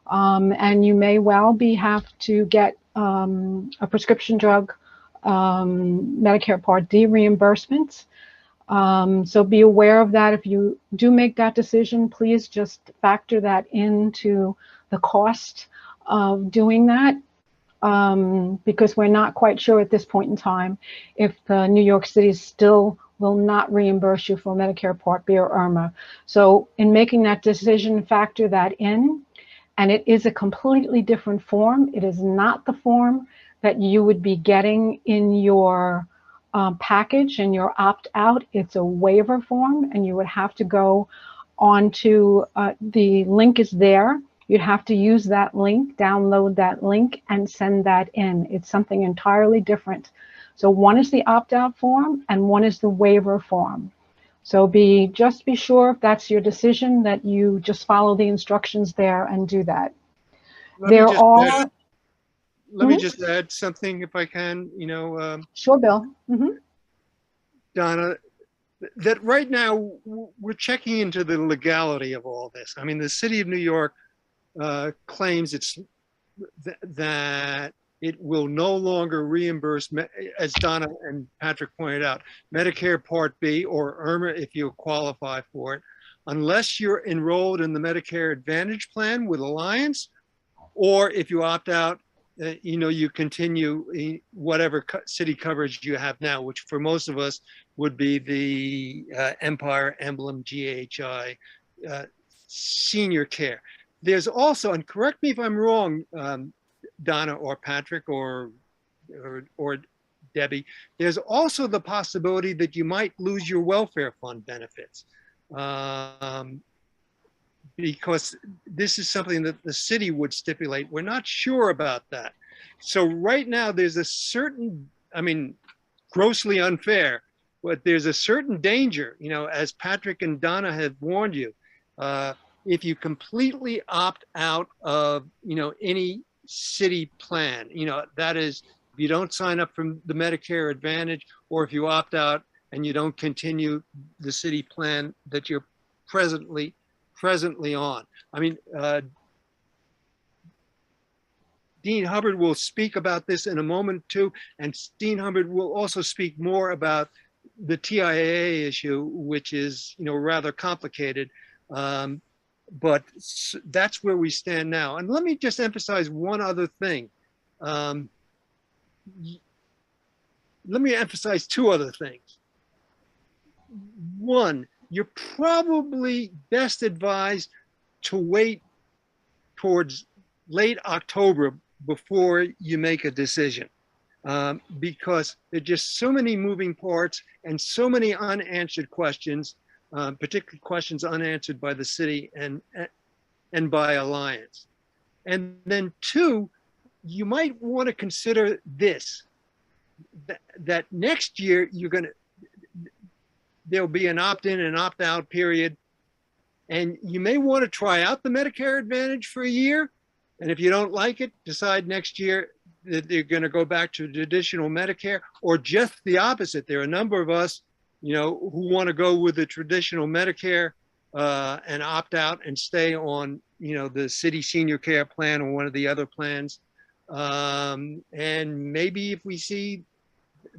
And you may well have to get a prescription drug Medicare Part D reimbursements. So be aware of that. If you do make that decision, please just factor that into the cost of doing that, because we're not quite sure at this point in time if the New York City still will not reimburse you for Medicare Part B or Irma. So in making that decision, factor that in. And it is a completely different form. It is not the form that you would be getting in your package and your opt-out. It's a waiver form, and you would have to go onto the link is there. You'd have to use that link, download that link, and send that in. It's something entirely different. So one is the opt-out form, and one is the waiver form. So just be sure if that's your decision that you just follow the instructions there and do that. Let me just add something if I can, Sure, Bill. Donna, that right now we're checking into the legality of all this. I mean, the city of New York claims that it will no longer reimburse, as Donna and Patrick pointed out, Medicare Part B or Irma if you qualify for it, unless you're enrolled in the Medicare Advantage plan with Alliance, or if you opt out, you continue whatever city coverage you have now, which for most of us would be the Empire Emblem GHI senior care. There's also, and correct me if I'm wrong, Donna or Patrick or Debbie, there's also the possibility that you might lose your welfare fund benefits. Because this is something that the city would stipulate. We're not sure about that. So right now there's a certain, grossly unfair, but there's a certain danger, as Patrick and Donna have warned you, if you completely opt out of, any city plan, that is, if you don't sign up for the Medicare Advantage, or if you opt out and you don't continue the city plan that you're presently on. Dean Hubbard will speak about this in a moment too, and Dean Hubbard will also speak more about the TIAA issue, which is rather complicated, but that's where we stand now. And let me just emphasize one other thing. Let me emphasize two other things. One, you're probably best advised to wait towards late October before you make a decision, because there are just so many moving parts and so many unanswered questions, particularly questions unanswered by the city and by Alliance. And then two, you might want to consider this, that next year there'll be an opt-in and opt-out period, and you may want to try out the Medicare Advantage for a year, and if you don't like it, decide next year that they're going to go back to traditional Medicare, or just the opposite. There are a number of us, who want to go with the traditional Medicare and opt out and stay on, the city senior care plan or one of the other plans. And maybe if we see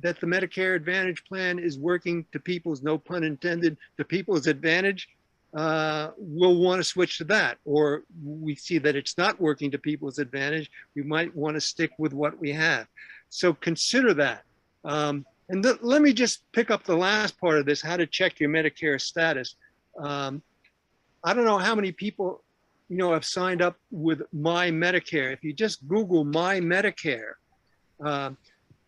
that the Medicare Advantage plan is working to people's, no pun intended, to people's advantage, we'll want to switch to that. Or we see that it's not working to people's advantage, we might want to stick with what we have. So consider that. And let me just pick up the last part of this, how to check your Medicare status. I don't know how many people, have signed up with My Medicare. If you just Google My Medicare,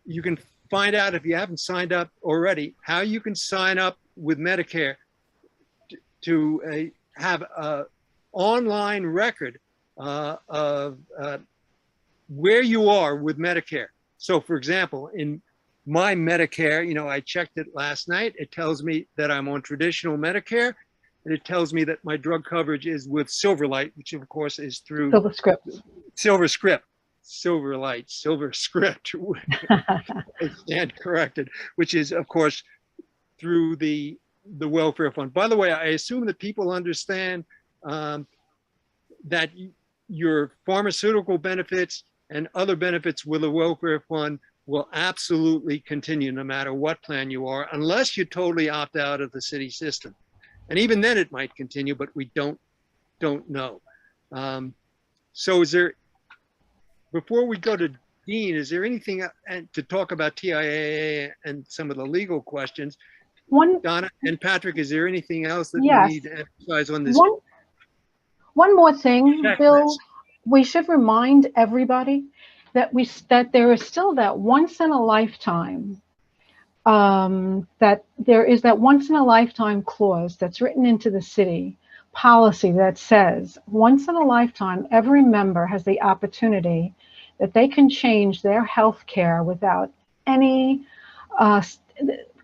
you can find out, if you haven't signed up already, how you can sign up with Medicare to have an online record of where you are with Medicare. So for example, in My Medicare, I checked it last night. It tells me that I'm on traditional Medicare, and it tells me that my drug coverage is with Silverlight, which of course is through SilverScript. Silverlight, SilverScript, I stand corrected, which is of course through the welfare fund. By the way, I assume that people understand that your pharmaceutical benefits and other benefits with a welfare fund will absolutely continue no matter what plan you are, unless you totally opt out of the city system. And even then it might continue, but we don't know. So is there, before we go to Dean, is there anything to talk about TIAA and some of the legal questions? Donna and Patrick, is there anything else that we need to emphasize on this? One more thing, checklist? Bill, we should remind everybody that there is still that once in a lifetime, that there is that once in a lifetime clause that's written into the city policy that says once in a lifetime, every member has the opportunity that they can change their health care without any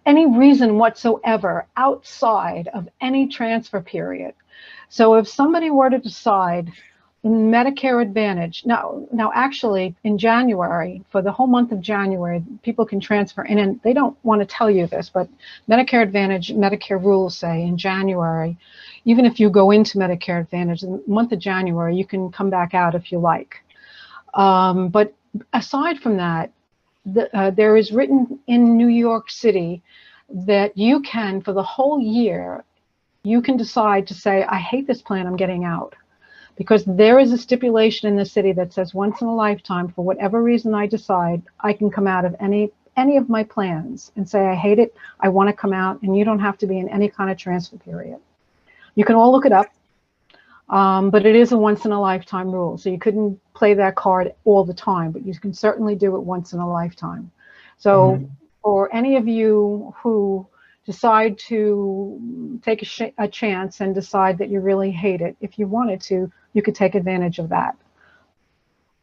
reason whatsoever outside of any transfer period. So if somebody were to decide in Medicare Advantage, now actually in January, for the whole month of January, people can transfer in, and they don't want to tell you this, but Medicare Advantage, Medicare rules say in January, even if you go into Medicare Advantage, the month of January, you can come back out if you like. But aside from that, there is written in New York City that you can, for the whole year, you can decide to say, I hate this plan, I'm getting out. Because there is a stipulation in the city that says once in a lifetime, for whatever reason I decide, I can come out of any of my plans and say, I hate it, I want to come out, and you don't have to be in any kind of transfer period. You can all look it up, but it is a once in a lifetime rule. So you couldn't play that card all the time, but you can certainly do it once in a lifetime. So for any of you who decide to take a chance and decide that you really hate it, if you wanted to, you could take advantage of that.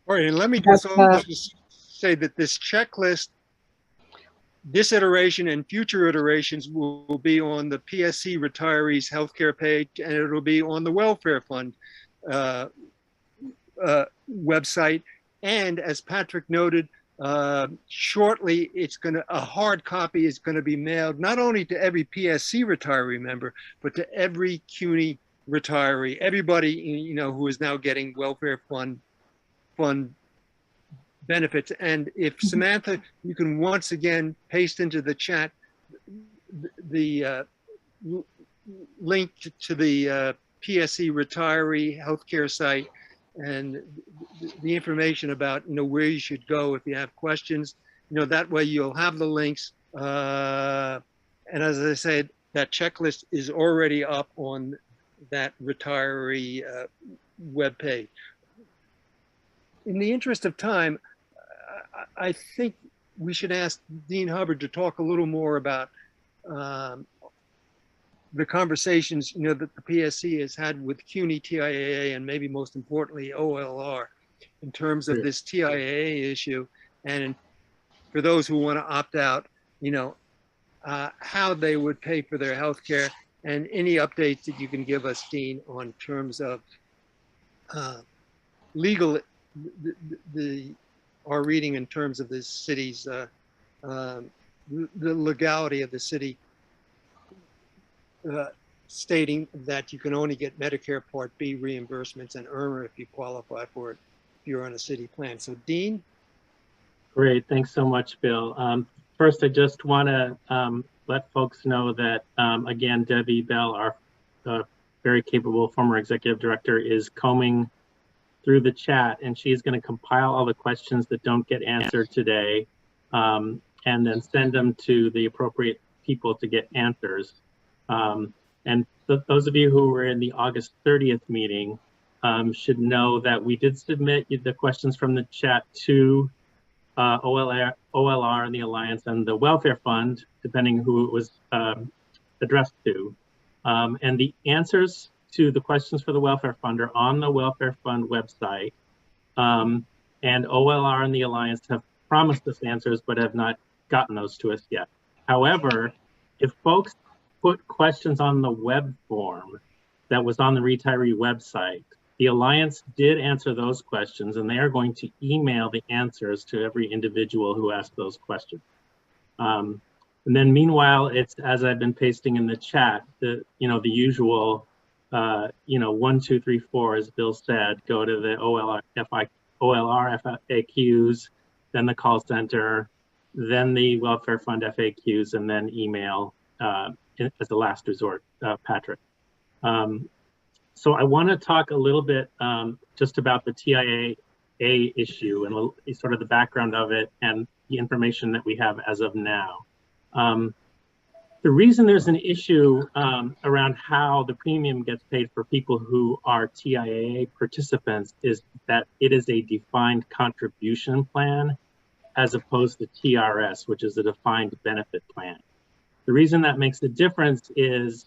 All right, and let me just also say that this checklist, this iteration and future iterations will be on the PSC Retirees Healthcare page, and it'll be on the Welfare Fund website. And as Patrick noted, shortly, a hard copy is going to be mailed not only to every PSC retiree member, but to every CUNY retiree, everybody who is now getting welfare fund benefits. And if Samantha, you can once again paste into the chat the link to the PSC retiree healthcare site and the information about where you should go if you have questions. That way you'll have the links. And as I said, that checklist is already up on that retiree webpage. In the interest of time, I think we should ask Dean Hubbard to talk a little more about the conversations that the PSC has had with CUNY, TIAA, and maybe most importantly OLR in terms of this TIAA issue, and for those who want to opt out, how they would pay for their health care, and any updates that you can give us, Dean, on terms of legal, our reading in terms of the city's, the legality of the city stating that you can only get Medicare Part B reimbursements and Irma if you qualify for it, if you're on a city plan. So Dean? Great, thanks so much, Bill. First, I just want to let folks know that, again, Debbie Bell, our very capable former executive director, is combing through the chat, and she's going to compile all the questions that don't get answered today, and then send them to the appropriate people to get answers. And those of you who were in the August 30th meeting should know that we did submit the questions from the chat to OLR and the Alliance and the Welfare Fund, depending who it was addressed to. And the answers to the questions for the Welfare Fund are on the Welfare Fund website. And OLR and the Alliance have promised us answers, but have not gotten those to us yet. However, if folks put questions on the web form that was on the retiree website, the Alliance did answer those questions, and they are going to email the answers to every individual who asked those questions. And then meanwhile, it's, as I've been pasting in the chat, the usual 1, 2, 3, 4, as Bill said, go to the OLR FAQs, then the call center, then the Welfare Fund FAQs, and then email as the last resort, Patrick. So I want to talk a little bit just about the TIAA issue and sort of the background of it and the information that we have as of now. The reason there's an issue around how the premium gets paid for people who are TIAA participants is that it is a defined contribution plan as opposed to TRS, which is a defined benefit plan. The reason that makes a difference is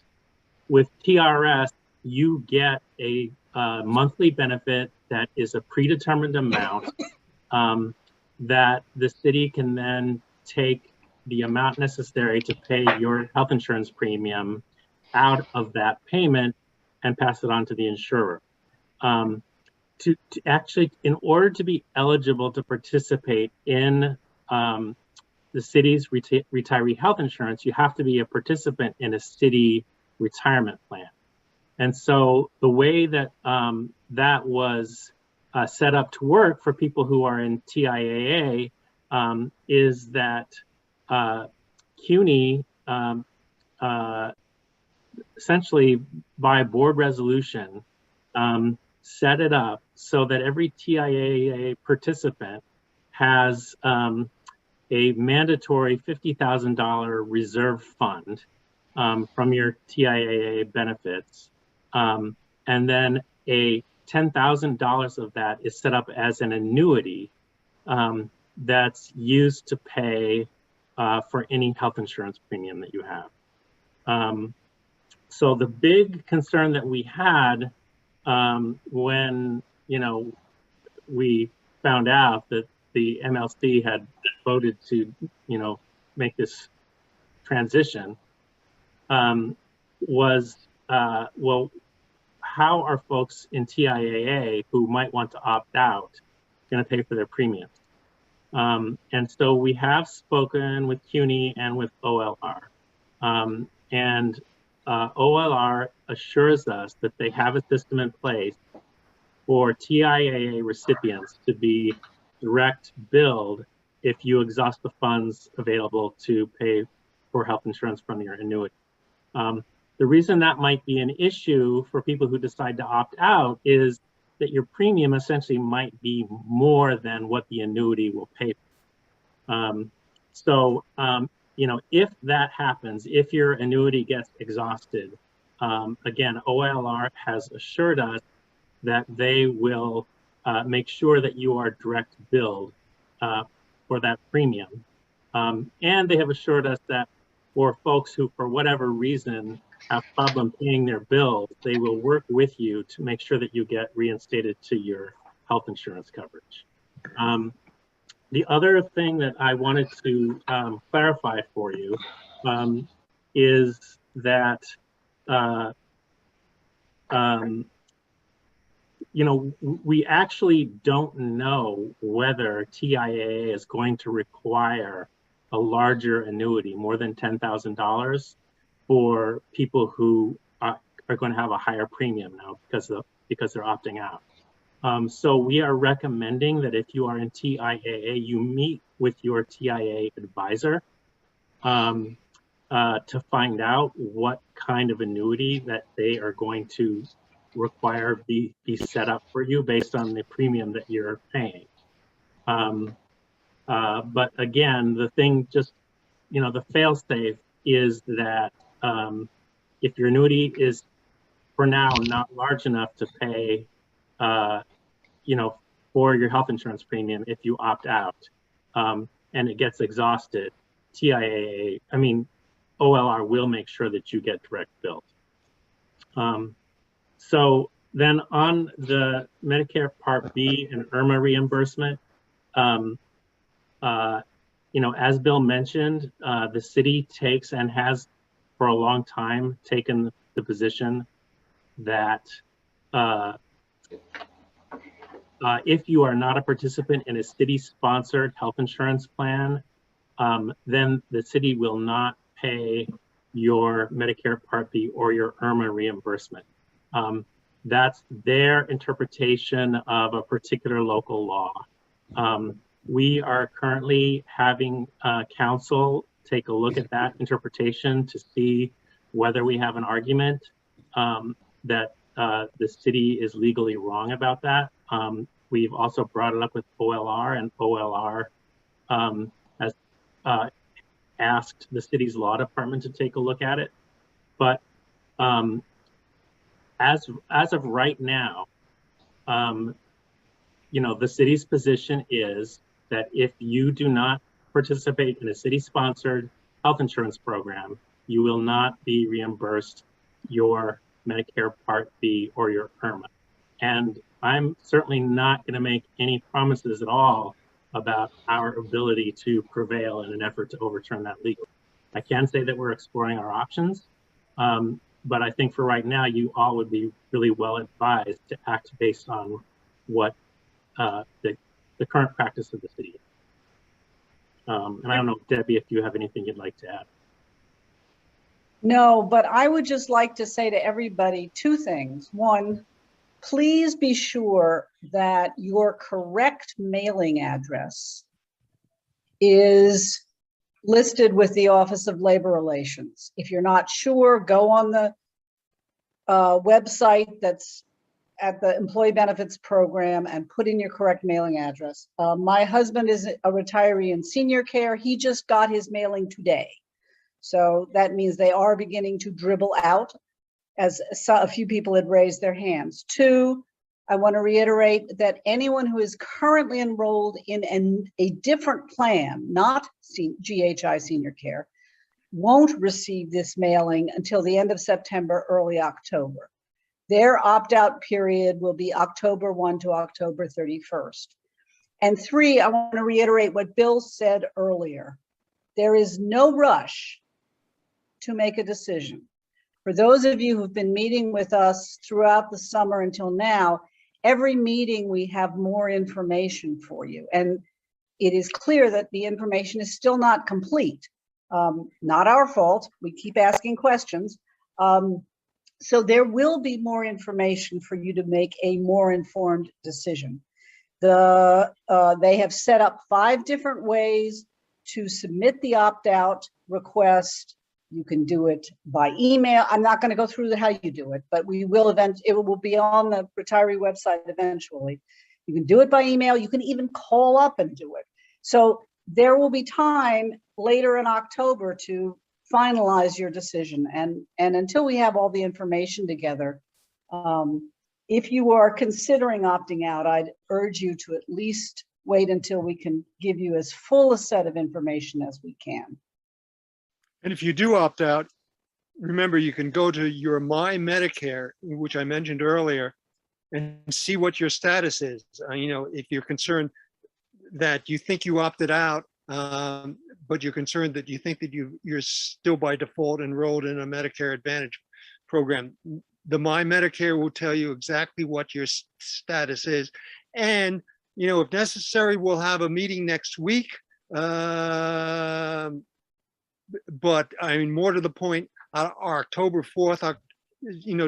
with TRS, you get a monthly benefit that is a predetermined amount that the city can then take the amount necessary to pay your health insurance premium out of that payment and pass it on to the insurer. To actually, in order to be eligible to participate in the city's retiree health insurance, you have to be a participant in a city retirement plan. And so the way that that was set up to work for people who are in TIAA is that CUNY essentially by board resolution set it up so that every TIAA participant has a mandatory $50,000 reserve fund from your TIAA benefits. And then a $10,000 of that is set up as an annuity that's used to pay for any health insurance premium that you have. So the big concern that we had when we found out that the MLC had voted to make this transition was well, how are folks in TIAA who might want to opt out going to pay for their premiums? And so we have spoken with CUNY and with OLR. And OLR assures us that they have a system in place for TIAA recipients to be direct billed if you exhaust the funds available to pay for health insurance from your annuity. The reason that might be an issue for people who decide to opt out is that your premium essentially might be more than what the annuity will pay for. If that happens, if your annuity gets exhausted, again, OLR has assured us that they will make sure that you are direct billed for that premium. And they have assured us that for folks who, for whatever reason, have problem paying their bills, they will work with you to make sure that you get reinstated to your health insurance coverage. The other thing that I wanted to clarify for you is that we actually don't know whether TIAA is going to require a larger annuity, more than $10,000, for people who are going to have a higher premium now because they're opting out. So we are recommending that if you are in TIAA, you meet with your TIAA advisor to find out what kind of annuity that they are going to require be set up for you based on the premium that you're paying. But again, the thing just, the fail-safe is that if your annuity is for now not large enough to pay, for your health insurance premium, if you opt out and it gets exhausted, OLR will make sure that you get direct billed. So then on the Medicare Part B and Irma reimbursement, as Bill mentioned, the city takes and has for a long time taken the position that if you are not a participant in a city-sponsored health insurance plan, then the city will not pay your Medicare Part B or your Irma reimbursement. That's their interpretation of a particular local law. We are currently having council take a look at that interpretation to see whether we have an argument that the city is legally wrong about that. We've also brought it up with OLR, and OLR has asked the city's law department to take a look at it. But as of right now, the city's position is that if you do not participate in a city-sponsored health insurance program, you will not be reimbursed your Medicare Part B or your Irma. And I'm certainly not going to make any promises at all about our ability to prevail in an effort to overturn that legally. I can say that we're exploring our options, but I think for right now, you all would be really well advised to act based on what the current practice of the city is. And I don't know, Debbie, if you have anything you'd like to add. No, but I would just like to say to everybody two things. One, please be sure that your correct mailing address is listed with the Office of Labor Relations. If you're not sure, go on the website that's at the Employee Benefits Program and put in your correct mailing address. My husband is a retiree in senior care. He just got his mailing today. So that means they are beginning to dribble out, as a few people had raised their hands. Two, I want to reiterate that anyone who is currently enrolled in a different plan, not GHI Senior Care, won't receive this mailing until the end of September, early October. Their opt-out period will be October 1 to October 31st. And three, I want to reiterate what Bill said earlier. There is no rush to make a decision. For those of you who've been meeting with us throughout the summer until now, every meeting we have more information for you. And it is clear that the information is still not complete. Not our fault, we keep asking questions. So there will be more information for you to make a more informed decision. They have set up 5 different ways to submit the opt-out request. You can do it by email. I'm not going to go through how you do it, but it will be on the retiree website eventually. You can do it by email. You can even call up and do it. So there will be time later in October to finalize your decision. And until we have all the information together, if you are considering opting out, I'd urge you to at least wait until we can give you as full a set of information as we can. And if you do opt out, remember you can go to your My Medicare, which I mentioned earlier, and see what your status is. If you're concerned that you think you opted out, but you're concerned that you think that you're still by default enrolled in a Medicare Advantage program, the My Medicare will tell you exactly what your status is. And, if necessary, we'll have a meeting next week. But more to the point, our October 4th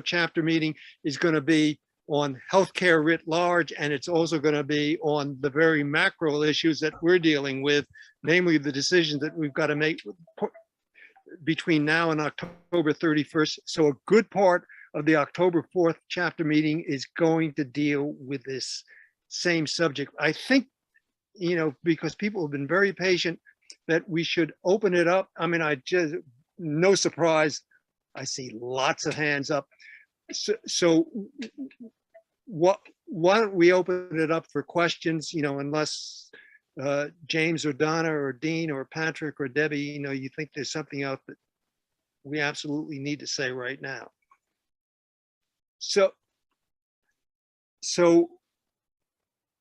chapter meeting is going to be on healthcare writ large, and it's also going to be on the very macro issues that we're dealing with, namely the decisions that we've got to make between now and October 31st. So a good part of the October 4th chapter meeting is going to deal with this same subject. I think, because people have been very patient, that we should open it up. I mean, no surprise, I see lots of hands up. So why don't we open it up for questions, unless James or Donna or Dean or Patrick or Debbie, you think there's something else that we absolutely need to say right now. So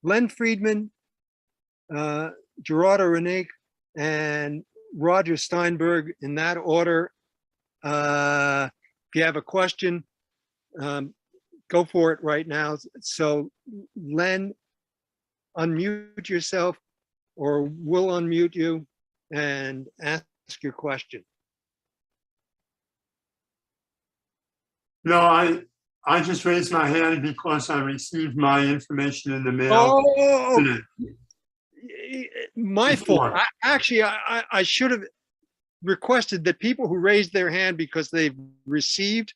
Len Friedman, Gerardo Renick, and Roger Steinberg, in that order. If you have a question, go for it right now. So Len, unmute yourself, or we'll unmute you and ask your question. No, I just raised my hand because I received my information in the mail. Oh, today. My fault. I should have requested that people who raised their hand because they've received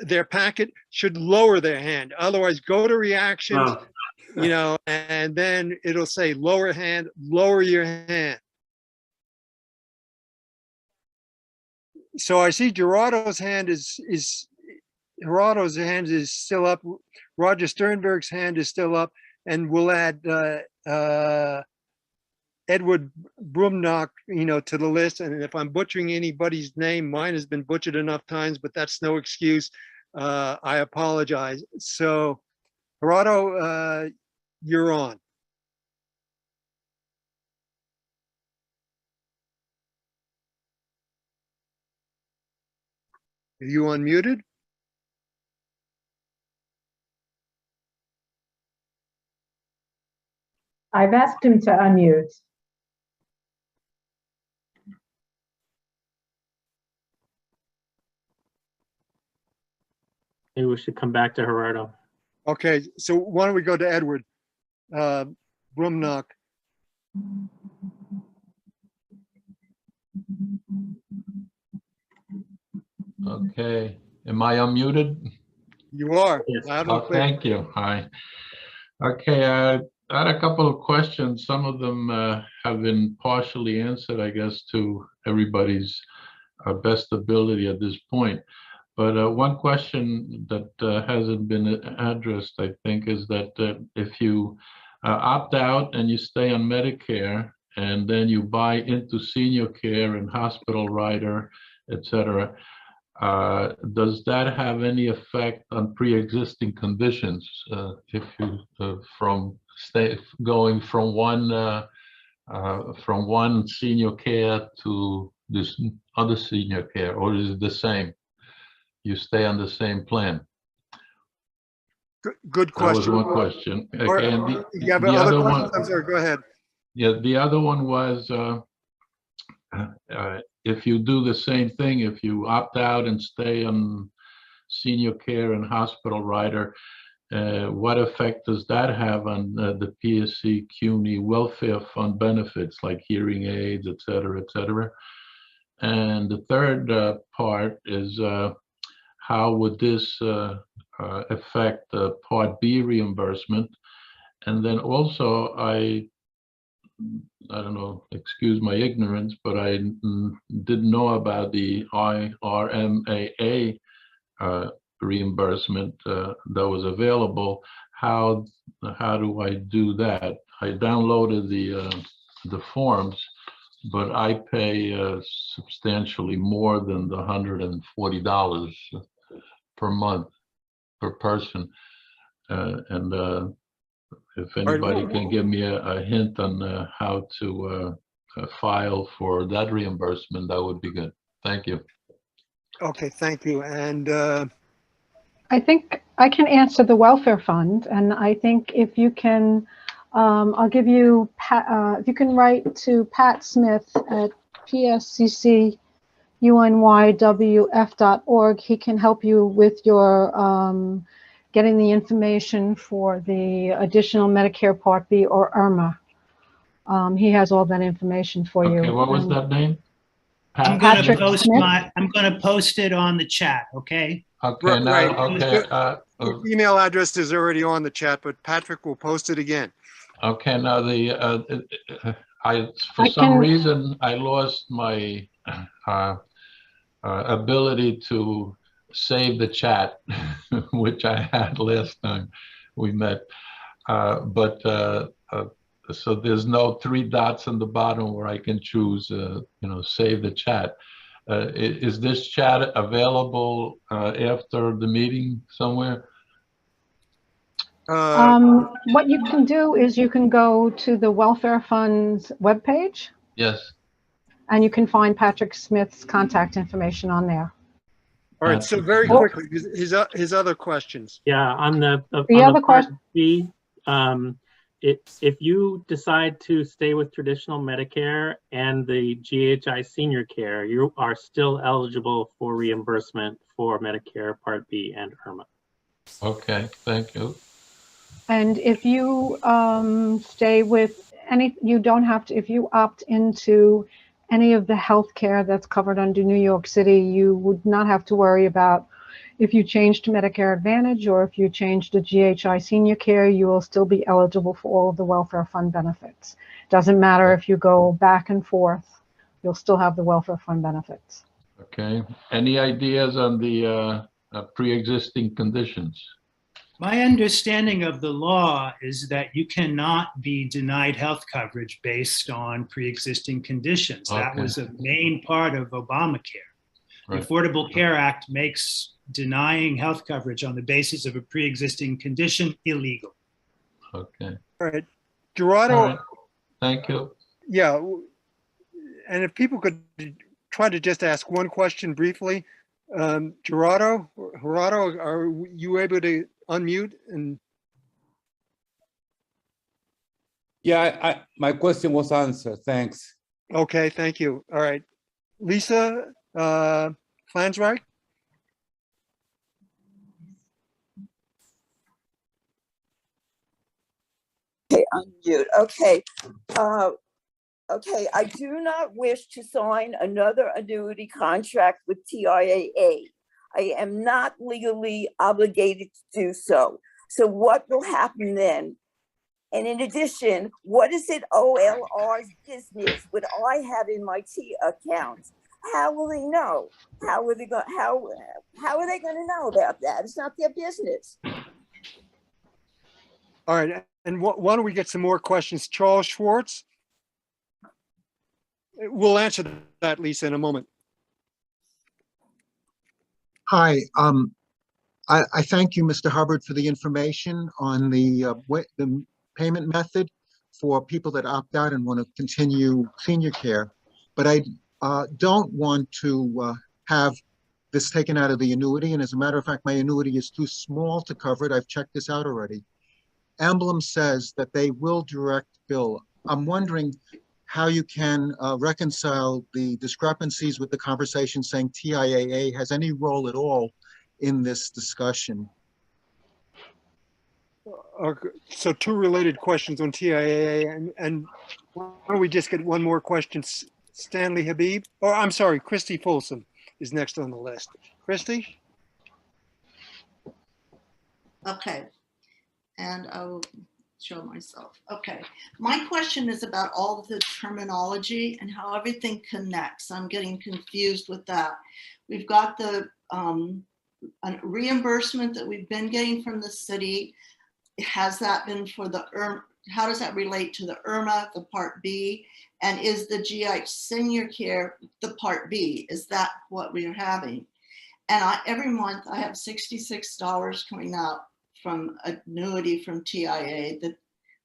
their packet should lower their hand. Otherwise, go to reactions, and then it'll say lower hand, lower your hand. So I see Gerardo's hand is still up. Roger Sternberg's hand is still up, and we'll add Edward Brumnock, to the list. And if I'm butchering anybody's name, mine has been butchered enough times, but that's no excuse. I apologize. So, Gerardo, you're on. Are you unmuted? I've asked him to unmute. Maybe we should come back to Gerardo. Okay, so why don't we go to Edward Brumnock? Okay, am I unmuted? You are. Yes. Oh, thank you. Hi. Okay, I had a couple of questions. Some of them have been partially answered, I guess, to everybody's best ability at this point. But one question that hasn't been addressed, I think, is that if you opt out and you stay on Medicare, and then you buy into senior care and hospital rider, etc., does that have any effect on pre-existing conditions? If you going from one senior care to this other senior care, or is it the same? You stay on the same plan? Good question. That was one question. Okay, and you have the other other questions? one, I'm sorry, go ahead. Yeah, the other one was if you do the same thing, if you opt out and stay on senior care and hospital rider, what effect does that have on the PSC CUNY welfare fund benefits like hearing aids, et cetera, et cetera? And the third part is how would this affect Part B reimbursement? And then also, I don't know, excuse my ignorance, but I didn't know about the IRMAA reimbursement that was available. How do I do that? I downloaded the forms, but I pay substantially more than the $140 per month per person, and if anybody can give me a hint on how to file for that reimbursement, that would be good. Thank you. Okay, thank you. And I think I can answer the welfare fund, and I think if you can, I'll give you, if you can write to Pat Smith at PSCC unywf.org. He can help you with your getting the information for the additional Medicare Part B or Irma. He has all that information for you. Okay, what was that name? I'm going to Patrick post it on the chat, okay? Okay, now, Right. okay, The email address is already on the chat, but Patrick will post it again. okay, now for some reason, I lost my ability to save the chat, which I had last time we met. So there's no 3 dots on the bottom where I can choose, save the chat. Is this chat available after the meeting somewhere? What you can do is you can go to the Welfare Fund's webpage. Yes. And you can find Patrick Smith's contact information on there. All right, so very quickly, his other questions. Yeah, on the other question. B, if you decide to stay with traditional Medicare and the GHI senior care, you are still eligible for reimbursement for Medicare Part B and Irma. Okay, thank you. And if you stay with you don't have to, if you opt into any of the health care that's covered under New York City, you would not have to worry about if you change to Medicare Advantage or if you change to GHI senior care, you will still be eligible for all of the welfare fund benefits. Doesn't matter if you go back and forth, you'll still have the welfare fund benefits. Okay, any ideas on the pre-existing conditions? My understanding of the law is that you cannot be denied health coverage based on pre-existing conditions. That was a main part of Obamacare. Right. The Affordable Care Act makes denying health coverage on the basis of a pre-existing condition illegal. Okay. All right, Gerardo. All right. Thank you. Yeah, and if people could try to just ask one question briefly. Gerardo, are you able to unmute? And yeah, my question was answered. Thanks. Okay, thank you. All right, Lisa Flansreich. Okay, unmute. Okay. Okay, I do not wish to sign another annuity contract with TIAA. I am not legally obligated to do so. So what will happen then? And in addition, what is it OLR's business? What I have in my T account? How will they know? How are they going to know about that? It's not their business. All right, and why don't we get some more questions? Charles Schwartz. We'll answer that, Lisa, in a moment. Hi, I thank you, Mr. Hubbard, for the information on the payment method for people that opt out and want to continue senior care. But I don't want to have this taken out of the annuity. And as a matter of fact, my annuity is too small to cover it. I've checked this out already. Emblem says that they will direct bill. I'm wondering how you can reconcile the discrepancies with the conversation saying TIAA has any role at all in this discussion. Okay, so 2 related questions on TIAA, and why don't we just get one more question? Stanley Habib, or I'm sorry, Christy Folsom is next on the list. Christy? Okay, and I will show myself. Okay, my question is about all of the terminology and how everything connects. I'm getting confused with that. We've got the reimbursement that we've been getting from the city. Has that been for the Irma? How does that relate to the Irma, the Part B? And is the GI senior care the Part B? Is that what we're having? And every month I have $66 coming out from annuity from TIA that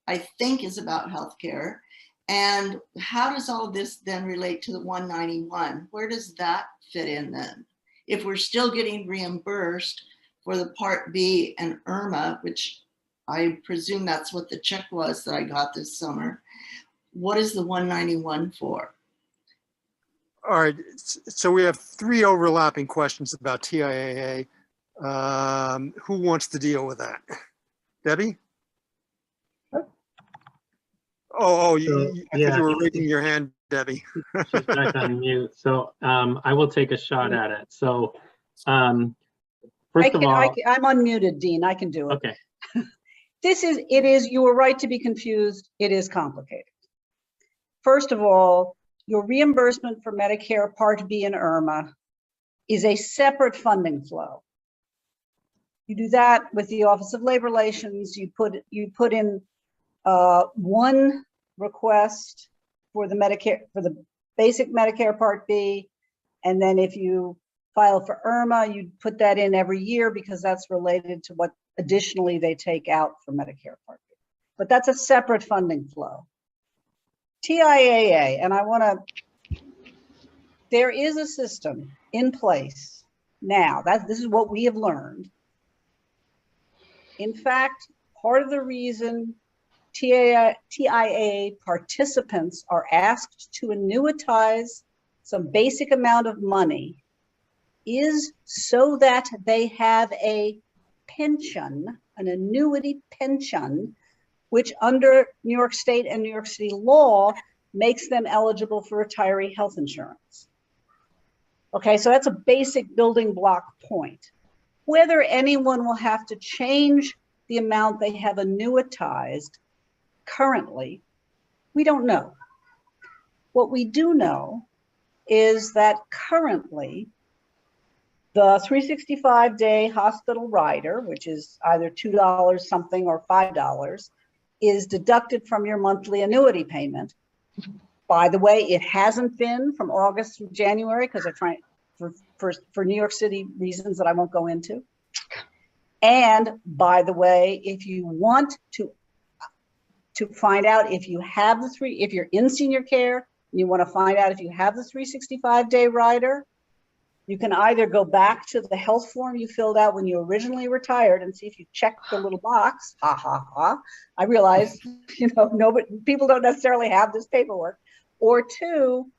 I think is about healthcare. And how does all this then relate to the 191? Where does that fit in then? If we're still getting reimbursed for the Part B and Irma, which I presume that's what the check was that I got this summer, what is the 191 for? All right, so we have three overlapping questions about TIAA. Who wants to deal with that? Debbie? Oh, I thought you were raising your hand, Debbie. She's back on mute. So I will take a shot at it. So first of all, I'm unmuted, Dean. I can do it. Okay. You were right to be confused. It is complicated. First of all, your reimbursement for Medicare Part B and Irma is a separate funding flow. You do that with the Office of Labor Relations. You put in one request for the basic Medicare Part B, and then if you file for Irma, you put that in every year because that's related to what additionally they take out for Medicare Part B. But that's a separate funding flow. TIAA, and there is a system in place now. This is what we have learned. In fact, part of the reason TIAA participants are asked to annuitize some basic amount of money is so that they have a pension, an annuity pension, which under New York State and New York City law makes them eligible for retiree health insurance. Okay, so that's a basic building block point. Whether anyone will have to change the amount they have annuitized currently, we don't know. What we do know is that currently the 365-day hospital rider, which is either $2 something or $5, is deducted from your monthly annuity payment. By the way, it hasn't been from August through January because they're trying for New York City reasons that I won't go into. And by the way, if you want to find out if you have if you're in senior care, and you want to find out if you have the 365-day rider, you can either go back to the health form you filled out when you originally retired and see if you checked the little box. Ha ha ha. I realize, people don't necessarily have this paperwork. Or two,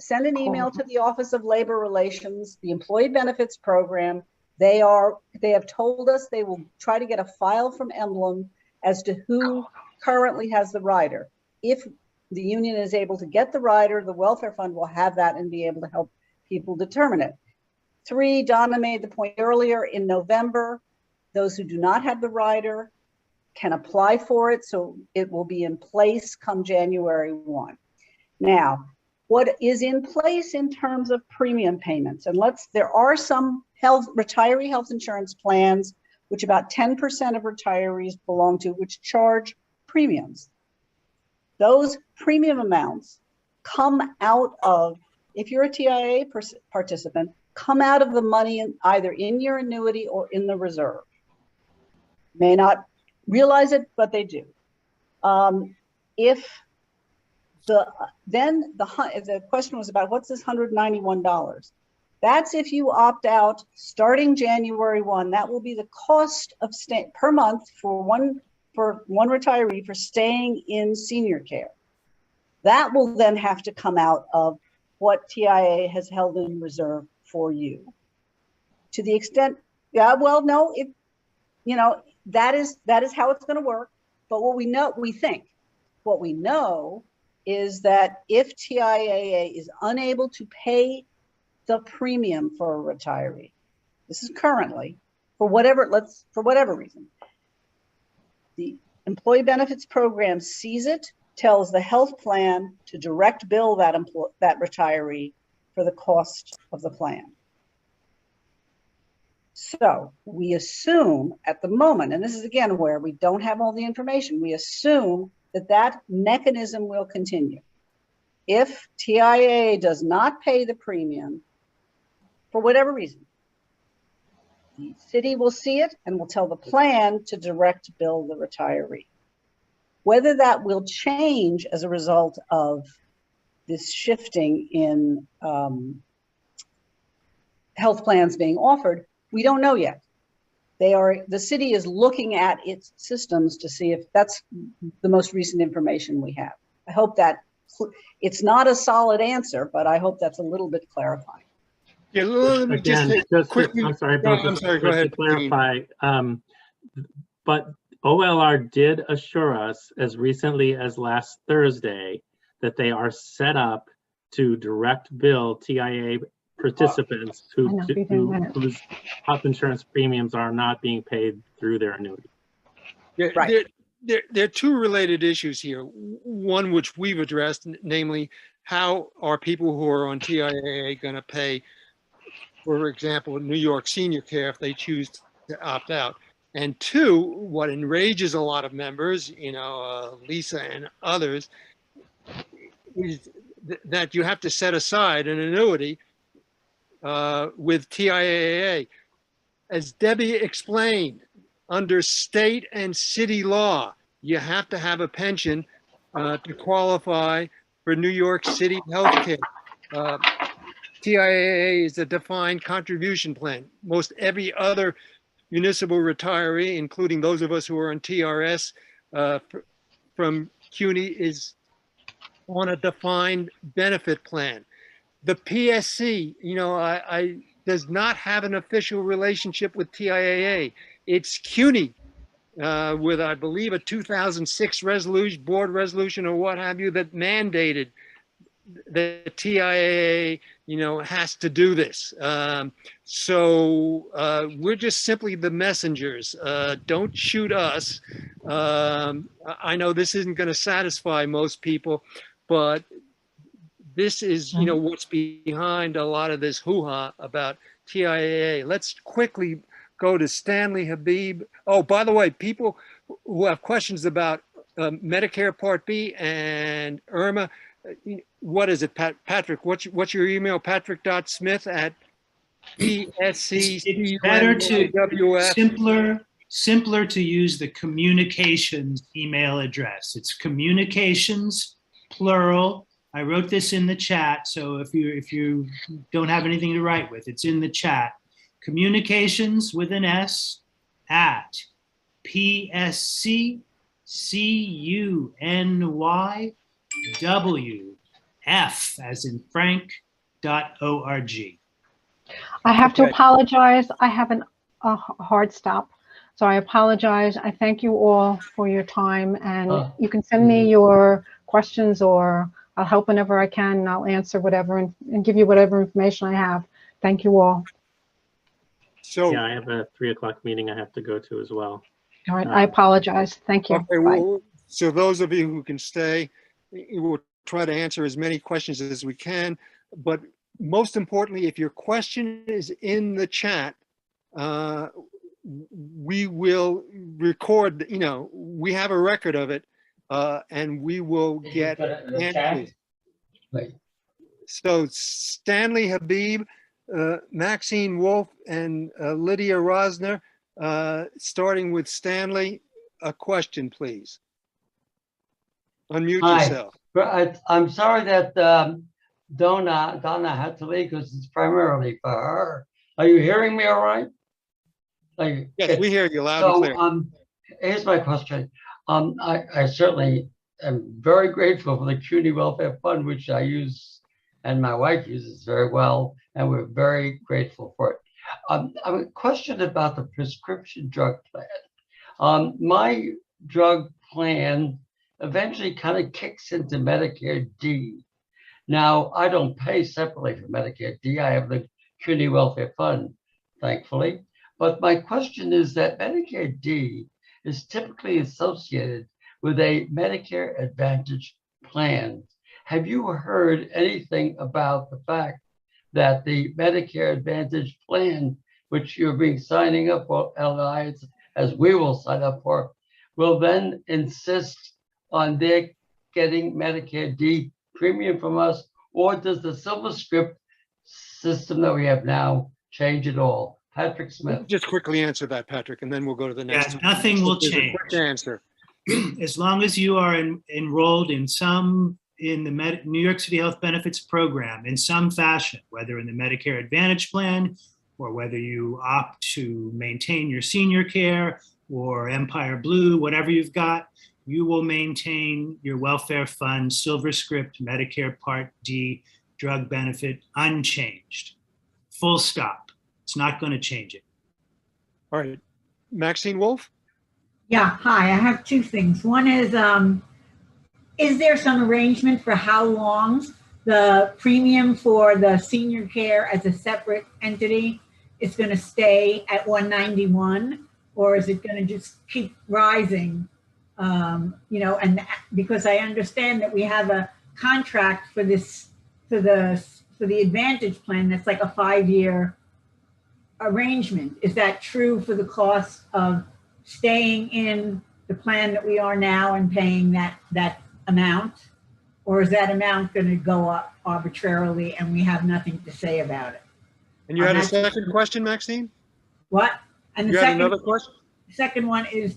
send an email to the Office of Labor Relations, the Employee Benefits Program. They have told us they will try to get a file from Emblem as to who currently has the rider. If the union is able to get the rider, the welfare fund will have that and be able to help people determine it. Three, Donna made the point earlier, in November, those who do not have the rider can apply for it, so it will be in place come January 1. Now, what is in place in terms of premium payments? And there are some retiree health insurance plans, which about 10% of retirees belong to, which charge premiums. Those premium amounts come out of, if you're a TIA participant, come out of the money either in your annuity or in the reserve. May not realize it, but they do. Then the question was about what's this $191? That's if you opt out starting January 1. That will be the cost of per month for one retiree for staying in senior care. That will then have to come out of what TIA has held in reserve for you. To the extent, that is how it's going to work. But what we know is that if TIAA is unable to pay the premium for a retiree, this is currently, for whatever reason, the Employee Benefits Program sees it, tells the health plan to direct bill that retiree for the cost of the plan. So we assume at the moment, and this is again where we don't have all the information, we assume that mechanism will continue. If TIA does not pay the premium for whatever reason, the city will see it and will tell the plan to direct bill the retiree. Whether that will change as a result of this shifting in health plans being offered, we don't know yet. The city is looking at its systems to see if that's the most recent information we have. I hope that it's not a solid answer, but I hope that's a little bit clarifying. Yeah, let me just Again, quickly. I'm sorry, No, Bill, I'm sorry, go just to ahead. clarify, but OLR did assure us as recently as last Thursday that they are set up to direct bill TIA participants whose health insurance premiums are not being paid through their annuity. Yeah, there are two related issues here. One which we've addressed, namely, how are people who are on TIAA going to pay, for example, New York Senior Care if they choose to opt out? And two, what enrages a lot of members, Lisa and others, is that you have to set aside an annuity with TIAA. As Debbie explained, under state and city law, you have to have a pension to qualify for New York City healthcare. TIAA is a defined contribution plan. Most every other municipal retiree, including those of us who are on TRS from CUNY, is on a defined benefit plan. The PSC, does not have an official relationship with TIAA. It's CUNY with, I believe, a 2006 resolution, board resolution or what have you, that mandated that TIAA, has to do this. So we're just simply the messengers. Don't shoot us. I know this isn't going to satisfy most people, but this is, what's behind a lot of this hoo-ha about TIAA. Let's quickly go to Stanley Habib. Oh, by the way, people who have questions about Medicare Part B and Irma, what is it, Patrick? What's your email? Patrick.smith@PSC. It's better to simpler to use the communications email address. It's communications, plural. I wrote this in the chat, so if you don't have anything to write with, it's in the chat. Communications with an S at PSC CUNY WF as in Frank.org. I have to apologize. I have a hard stop. So I apologize. I thank you all for your time, and you can send me your questions, or I'll help whenever I can, and I'll answer whatever and give you whatever information I have. Thank you all. So yeah, I have a 3 o'clock meeting I have to go to as well. All right, I apologize. Thank you. Okay, well, so those of you who can stay, we'll try to answer as many questions as we can. But most importantly, if your question is in the chat, we will record, we have a record of it, and we will get answers. So Stanley Habib, Maxine Wolf, and Lydia Rosner, starting with Stanley, a question, please. Unmute yourself. I'm sorry that Donna had to leave because it's primarily for her. Are you hearing me all right? Yes, we hear you loud and clear. Here's my question. I certainly am very grateful for the CUNY Welfare Fund, which I use and my wife uses very well, and we're very grateful for it. I'm a question about the prescription drug plan. My drug plan eventually kind of kicks into Medicare D. Now, I don't pay separately for Medicare D. I have the CUNY Welfare Fund, thankfully. But my question is that Medicare D is typically associated with a Medicare Advantage plan. Have you heard anything about the fact that the Medicare Advantage plan, which you're signing up for, as we will sign up for, will then insist on their getting Medicare D premium from us, or does the Silver Script system that we have now change it all? Patrick Smith. Just quickly answer that, Patrick, and then we'll go to the next. Yeah, nothing will change. Quick answer. As long as you are enrolled in the New York City Health Benefits Program in some fashion, whether in the Medicare Advantage plan or whether you opt to maintain your senior care, or Empire Blue, whatever you've got, you will maintain your welfare fund, SilverScript, Medicare Part D, drug benefit unchanged. Full stop. It's not going to change it. All right. Maxine Wolf? Yeah, hi, I have two things. One is there some arrangement for how long the premium for the senior care as a separate entity is going to stay at 191, or is it going to just keep rising? You know, and because I understand that we have a contract for this, for the Advantage plan that's like a 5-year arrangement. Is that true for the cost of staying in the plan that we are now and paying that amount? Or is that amount going to go up arbitrarily and we have nothing to say about it? And you had a second question, Maxine? What? And the You had another question? second one is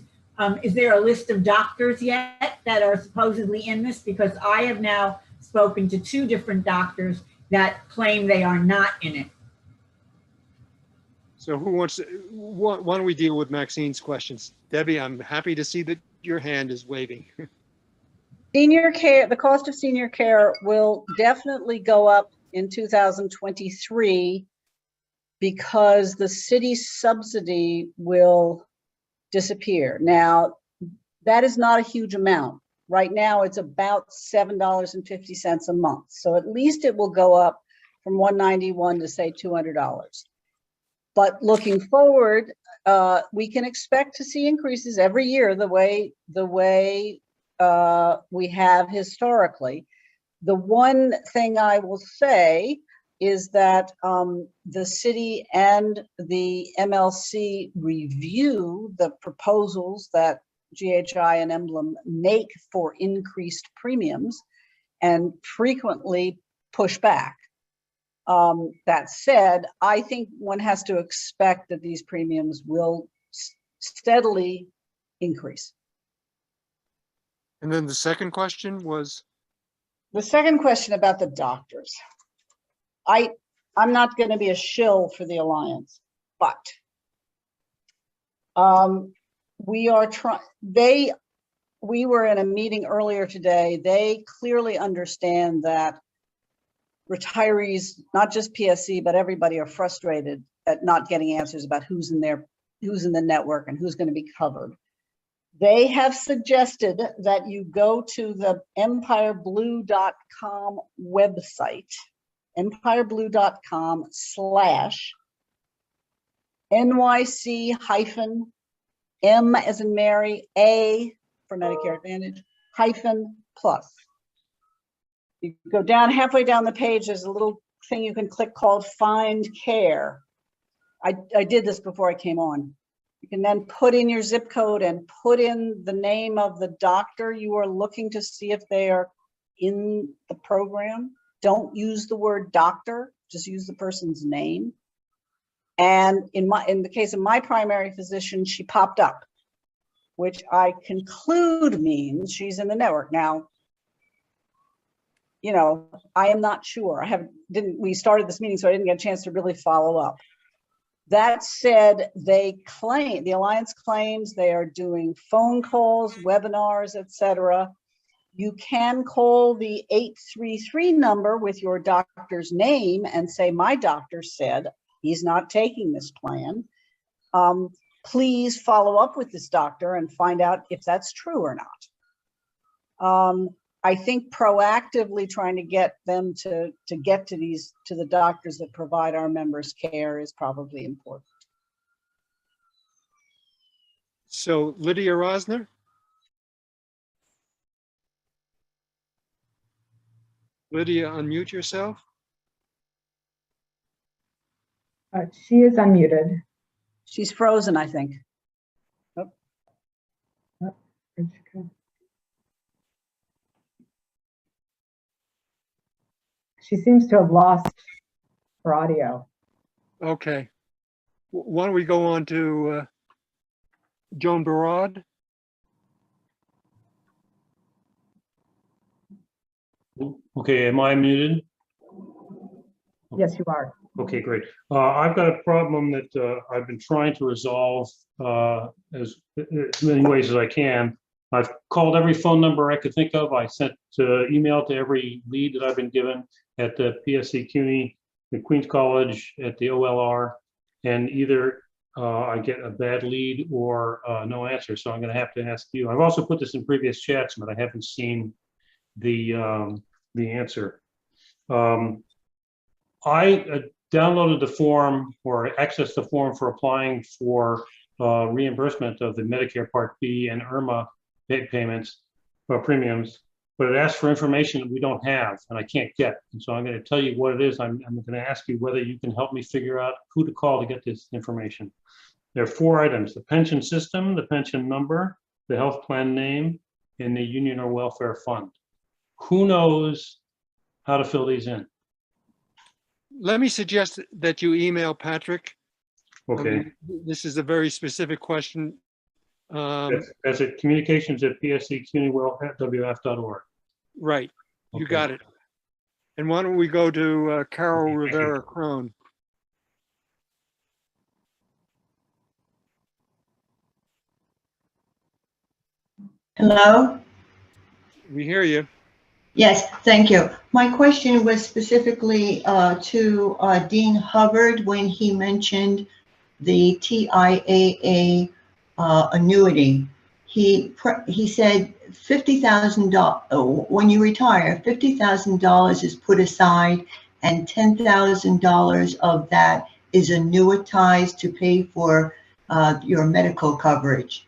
there a list of doctors yet that are supposedly in this? Because I have now spoken to 2 different doctors that claim they are not in it. So who wants to, why don't we deal with Maxine's questions? Debbie, I'm happy to see that your hand is waving. Senior care, the cost of senior care will definitely go up in 2023 because the city's subsidy will disappear. Now, that is not a huge amount. Right now, it's about $7.50 a month. So at least it will go up from $191 to say $200. But looking forward, we can expect to see increases every year the way we have historically. The one thing I will say is that the city and the MLC review the proposals that GHI and Emblem make for increased premiums and frequently push back. That said, I think one has to expect that these premiums will steadily increase. And then the second question was? The second question about the doctors. I'm not going to be a shill for the Alliance, but we were in a meeting earlier today. They clearly understand that retirees, not just PSC, but everybody, are frustrated at not getting answers about who's in the network and who's going to be covered. They have suggested that you go to the empireblue.com website, empireblue.com/NYC-M as in Mary, A for Medicare Advantage, +. You go down halfway down the page, there's a little thing you can click called Find Care. I did this before I came on. You can then put in your zip code and put in the name of the doctor you are looking to see if they are in the program. Don't use the word doctor, just use the person's name. And in the case of my primary physician, she popped up, which I conclude means she's in the network. Now, you know, I am not sure. We started this meeting, so I didn't get a chance to really follow up. That said, the Alliance claims they are doing phone calls, webinars, etc. You can call the 833 number with your doctor's name and say, my doctor said he's not taking this plan. Please follow up with this doctor and find out if that's true or not. I think proactively trying to get them to get to the doctors that provide our members care is probably important. So Lydia Rosner? Lydia, unmute yourself. She is unmuted. She's frozen, I think. Oh. Oh, where'd she go? She seems to have lost her audio. Okay. Why don't we go on to Joan Barad? Okay, am I muted? Yes, you are. Okay, great. I've got a problem that I've been trying to resolve as many ways as I can. I've called every phone number I could think of. I sent email to every lead that I've been given at the PSC CUNY, the Queens College, at the OLR, and either I get a bad lead or no answer. So I'm going to have to ask you. I've also put this in previous chats, but I haven't seen the answer. I downloaded the form or accessed the form for applying for reimbursement of the Medicare Part B and Irma payments or premiums, but it asks for information that we don't have and I can't get. And so I'm going to tell you what it is. I'm going to ask you whether you can help me figure out who to call to get this information. There are 4 items: the pension system, the pension number, the health plan name, and the union or welfare fund. Who knows how to fill these in? Let me suggest that you email Patrick. Okay. This is a very specific question. That's at communications@psccunywf.org. Right, you Okay. got it. And why don't we go to Carol Rivera Crone? Hello? We hear you. Yes, thank you. My question was specifically to Dean Hubbard when he mentioned the TIAA annuity. He said $50,000, when you retire, $50,000 is put aside and $10,000 of that is annuitized to pay for your medical coverage.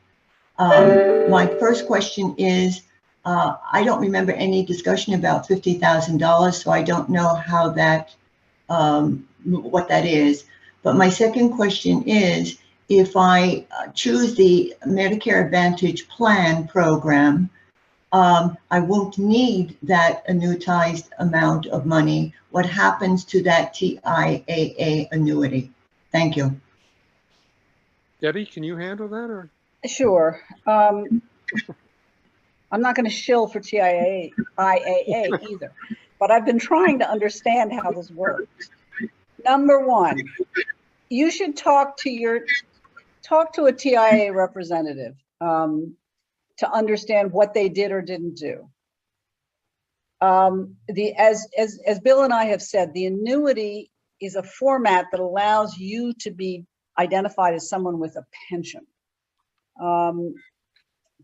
My first question is, I don't remember any discussion about $50,000, so I don't know how that, what that is. But my second question is, if I choose the Medicare Advantage plan program, I won't need that annuitized amount of money. What happens to that TIAA annuity? Thank you. Debbie, can you handle that or? Sure. I'm not going to shill for TIAA either, but I've been trying to understand how this works. Number one, you should talk to a TIAA representative to understand what they did or didn't do. As Bill and I have said, the annuity is a format that allows you to be identified as someone with a pension.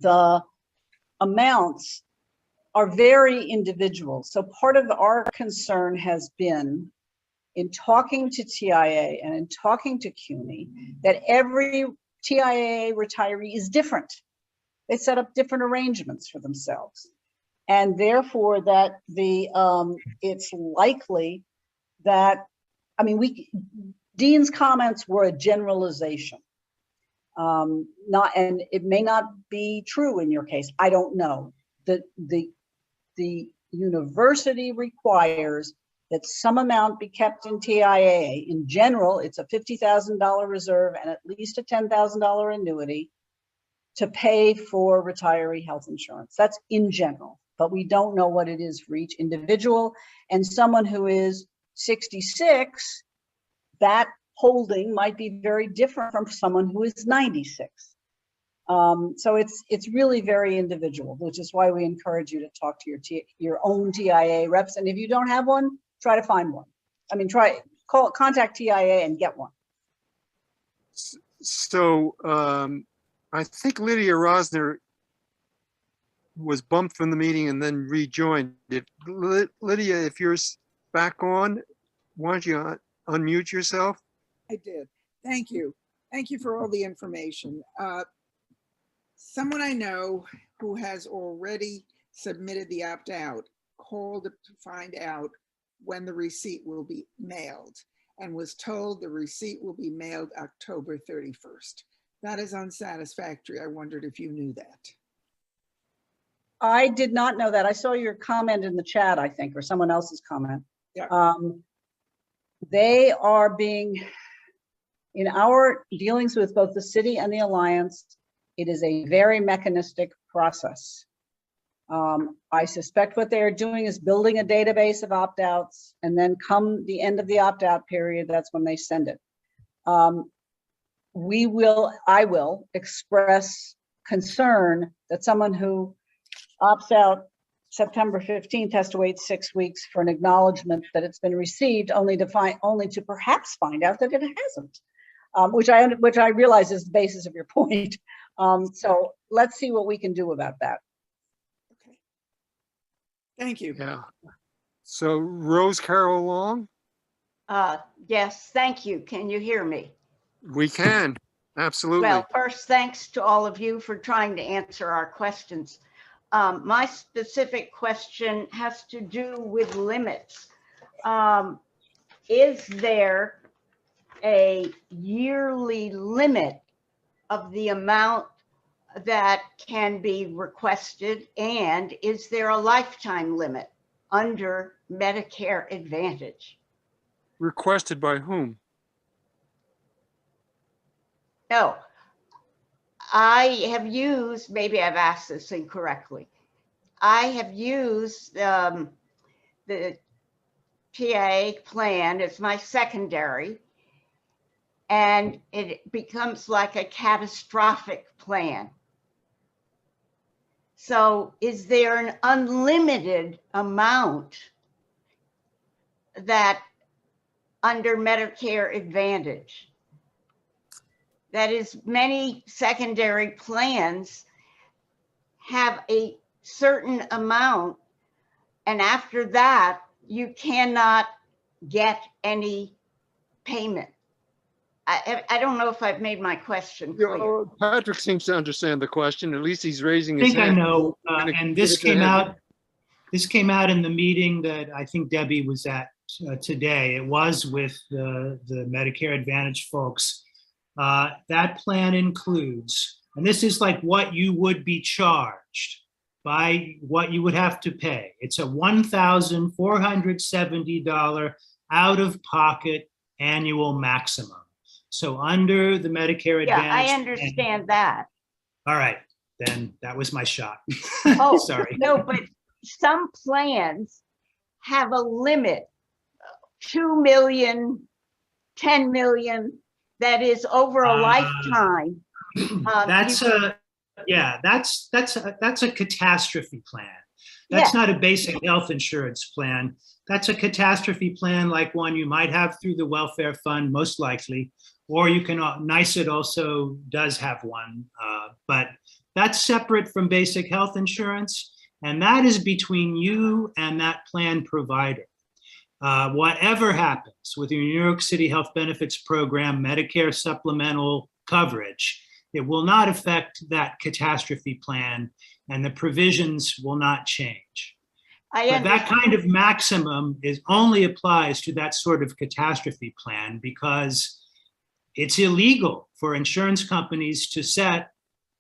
The amounts are very individual. So part of our concern has been in talking to TIAA and in talking to CUNY that every TIAA retiree is different. They set up different arrangements for themselves. And therefore that it's likely that, I mean, Dean's comments were a generalization. And it may not be true in your case. I don't know. The university requires that some amount be kept in TIAA. In general, it's a $50,000 reserve and at least a $10,000 annuity to pay for retiree health insurance. That's in general, but we don't know what it is for each individual. And someone who is 66, that holding might be very different from someone who is 96. So it's really very individual, which is why we encourage you to talk to your own TIAA reps. And if you don't have one, try to find one. I mean, contact TIAA and get one. So I think Lydia Rosner was bumped from the meeting and then rejoined. Lydia, if you're back on, why don't you unmute yourself? I did. Thank you. Thank you for all the information. Someone I know who has already submitted the opt-out called to find out when the receipt will be mailed and was told the receipt will be mailed October 31st. That is unsatisfactory. I wondered if you knew that. I did not know that. I saw your comment in the chat, I think, or someone else's comment. Yeah. They are being, in our dealings with both the city and the Alliance, it is a very mechanistic process. I suspect what they're doing is building a database of opt-outs, and then come the end of the opt-out period, that's when they send it. I will express concern that someone who opts out September 15th has to wait 6 weeks for an acknowledgement that it's been received, only to perhaps find out that it hasn't, which I realize is the basis of your point. So let's see what we can do about that. Thank you. Yeah. So Rose Carol Long, Yes, thank you. Can you hear me? we can, absolutely. Well, first, thanks to all of you for trying to answer our questions. My specific question has to do with limits. Is there a yearly limit of the amount that can be requested? And is there a lifetime limit under Medicare Advantage? Requested by whom? No, I have used, maybe I've asked this incorrectly. I have used the PA plan as my secondary, and it becomes like a catastrophic plan. So is there an unlimited amount that under Medicare Advantage? That is, many secondary plans have a certain amount, and after that, you cannot get any payment. I don't know if I've made my question clear. Patrick seems to understand the question. At least he's raising I his think hand. I know, and this came out in the meeting that I think Debbie was at today. It was with the Medicare Advantage folks. That plan includes, and this is like what you would be charged by what you would have to pay. It's a $1,470 out-of-pocket annual maximum. So under the Medicare Advantage. Yeah, I understand that. All right, then that was my shot. Oh, sorry. No, but some plans have a limit, 2 million, 10 million, that is over a lifetime. That's a catastrophe plan. That's not a basic health insurance plan. That's a catastrophe plan, like one you might have through the welfare fund, most likely, or you can, NICET also does have one, but that's separate from basic health insurance, and that is between you and that plan provider. Whatever happens with your New York City Health Benefits Program, Medicare supplemental coverage, it will not affect that catastrophe plan, and the provisions will not change. But that kind of maximum only applies to that sort of catastrophe plan, because it's illegal for insurance companies to set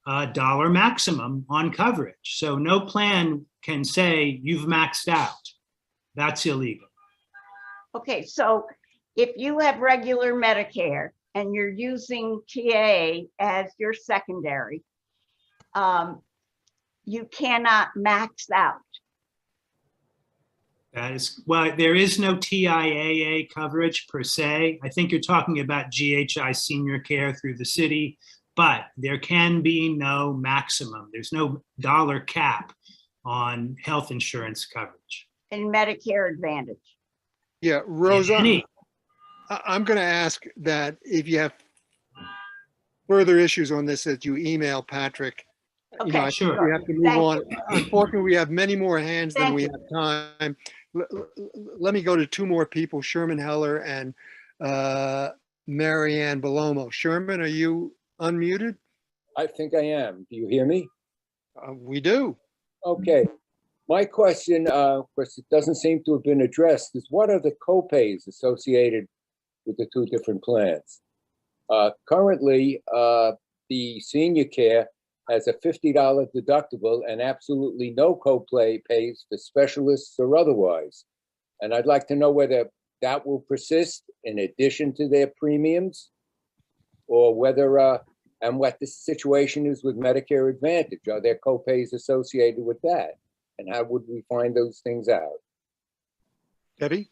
a dollar maximum on coverage. So no plan can say you've maxed out. That's illegal. Okay, so if you have regular Medicare and you're using TA as your secondary, you cannot max out. That is, well, there is no TIAA coverage per se. I think you're talking about GHI senior care through the city, but there can be no maximum. There's no dollar cap on health insurance coverage. In Medicare Advantage. Yeah, Rosa, I'm going to ask that if you have further issues on this, that you email Patrick. Okay, I think sure. we have to move on. Unfortunately, we have many more hands than we have time. Let me go to two more people, Sherman Heller and Marianne Belomo. Sherman, are you unmuted? I think I am. Do you hear me? We do. Okay. My question, of course, it doesn't seem to have been addressed, is what are the co-pays associated with the two different plans? Currently, the senior care has a $50 deductible and absolutely no co-pays for specialists or otherwise. And I'd like to know whether that will persist in addition to their premiums, or whether, and what the situation is with Medicare Advantage. Are there co-pays associated with that? And how would we find those things out? Debbie?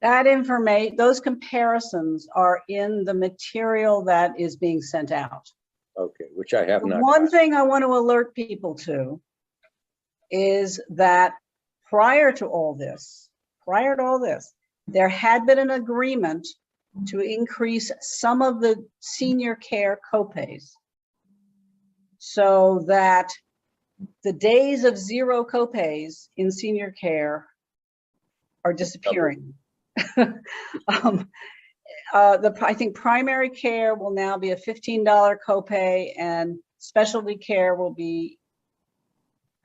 That information, those comparisons are in the material that is being sent out. Okay, which I have not. One thing I want to alert people to is that prior to all this, there had been an agreement to increase some of the senior care copays so that the days of zero copays in senior care are disappearing. I think primary care will now be a $15 copay and specialty care will be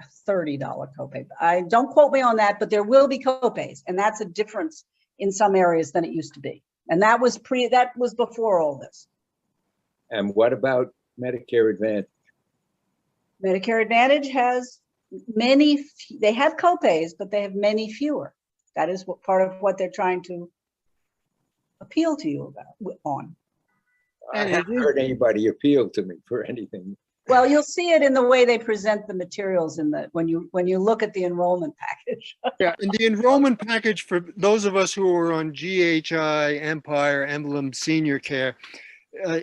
a $30 copay. I don't quote me on that, but there will be copays, and that's a difference in some areas than it used to be. And that was before all this. And what about Medicare Advantage? Medicare Advantage has they have copays, but they have many fewer. That is what part of what they're trying to appeal to you on. I haven't heard anybody appeal to me for anything. Well, you'll see it in the way they present the materials when you look at the enrollment package. Yeah, and the enrollment package for those of us who are on GHI, Empire, Emblem, Senior Care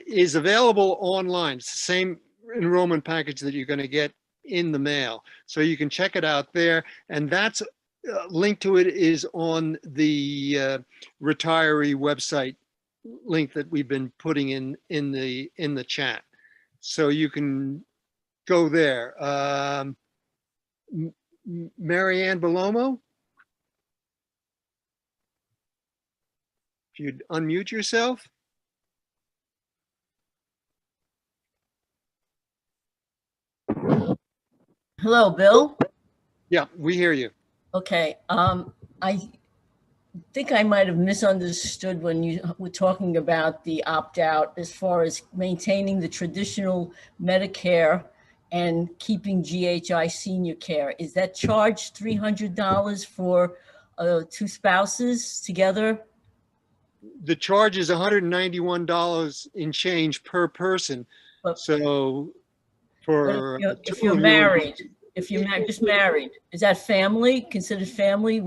is available online. It's the same enrollment package that you're going to get in the mail. So you can check it out there. And that's link to it is on the retiree website link that we've been putting in the chat. So you can go there. Marianne Belomo, if you'd unmute yourself. Hello, Bill. Yeah, we hear you. Okay. I think I might have misunderstood when you were talking about the opt-out as far as maintaining the traditional Medicare and keeping GHI senior care. Is that charged $300 for two spouses together? The charge is $191 in change per person. So for if you're married, if you're just married, is that family considered family?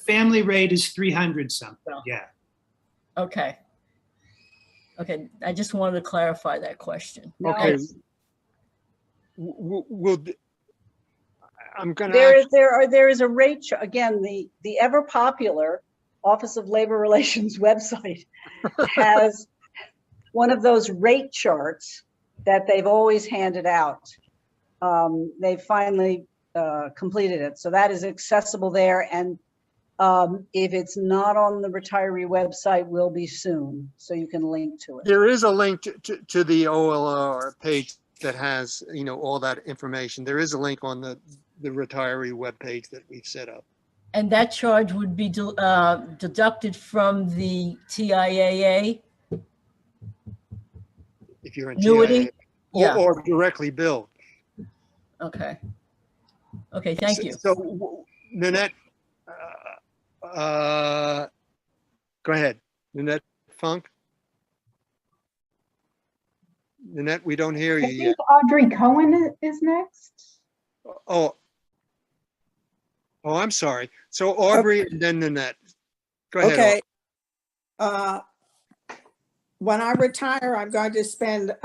Family rate is 300 something. Yeah. Okay. Okay. I just wanted to clarify that question. Okay. I'm gonna. There is a rate. Again, the ever popular Office of Labor Relations website has one of those rate charts that they've always handed out. They finally completed it, so that is accessible there. And if it's not on the retiree website, will be soon, so you can link to it. There is a link to the OLR page that has all that information. There is a link on the retiree webpage that we've set up. And that charge would be deducted from the TIAA? If you're in annuity? TIAA, or directly billed. Okay. Okay, thank you. So Nanette, go ahead. Nanette Funk. Nanette, we don't hear you yet. I think Audrey Cohen is next. Oh, I'm sorry. So Audrey and then Nanette. Go ahead. Okay. When I retire, I'm going to spend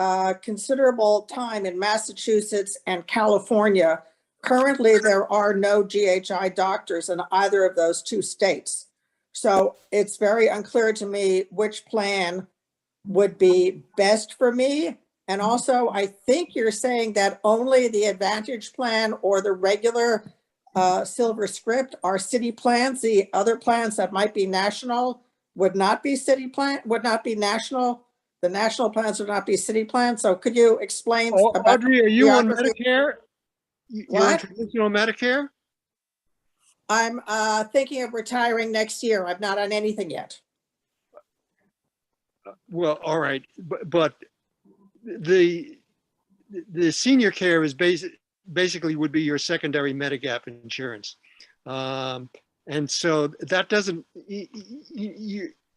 considerable time in Massachusetts and California. Currently, there are no GHI doctors in either of those two states. So it's very unclear to me which plan would be best for me. And also, I think you're saying that only the Advantage plan or the regular Silver Script are city plans. The other plans that might be national would not be city plan, would not be national. The national plans would not be city plans. So could you explain about Audrey, are you on geography? Medicare? You're on traditional Medicare? I'm thinking of retiring next year. I'm not on anything yet. Well, all right, but the senior care is basically would be your secondary Medigap insurance, and so that doesn't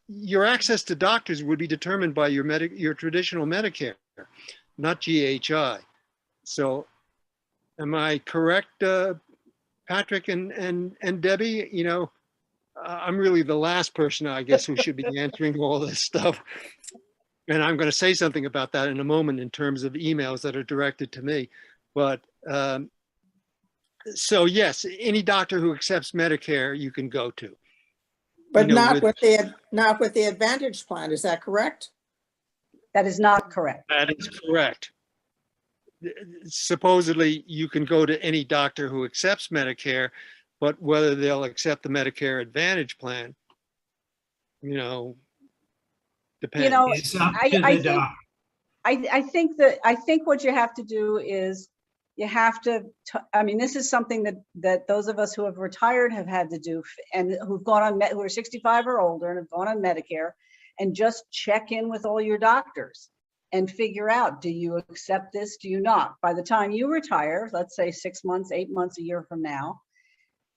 your access to doctors would be determined by your traditional Medicare, not GHI. So Am I correct, Patrick and Debbie? You know, I'm really the last person, I guess, who should be answering all this stuff. And I'm going to say something about that in a moment in terms of emails that are directed to me. But so yes, any doctor who accepts Medicare, you can go to. But You know, not with the Advantage plan, is that correct? That is not correct. That is correct. Supposedly, you can go to any doctor who accepts Medicare, but whether they'll accept the Medicare Advantage plan, you know, depends. You know, It's up to the doc. I think what you have to do is you have to, I mean, this is something that those of us who have retired have had to do, and who've gone on, who are 65 or older and have gone on Medicare, and just check in with all your doctors and figure out, do you accept this? Do you not? By the time you retire, let's say 6 months, 8 months, a year from now,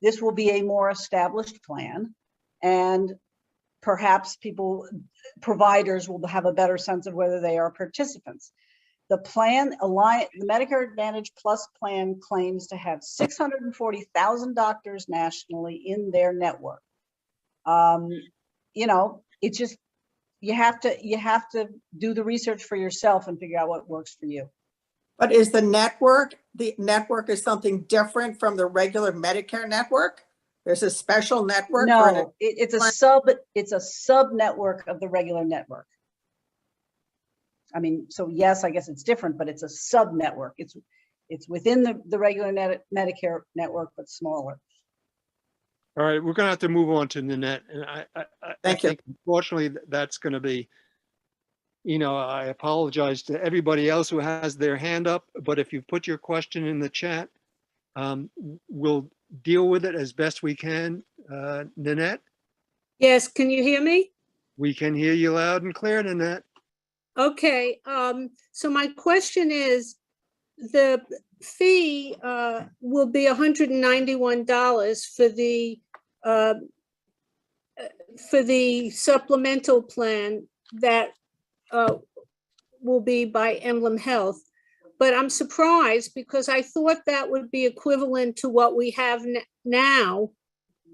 this will be a more established plan, and perhaps providers will have a better sense of whether they are participants. The plan, the Medicare Advantage Plus plan claims to have 640,000 doctors nationally in their network. You know, it's just, you have to do the research for yourself and figure out what works for you. But is the network is something different from the regular Medicare network? There's a special network? No, it's a sub network of the regular network. I mean, so yes, I guess it's different, but it's a sub network. It's within the regular Medicare network, but smaller. All right, we're going to have to move on to Nanette, and I think unfortunately that's going to be, you know, I apologize to everybody else who has their hand up, but if you put your question in the chat, we'll deal with it as best we can. Nanette? Yes, can you hear me? We can hear you loud and clear, Nanette. Okay, so my question is, the fee will be $191 for the supplemental plan that will be by Emblem Health. But I'm surprised because I thought that would be equivalent to what we have now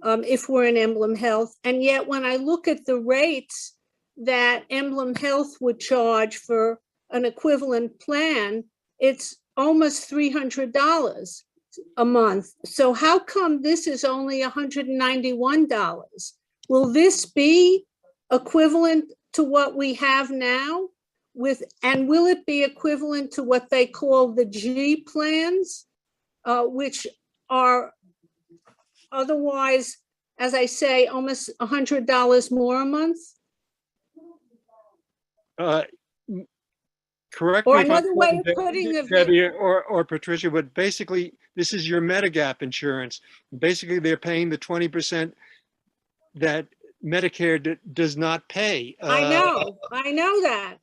if we're in Emblem Health. And yet when I look at the rates that Emblem Health would charge for an equivalent plan, it's almost $300 a month. So how come this is only $191? Will this be equivalent to what we have now? And will it be equivalent to what they call the G plans, which are otherwise, as I say, almost $100 more a month? Correct Or me if I'm another way wrong, of putting it, Debbie or Patricia, but basically this is your Medigap insurance. Basically, they're paying the 20% that Medicare does not pay. I know that,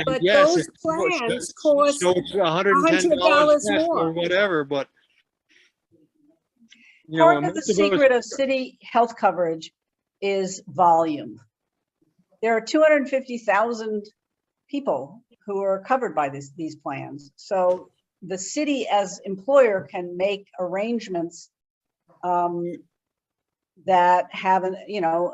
but yes, those plans cost so it's $110 $100 less more. or whatever, but you Part know, of the secret of city health coverage is volume. There are 250,000 people who are covered by these plans. So the city as employer can make arrangements that have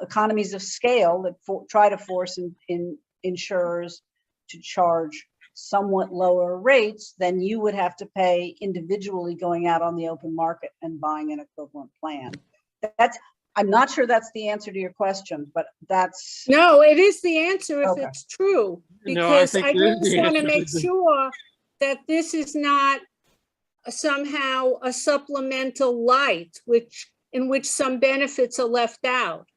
economies of scale that try to force in insurers to charge somewhat lower rates than you would have to pay individually going out on the open market and buying an equivalent plan. I'm not sure that's the answer to your question, but that's... No, it is the answer if Okay. it's true, No, I because think I it is just the want to answer. make sure that this is not somehow a supplemental light, in which some benefits are left out.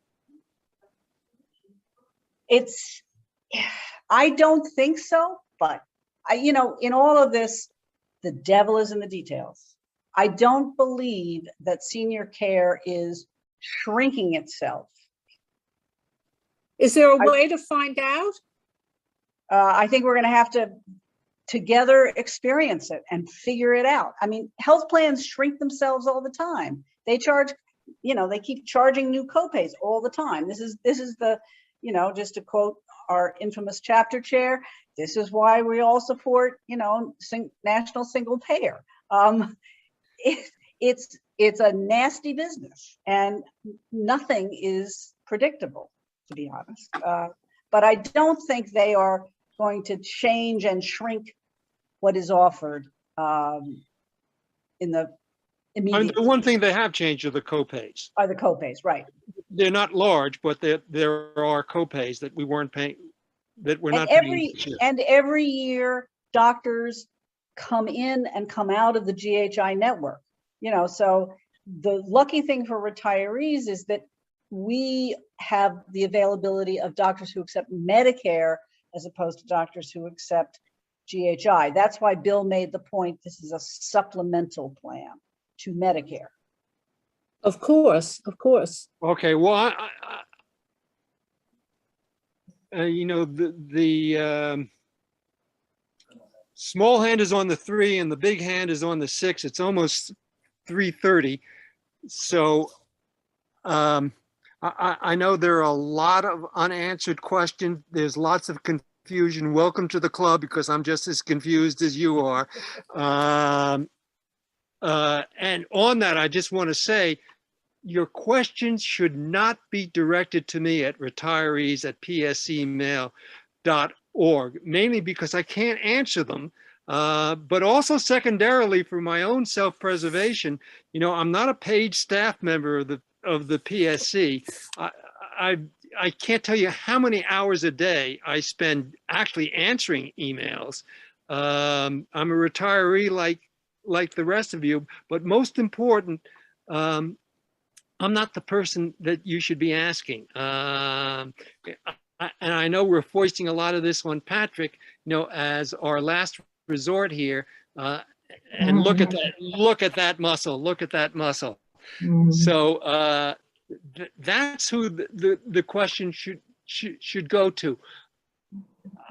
I don't think so, but in all of this, the devil is in the details. I don't believe that senior care is shrinking itself. Is there a way to find out? I think we're going to have to together experience it and figure it out. I mean, health plans shrink themselves all the time. They charge, they keep charging new copays all the time. This is the, just to quote our infamous chapter chair, this is why we all support, national single payer. It's a nasty business, and nothing is predictable, to be honest. But I don't think they are going to change and shrink what is offered in the immediate. The one thing they have changed are the copays. Are the copays, right? They're not large, but there are copays that we weren't paying, that we're And not every paying. and every year, doctors come in and come out of the GHI network. You know, so the lucky thing for retirees is that we have the availability of doctors who accept Medicare as opposed to doctors who accept GHI. That's why Bill made the point, this is a supplemental plan to Medicare. Of course, of course. Okay, well, you know, the small hand is on the 3 and the big hand is on the 6. It's almost 3:30. So I know there are a lot of unanswered questions. There's lots of confusion. Welcome to the club, because I'm just as confused as you are. And on that, I just want to say, your questions should not be directed to me at retirees@pscmail.org, mainly because I can't answer them. But also secondarily, for my own self-preservation, you know, I'm not a paid staff member of the PSC. I can't tell you how many hours a day I spend actually answering emails. I'm a retiree like the rest of you, but most important, I'm not the person that you should be asking. And I know we're foisting a lot of this on Patrick, you know, as our last resort here. And look at that muscle. Look at that muscle. So that's who the question should go to.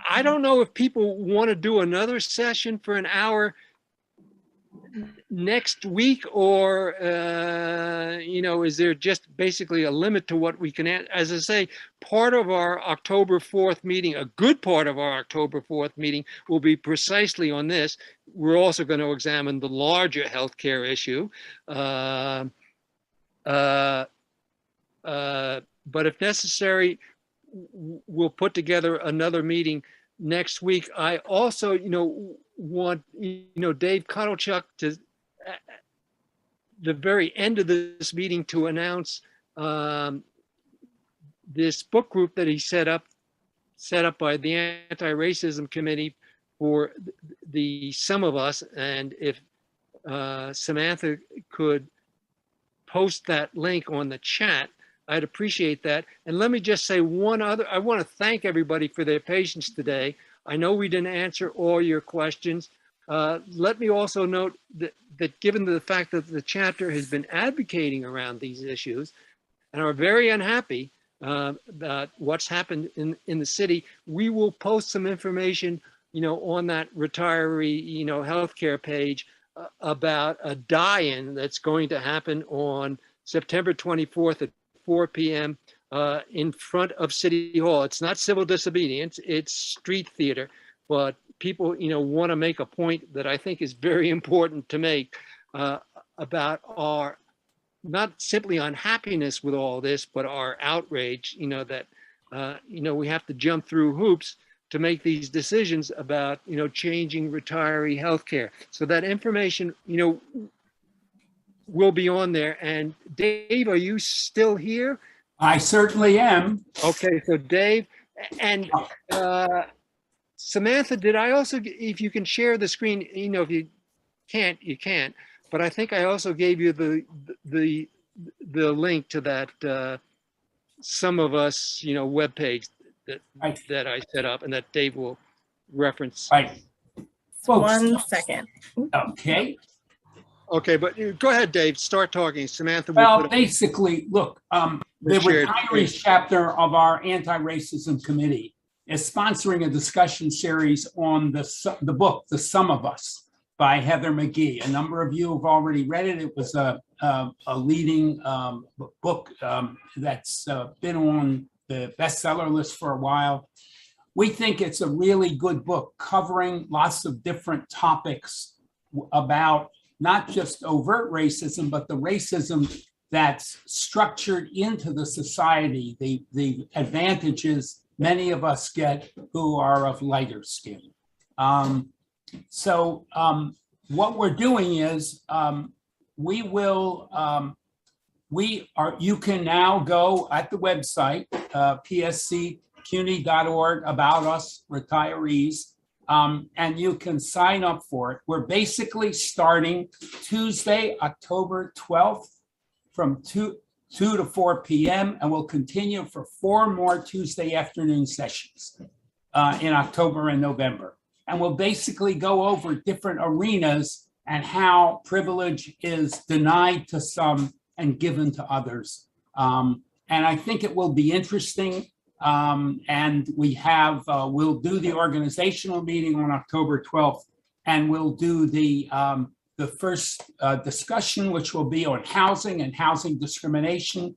I don't know if people want to do another session for an hour next week, or you know, is there just basically a limit to what we can, as I say, part of our October 4th meeting, a good part of our October 4th meeting will be precisely on this. We're also going to examine the larger healthcare issue. But if necessary, we'll put together another meeting next week. I also, you know, want, you know, Dave Kotelchuk to, at the very end of this meeting, to announce this book group that he set up by the Anti-Racism Committee for the Some of Us. And if Samantha could post that link on the chat, I'd appreciate that. And let me just say one other, I want to thank everybody for their patience today. I know we didn't answer all your questions. Let me also note that given the fact that the chapter has been advocating around these issues and are very unhappy about what's happened in the city, we will post some information, you know, on that retiree, you know, healthcare page about a die-in that's going to happen on September 24th at 4 p.m. In front of City Hall. It's not civil disobedience, it's street theater, but people, you know, want to make a point that I think is very important to make about our, not simply unhappiness with all this, but our outrage, you know, that, you know, we have to jump through hoops to make these decisions about, you know, changing retiree healthcare. So that information, you know, will be on there. And Dave, are you still here? I certainly am. Okay, so Dave and Samantha, did I also, if you can share the screen, you know, if you can't, you can't. But I think I also gave you the link to that Some of Us, you know, webpage that I set up and that Dave will reference. Right. Folks. 1 second. Okay. Okay, but go ahead, Dave. Start talking. Samantha. Well, basically, look, the Retirees chapter of our Anti-Racism Committee is sponsoring a discussion series on the book, The Some of Us, by Heather McGee. A number of you have already read it. It was a leading book that's been on the bestseller list for a while. We think it's a really good book covering lots of different topics about not just overt racism, but the racism that's structured into the society, the advantages many of us get who are of lighter skin. What we're doing is you can now go at the website, psccuny.org, about us, retirees, and you can sign up for it. We're basically starting Tuesday, October 12th from 2 to 4 p.m. and we'll continue for 4 more Tuesday afternoon sessions in October and November. And we'll basically go over different arenas and how privilege is denied to some and given to others. And I think it will be interesting. And we'll do the organizational meeting on October 12th, and we'll do the first discussion, which will be on housing and housing discrimination.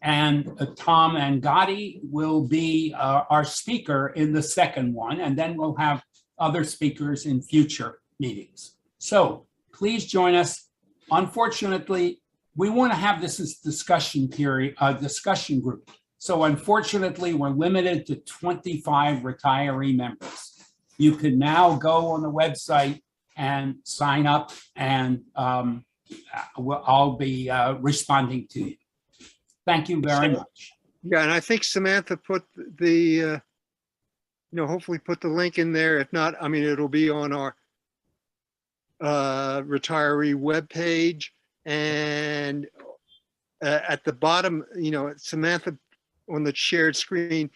And Tom Angadi will be our speaker in the second one, and then we'll have other speakers in future meetings. So please join us. Unfortunately, we want to have this as discussion group. So unfortunately, we're limited to 25 retiree members. You can now go on the website and sign up, and I'll be responding to you. Thank you very much. Yeah, and I think Samantha put the, hopefully put the link in there. If not, I mean, it'll be on our retiree webpage. And at the bottom, Samantha on the shared screen,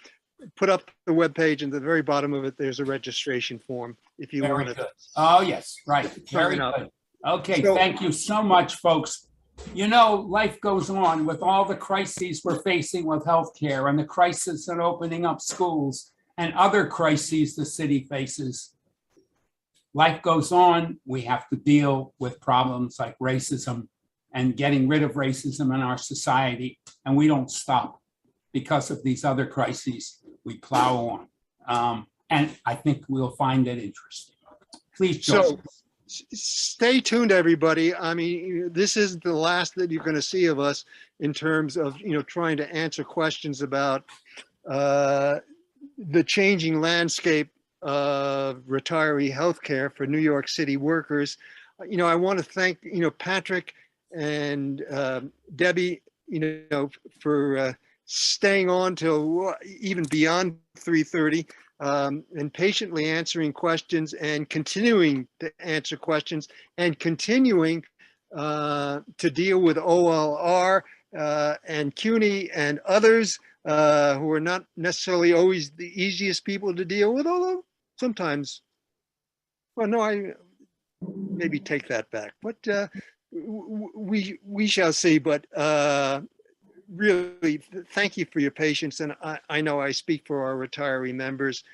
put up the webpage, and at the very bottom of it, there's a registration form if you want to. Oh, yes, right. Very good. Okay, thank you so much, folks. Life goes on with all the crises we're facing with healthcare and the crisis in opening up schools and other crises the city faces. Life goes on. We have to deal with problems like racism and getting rid of racism in our society, and we don't stop because of these other crises. We plow on, and I think we'll find it interesting. Please join us. Stay tuned, everybody. I mean, this isn't the last that you're going to see of us in terms of, trying to answer questions about the changing landscape of retiree healthcare for New York City workers. I want to thank, Patrick and Debbie, for staying on till even beyond 3:30. And patiently answering questions and continuing to answer questions and continuing to deal with OLR and CUNY and others who are not necessarily always the easiest people to deal with, although sometimes, well, no, I maybe take that back, but we shall see. But really, thank you for your patience. And I know I speak for our retiree members.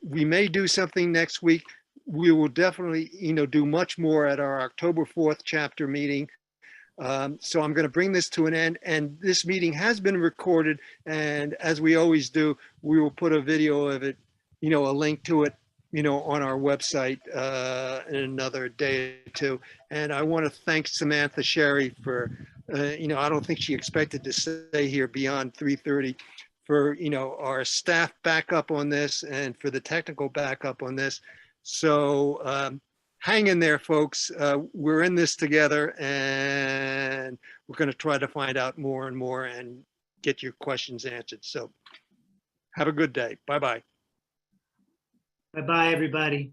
We may do something next week. We will definitely, do much more at our October 4th chapter meeting. So I'm going to bring this to an end. And this meeting has been recorded. And as we always do, we will put a video of it, a link to it, on our website in another day or two. And I want to thank Samantha Sherry for, I don't think she expected to stay here beyond 3:30 for, our staff backup on this and for the technical backup on this. So hang in there, folks. We're in this together, and we're going to try to find out more and more and get your questions answered. So have a good day. Bye-bye. Bye-bye, everybody.